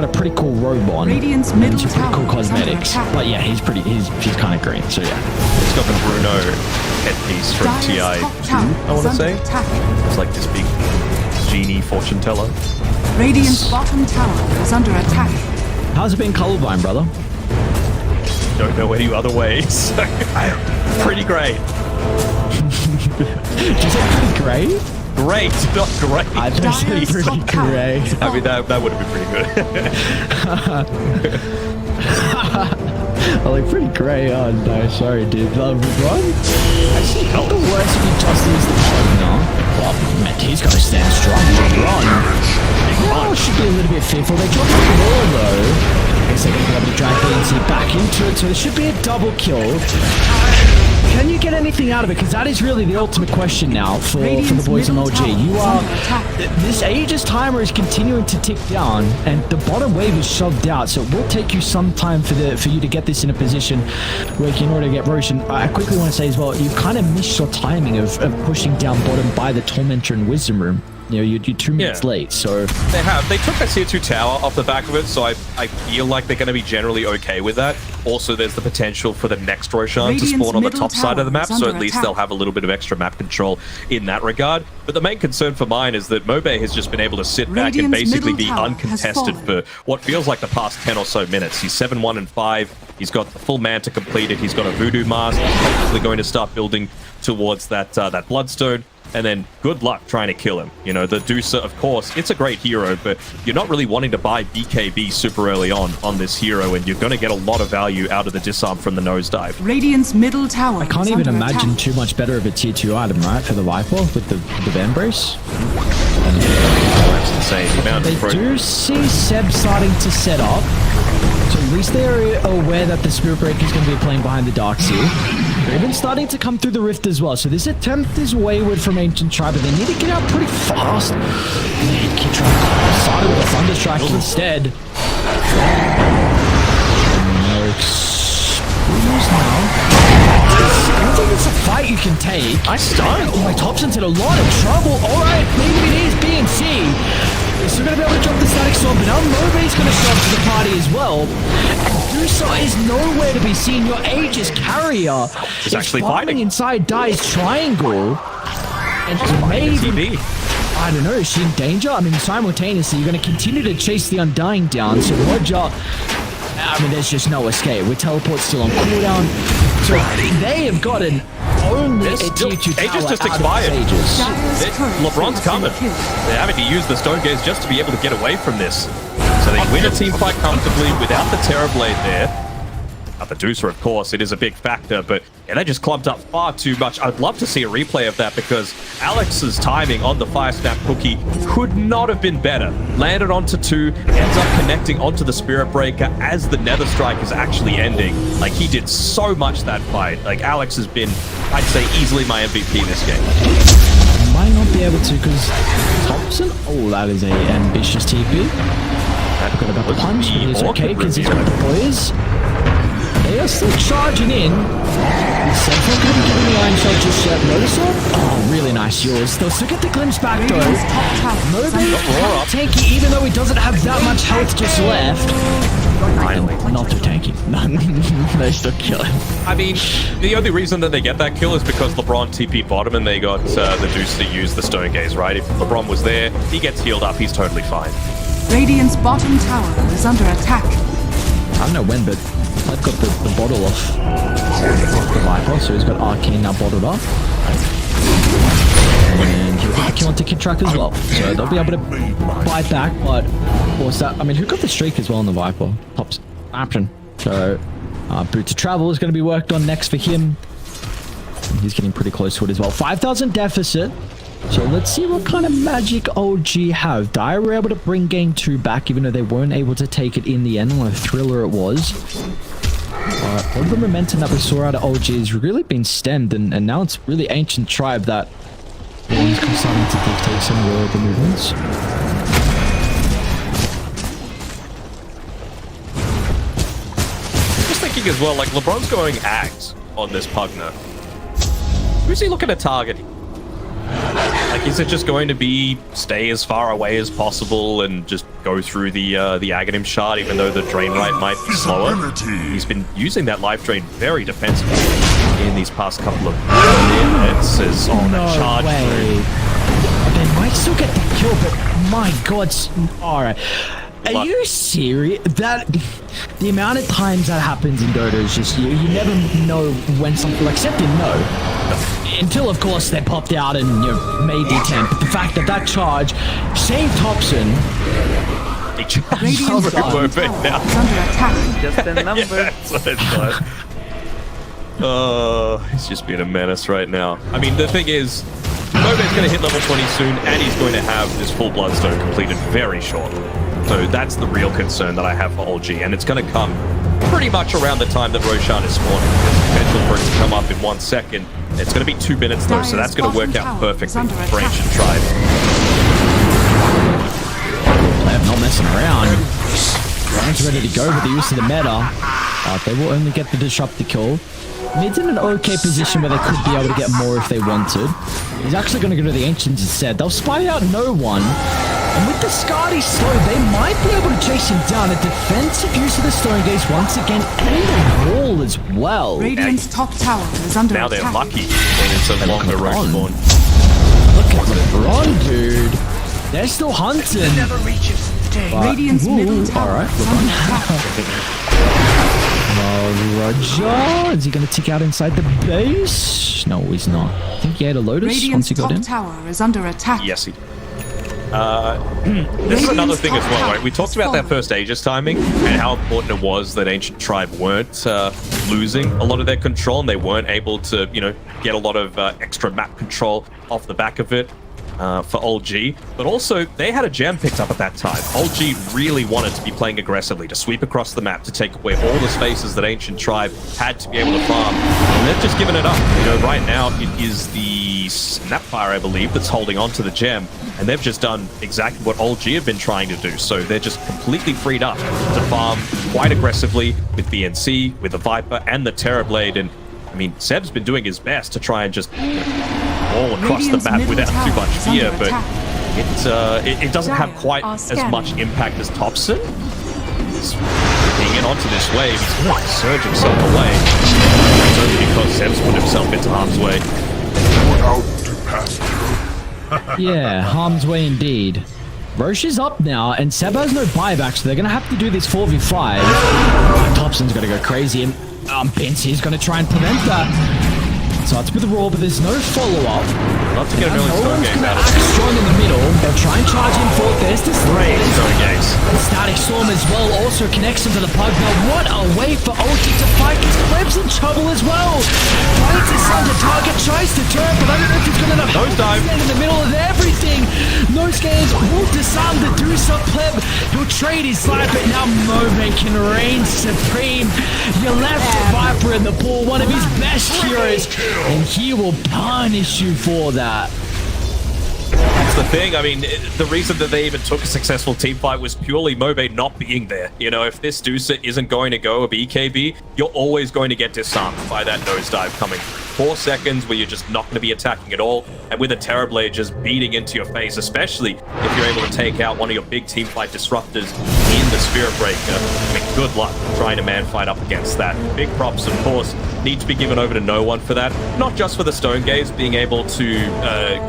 pretty cool robe on, and some pretty cool cosmetics. But yeah, he's kind of green. So yeah, he's got the Bruno headpiece from TI 2, I want to say. It's like this big genie fortune teller. Radiant's bottom tower is under attack. How's it been colorblind, brother? Don't know any other ways. So pretty great. Did you say pretty great? Great, not great. I just said pretty great. I mean, that would have been pretty good. I like pretty great. Oh no, sorry, dude. Run. Actually, not the worst if he just is the partner. Well, man, he's got to stand strong. Run. Well, should be a little bit fearful. They dropped the ball though. I guess they're going to be able to drag BNC back into it, so there should be a double kill. Can you get anything out of it? Because that is really the ultimate question now for the boys on OG. This Aegis timer is continuing to tick down, and the bottom wave is shoved out, so it will take you some time for you to get this in a position where in order to get Roshan. I quickly want to say as well, you kind of missed your timing of pushing down bottom by the Tormentor and Wisdom Room. You know, you're 2 minutes late, so... They took that tier 2 tower off the back of it, so I feel like they're going to be generally okay with that. Also, there's the potential for the next Roshan to spawn on the top side of the map, so at least they'll have a little bit of extra map control in that regard. But the main concern for mine is that Mobe has just been able to sit back and basically be uncontested for what feels like the past 10 or so minutes. He's 7-1 and 5. He's got the full man to complete it. He's got a Voodoo Mask. He's hopefully going to start building towards that Bloodstone. and then good luck trying to kill him. You know, the Deucer, of course, it's a great hero, but you're not really wanting to buy BKB super early on this hero, and you're going to get a lot of value out of the disarm from the nosedive. Radiant's middle tower. I can't even imagine too much better of a tier 2 item, right, for the Viper with the Van Brace. That's insane. The amount They do see Seb starting to set up, so at least they're aware that the Spirit Breaker is going to be playing behind the Dark Seal. They're even starting to come through the Rift as well, so this attempt is wayward from Ancient Tribe, but they need to get out pretty fast. And Kid Tribe started with a Thunder Strike instead. No excuse now. I don't think it's a fight you can take. I stunned. Oh, my Thompson's in a lot of trouble. Alright, maybe it is BNC. They're still going to be able to drop the Static Storm, but now nobody's going to show up to the party as well. And Dusa is nowhere to be seen. Your Aegis carrier is actually fighting inside Dai's triangle. And maybe... I don't know, is she in danger? I mean, simultaneously, you're going to continue to chase the Undying down, so Roger... I mean, there's just no escape. With Teleport's still on cooldown. So they have gotten only a tier 2 tower Aegis just out expired. of Aegis. LeBron's coming. They're having to use the Stone Gaze just to be able to get away from this. So they win a team fight comfortably without the Terrorblade there. Now the Deucer, of course, it is a big factor, but yeah, they just clumped up far too much. I'd love to see a replay of that because Alex's timing on the Fire Snap cookie could not have been better. Landed onto 2, ends up connecting onto the Spirit Breaker as the Nether Strike is actually ending. Like, he did so much that fight. Like, Alex has been, I'd say, easily my MVP this game. Might not be able to because Thompson, oh, that is a ambitious TP. Forgot about the punch, but he's okay because he's got the boys. They are still charging in. Central couldn't give him the Iron Shot just yet. Notice that? Oh, really nice yours. They'll still get the glimpse back though. Moby tanky, even though he doesn't have that much health just left. Not too tanky. They still kill him. I mean, the only reason that they get that kill is because LeBron TP bottom and they got the Deuce to use the Stone Gaze, right? If LeBron was there, he gets healed up, he's totally fine. Radiant's bottom tower is under attack. I don't know when, but I've got the bottle off the Viper, so he's got Arcane now bottled up. And he'll get the kill onto Kid Truck as well. So they'll be able to fight back, but what's that? I mean, who got the streak as well on the Viper? Pops option. So Boot to Travel is going to be worked on next for him. And he's getting pretty close to it as well. 5,000 deficit. So let's see what kind of magic OG have. Dire were able to bring game 2 back, even though they weren't able to take it in the end. What a thriller it was. All of the momentum that we saw out of OG has really been stemmed, and now it's really Ancient Tribe that is starting to dictate some of the movements. Just thinking as well, like LeBron's going Axe on this Pugner. Who's he looking to target? Like, is it just going to be stay as far away as possible and just go through the Aghanim Shard, even though the Drain Right might be slower? He's been using that Life Drain very defensively in these past couple of minutes. As on that charge through. They might still get the kill, but my God! All right. Are you serious? That the amount of times that happens in Dota is just you never know when something, like Seth didn't know until of course they popped out and made the attempt. But the fact that charge saved Thompson. Radiant's perfect now. Under attack. Just a number. Yeah, that's what I thought. He's just being a menace right now. I mean, the thing is, Mobe's going to hit level 20 soon, and he's going to have this full Bloodstone completed very short. So that's the real concern that I have for OG, and it's going to come pretty much around the time that Roshan is spawning. There's potential for it to come up in 1 second. It's going to be 2 minutes though, so that's going to work out perfectly for Ancient Tribe. They're not messing around. Ryan's ready to go with the use of the meta. They will only get the disrupt the kill. Mid's in an okay position where they could be able to get more if they wanted. He's actually going to go to the Ancients instead. They'll spy out no one. And with the Skadi slow, they might be able to chase him down. A defensive use of the Stone Gaze once again, and the wall as well. Radiant's top tower is under now attack. They're lucky. It's a longer road spawn. Look at LeBron, dude. They're still hunting. Radiant's middle tower all right, is under attack. Roger. Is he going to tick out inside the base? No, he's not. I think he had a Lotus once Radiant's he got top in. tower is under attack. Yes, he did. This is another thing as well, right? We talked about that first Aegis timing and how important it was that Ancient Tribe weren't losing a lot of their control, and they weren't able to, you know, get a lot of extra map control off the back of it for Old G. But also, they had a gem picked up at that time. Old G really wanted to be playing aggressively, to sweep across the map, to take away all the spaces that Ancient Tribe had to be able to farm. And they've just given it up. You know, right now, it is the Snapfire, I believe, that's holding on to the gem. And they've just done exactly what Old G have been trying to do. So they're just completely freed up to farm quite aggressively with BNC, with the Viper, and the Terrorblade. And, I mean, Seb's been doing his best to try and just all across the map without too much fear, but it doesn't have quite as much impact as Thompson. He's being in onto this wave. He's going to surge himself away. That's only because Seb's put himself into harm's way. Out to pasture. Yeah, harm's way indeed. Roche is up now, and Seb has no buyback, so they're going to have to do this 4v5. Thompson's going to go crazy, and Bensy's going to try and prevent that. Starts with the roar, but there's no follow-up. Love to get an early stone game out of it. Strong in the middle. They'll try and charge in forward. There's this great stone games. Static Storm as well also connects into the plug. Now, what a way for Ulti to fight, because Pleb's in trouble as well. Finds his son to target, tries to turn, but I don't know if he's going to stand in the middle of everything. No scans, will disarm the Deucer Pleb. He'll trade his life, but now Mobe can reign supreme. You left Viper in the pool, one of his best heroes. And he will punish you for that. That's the thing. I mean, the reason that they even took a successful team fight was purely Mobe not being there. You know, if this Deucer isn't going to go a BKB, you're always going to get disarmed by that nosedive coming. 4 seconds where you're just not going to be attacking at all, and with a Terrorblade just beating into your face, especially if you're able to take out one of your big team fight disruptors in the Spirit Breaker. I mean, good luck trying to man fight up against that. Big props, of course, need to be given over to no one for that. Not just for the Stone Gaze being able to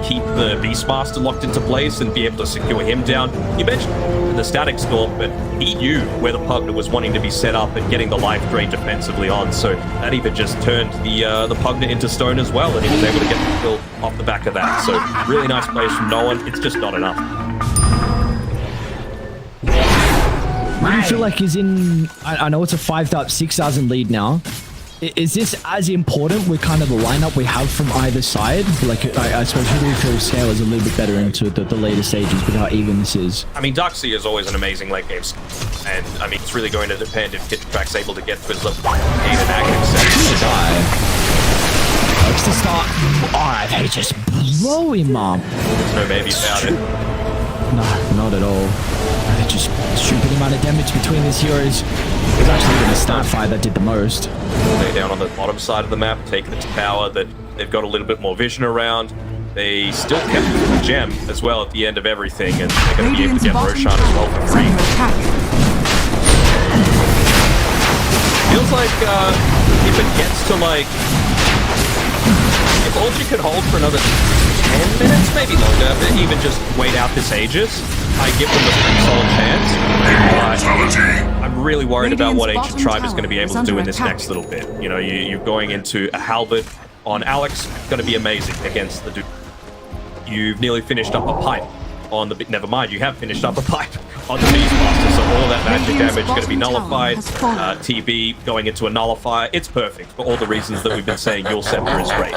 keep the Beastmaster locked into place and be able to secure him down. You mentioned the Static Storm, but he knew where the Pugna was wanting to be set up and getting the life drain defensively on, so that even just turned the Pugna into stone as well, and he was able to get the kill off the back of that. So really nice plays from no one. It's just not enough. What do you feel like is in... I know it's a 6,000 lead now. Is this as important with kind of the lineup we have from either side? Like, I suppose, who do you feel scales a little bit better into the later stages with how even this is? I mean, Duxie is always an amazing late game, and I mean, it's really going to depend if Hittrack's able to get to his level 8 and active 7. Likes to start. Alright, they just blow him up. There's no maybe about it. No, not at all. They're just stupid amount of damage between these heroes. It was actually even a Starfire that did the most. They're down on the bottom side of the map, taking the tower that they've got a little bit more vision around. They still kept the gem as well at the end of everything, and they're going to be able to get Roshan as well for free. Feels like if it gets to like... If Ulti could hold for another 10 minutes, maybe longer, but even just wait out this Aegis, I give them a pretty solid chance. I'm really worried about what Ancient Tribe is going to be able to do in this next little bit. You know, you're going into a Halberd on Alex, going to be amazing against the dude. You've nearly finished up a pipe on the... Never mind, you have finished up a pipe on the Beastmaster, so all that magic damage is going to be nullified. TB going into a nullifier. It's perfect for all the reasons that we've been saying. Your Scepter is great.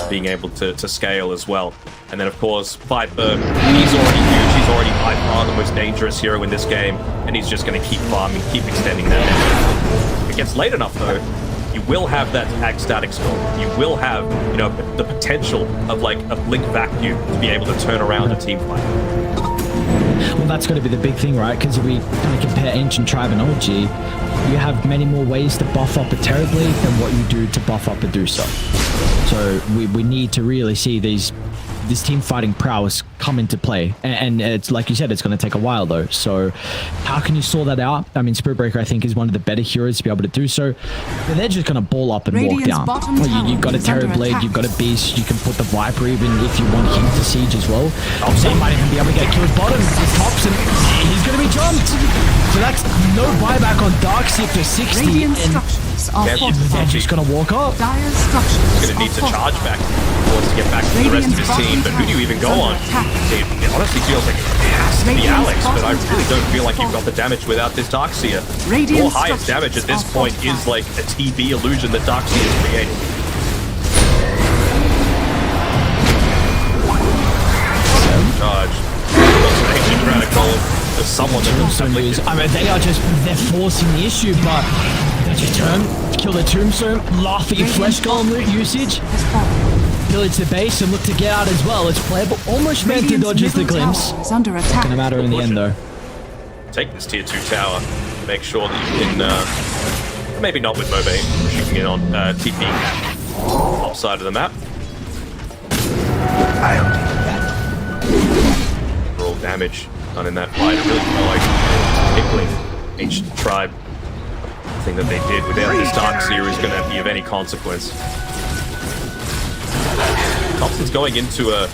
Being able to scale as well. And then, of course, Viper, he's already huge. He's already by far the most dangerous hero in this game, and he's just going to keep farming, keep extending that damage. If it gets late enough, though, you will have that Ag Static Storm. You will have, you know, the potential of like a Blink Vacuum to be able to turn around a team fight. Well, that's got to be the big thing, right? Because if we kind of compare Ancient Tribe and OG, you have many more ways to buff up a Terrorblade than what you do to buff up a Deucer. So we need to really see these this team fighting prowess come into play. And it's like you said, it's going to take a while though. So how can you sort that out? I mean, Spirit Breaker, I think, is one of the better heroes to be able to do so. But they're just going to ball up and walk down. Well, you've got a Terror Blade, you've got a Beast, you can put the Viper even if you want him to siege as well. So he might even be able to get killed bottom. It's Thompson. He's going to be jumped. So that's no buyback on Darkseid for 60. Radiant And structures are they're just going to walk up. Dire's structures He's going to need to charge back to get back to the rest of his team. But who do you even go on? It honestly feels like it has to be Alex, but I really don't feel like you've got the damage without this Darkseer. Your highest damage at this point is like a TB illusion that Darkseer is creating. Charge. Ancient Radical. There's someone that I mean, they're forcing the issue, but they just kill the Tombstone, laugh at your Flesh Golem loot usage, pillage the base, and look to get out as well. It's playable, almost meant to dodge the glimpse. It's not gonna matter in the end, though. Take this tier 2 tower. Make sure that you can, maybe not with Mobe, shooting in on TP top side of the map. Roll damage done in that fight. It really felt like particularly Ancient Tribe. The thing that they did without this Darkseer is going to be of any consequence. Thompson's going into a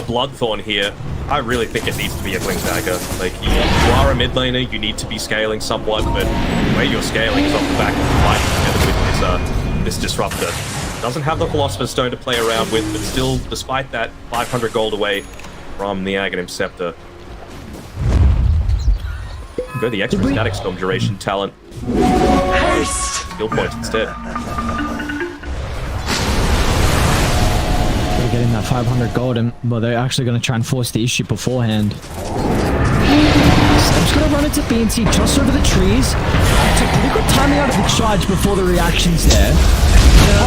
Bloodthorn here. I really think it needs to be a Blink Dagger. Like, you are a mid laner, you need to be scaling somewhat, but the way you're scaling is off the back of the fight together with this Disruptor. Doesn't have the Philosopher's Stone to play around with, but still, despite that, 500 gold away from the Aghanim Scepter. Go the extra static storm duration talent. Skill point instead. They're getting that 500 gold, and well, they're actually going to try and force the issue beforehand. Seb's going to run into BNC just over the trees. Took pretty good timing out of the charge before the reactions there.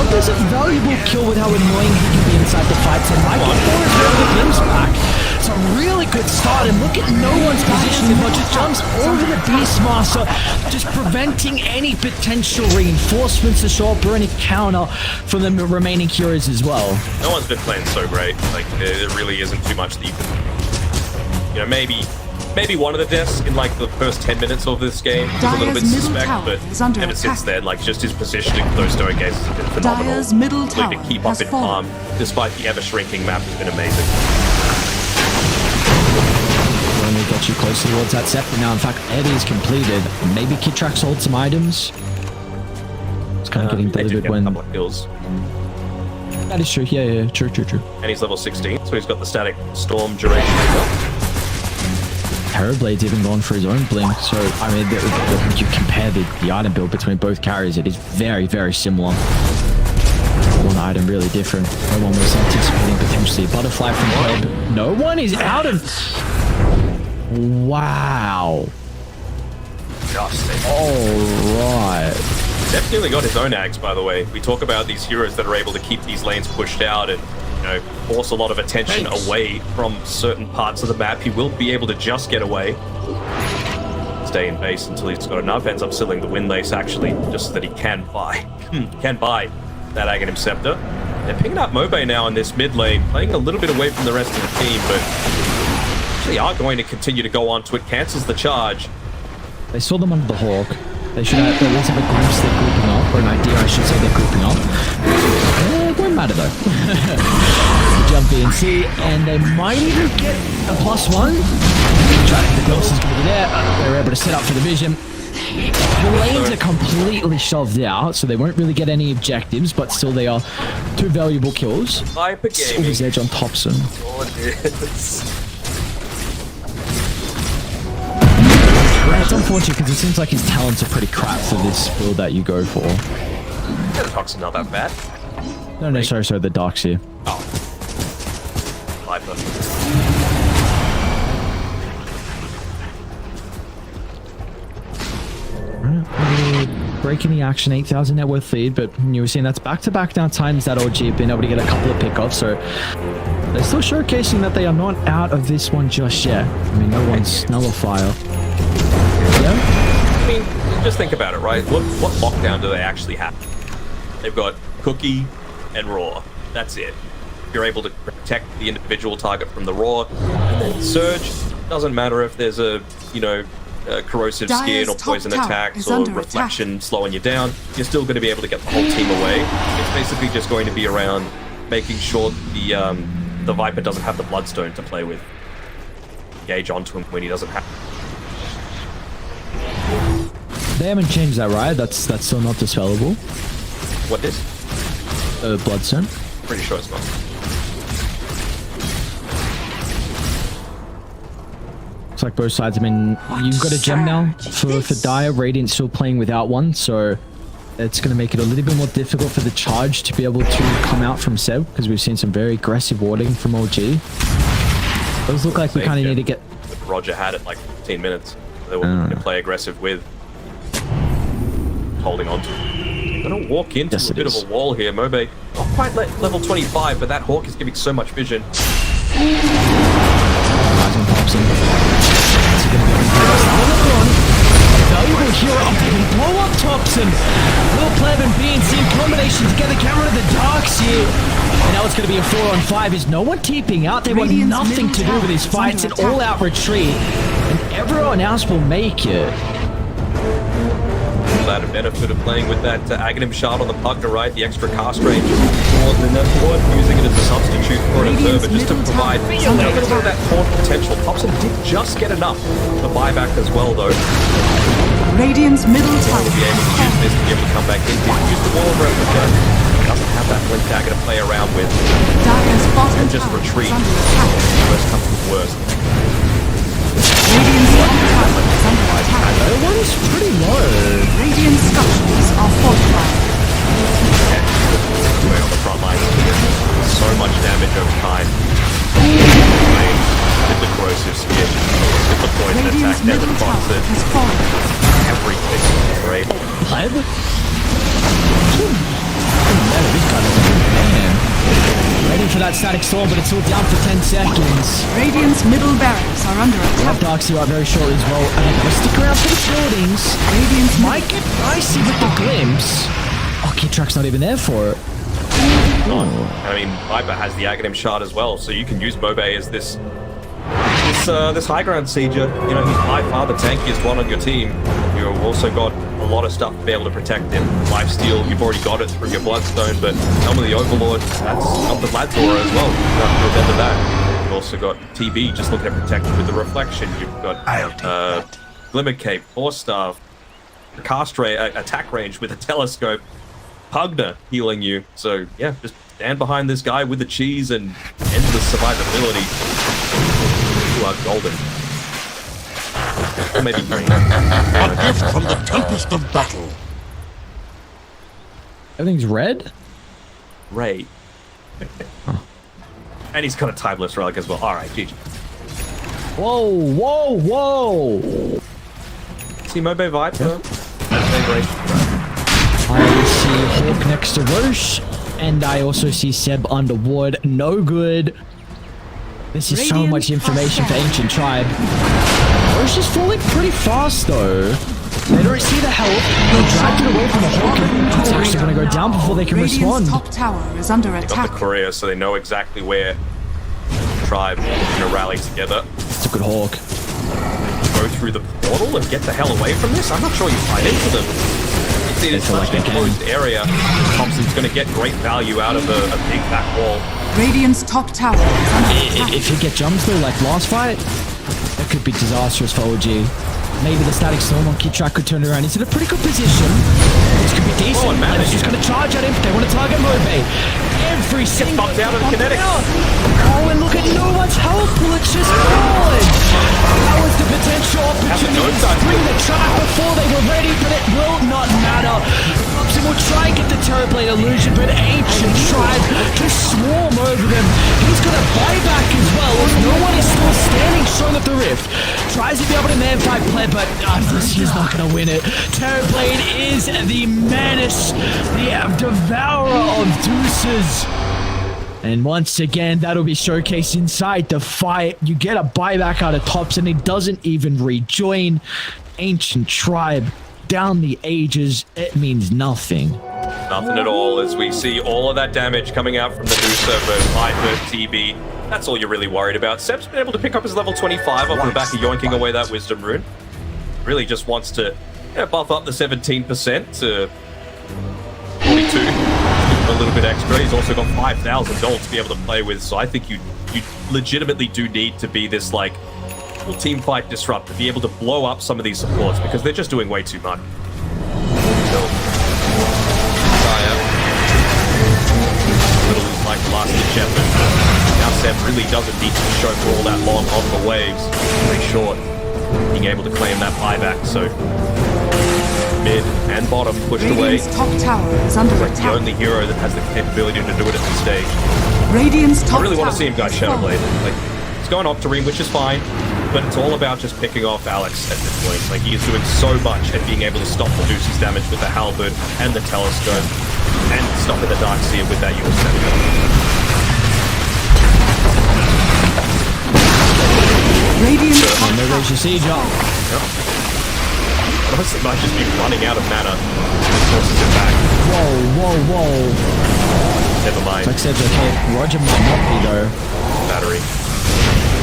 There's a valuable kill with how annoying he can be inside the fights, and Michael Forrest the glimpse back. It's a really good start, and look at no one's positioning, but just jumps over the Beastmaster, just preventing any potential reinforcements to show up or any counter from the remaining heroes as well. No one's been playing so great. Like, there really isn't too much that you can... You know, maybe one of the deaths in like the first 10 minutes of this game is a little bit suspect, but ever since then, like, just his positioning for those stone gates has been phenomenal. Dire's middle tower to keep up in farm, despite the ever-shrinking map, has been amazing. When we get you closer towards that scepter now, in fact, Eddie is completed. Maybe Kitrak sold some items. It's kind of getting delivered when... A couple of kills. That is true, yeah, true. And he's level 16, so he's got the static storm duration as well. Terrorblade's even gone for his own blink, so I mean, if you compare the item build between both carries, it is very, very similar. One item really different. No one was anticipating potentially Butterfly from Web. No one is out of... Wow. Alright. Definitely got his own axe, by the way. We talk about these heroes that are able to keep these lanes pushed out and, you know, force a lot of attention away from certain parts of the map. He will be able to just get away. Stay in base until he's got enough. Ends up selling the Wind Lace, actually, just so that he can buy that Aghanim Scepter. They're picking up Mobe now in this mid lane, playing a little bit away from the rest of the team, but actually are going to continue to go onto it. Cancels the charge. They saw them under the Hawk. They should have, at least have a glimpse they're grouping up, or an idea, I should say, they're grouping up. It won't matter, though. Jump BNC, and they might even get a +1. The glimpse is going to be there. They're able to set up for the vision. The lanes are completely shoved out, so they won't really get any objectives, but still they are two valuable kills. Viper Gaming. Silver's Edge on Thompson. It's unfortunate because it seems like his talents are pretty crap for this build that you go for. Yeah, the Toxin not that bad. No, sorry, the Darkseer. Oh. Viper. Breaking the action, 8,000 net worth lead, but you were seeing that's back-to-back now times that OG have been able to get a couple of pickoffs, so they're still showcasing that they are not out of this one just yet. I mean, no one's nullifier. Yeah? I mean, just think about it, right? What lockdown do they actually have? They've got Cookie and Raw. That's it. you're able to protect the individual target from the Roar. And then Surge, doesn't matter if there's a, corrosive skin or poison attacks or reflection slowing you down, you're still going to be able to get the whole team away. It's basically just going to be around making sure the Viper doesn't have the Bloodstone to play with. Gauge onto him when he doesn't have. They haven't changed that, right? That's still not dispellable. What is? Bloodstone. Pretty sure it's not. It's like both sides. I mean, you've got a gem now for Dire. Radiant's still playing without one, so it's going to make it a little bit more difficult for the charge to be able to come out from Seb, because we've seen some very aggressive warding from OG. Those look like we kind of need to get... Roger had it like 15 minutes. They were going to play aggressive with. Holding on to it. They're going to walk into a bit of a wall here. Mobe, not quite level 25, but that Hawk is giving so much vision. Valuable hero. They can blow up Thompson. Will Pleb and BNC in combination together. Get rid of the darks here. And now it's going to be a 4-on-5. Is no one TPing out? They want nothing to do with these fights. An all-out retreat. And everyone else will make it. That a benefit of playing with that Aghanim Shard on the Pugna, right? The extra cast range. And then using it as a substitute for an Observer just to provide a little bit of that taunt potential. Thompson did just get enough to buy back as well, though. Radiant's middle tower. Will be able to use this to be able to come back in. Use the wall of replica. Doesn't have that blink dagger to play around with. And just retreat. Worst comes to worst. Radiant's bottom tower is under attack. That one's pretty low. Radiant structures are fortified. Way on the front line. So much damage over time. With the corrosive skin, with the poison attack, then the toxic. Everything. Great. Ready for that static storm, but it's all down for 10 seconds. Radiant's middle barracks are under attack. Darksea out very shortly as well. And they're gonna stick around for the buildings. Radiant's might get dicey with the glimpse. Oh, Keytrack's not even there for it. I mean, Viper has the Aghanim Shard as well, so you can use Mobe as this high ground sieger. He's by far the tankiest one on your team. You've also got a lot of stuff to be able to protect him. Lifesteal, you've already got it through your Bloodstone, but Helm of the Overlord, that's up the Vladzora as well. You have to remember that. You've also got TB just looking at protection with the Reflection. You've got Glimmer Cape, Force Staff, cast attack range with a telescope, Pugna healing you. So yeah, just stand behind this guy with the cheese and endless survivability. You are golden. Or maybe green. A gift from the tempest of battle. Everything's red? Ray. And he's got a timeless relic as well. Alright, GG. Whoa, whoa, whoa! See Mobe Viper? I see Hawk next to Roche, and I also see Seb under ward. No good. This is so much information for Ancient Tribe. Roche is falling pretty fast though. They don't see the help. They're dragged it away from the Hawk. It's actually going to go down before they can respond. Top tower is under attack. They got the courier, so they know exactly where the tribe is going to rally together. It's a good Hawk. Go through the portal and get the hell away from this? I'm not sure you fight into them. It's such an enclosed area. Thompson's going to get great value out of a big back wall. Radiant's top tower is under attack. If he get jumps though, like last fight, that could be disastrous for OG. Maybe the static storm on Keytrack could turn it around. He's in a pretty good position. This could be decent. Oh, He's just going to charge at him. They want to target Mobe. Every single bumped out of the kinetics. Oh, and look at no one's health. It's just gone. That was the potential opportunity to bring the trap before they were ready, but it will not matter. Thompson will try and get the Terrorblade illusion, but Ancient Tribe just swarm over them. He's got a buyback as well. No one is still standing strong at the rift. Tries to be able to man fight play, but he's not going to win it. Terrorblade is the menace, the devourer of deuces. And once again, that'll be showcased inside the fight. You get a buyback out of Thompson. He doesn't even rejoin. Ancient Tribe down the ages. It means nothing. Nothing at all as we see all of that damage coming out from the Medusa versus Hyper TB. That's all you're really worried about. Seb's been able to pick up his level 25 off the back of yoinking away that Wisdom Rune. Really just wants to buff up the 17% to 42. A little bit extra. He's also got 5,000 gold to be able to play with, so I think you legitimately do need to be this like full team fight disrupt to be able to blow up some of these supports because they're just doing way too much. So, little like the last ditch effort. Now Seb really doesn't need to show for all that long on the waves. Very short, being able to claim that buyback. So mid and bottom pushed away. Radiant's top tower is under Like the attack. only hero that has the capability to do it at this stage. Radiant's top I really want to see him go tower is Shadowblade. falling. Like he's going Octarine, which is fine, but it's all about just picking off Alex at this point. Like he is doing so much at being able to stop Medusa's damage with the halberd and the telescope, and stopping the Darkseer with that US Scepter. Radiant's top There goes your siege up. Honestly, might just be running out of mana. Forces it back. Whoa. Never mind. Like Seb's okay. Roger might not be though. Battery.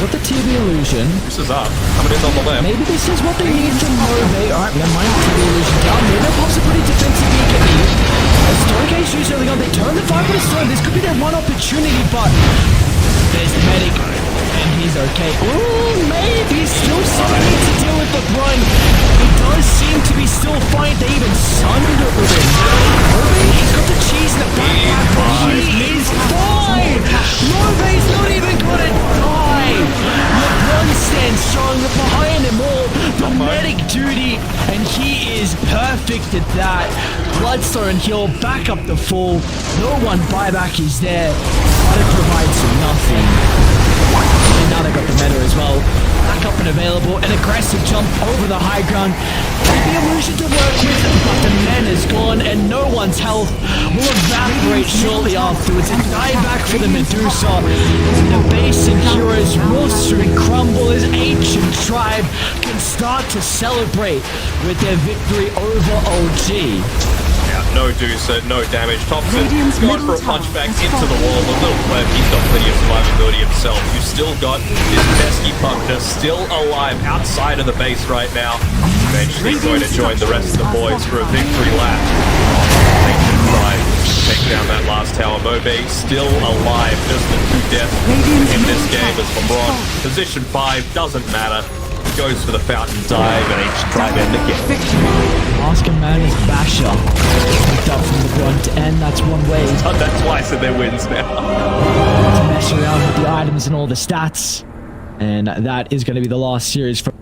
Got the TV illusion. This is up. Coming in on the left. Maybe this is what they need from Move. Alright, we have my TV illusion down. Maybe they're possibly defensively getting a Stargaze use early on. They turn the 5 minutes time. This could be their one opportunity, but there's the medic. And he's okay. Ooh, maybe still something to deal with the brunt. He does seem to be still fine. They even sunned over him. He's got the cheese in the backpack, but he is fine. Norvay's not even gonna die. LeBron stands strong behind him all. The medic duty, and he is perfect at that. Bloodstone heal, back up the full. No one buyback is there, but it provides nothing. And now they got the meta as well. Back up and available. An aggressive jump over the high ground. The illusion to work with, but the man is gone and no one's health will evaporate shortly afterwards. A dieback for the Medusa. The basic heroes will soon crumble as ancient tribe can start to celebrate with their victory over OG. No Medusa, no damage. Thompson going for a punch back into the wall. A little pleb, he's got plenty of survivability himself. You've still got this pesky Pumpkin still alive outside of the base right now. Eventually going to join the rest of the boys for a victory lap. Ancient Tribe take down that last tower. Mobe still alive, just the 2 deaths in this game as LeBron. Position 5, doesn't matter. Goes for the fountain dive and Ancient Tribe end the game. Oscar Manus Basher picked up from the brunt, and that's one way Done that twice and their wins now. to mess around with the items and all the stats. And that is going to be the last series for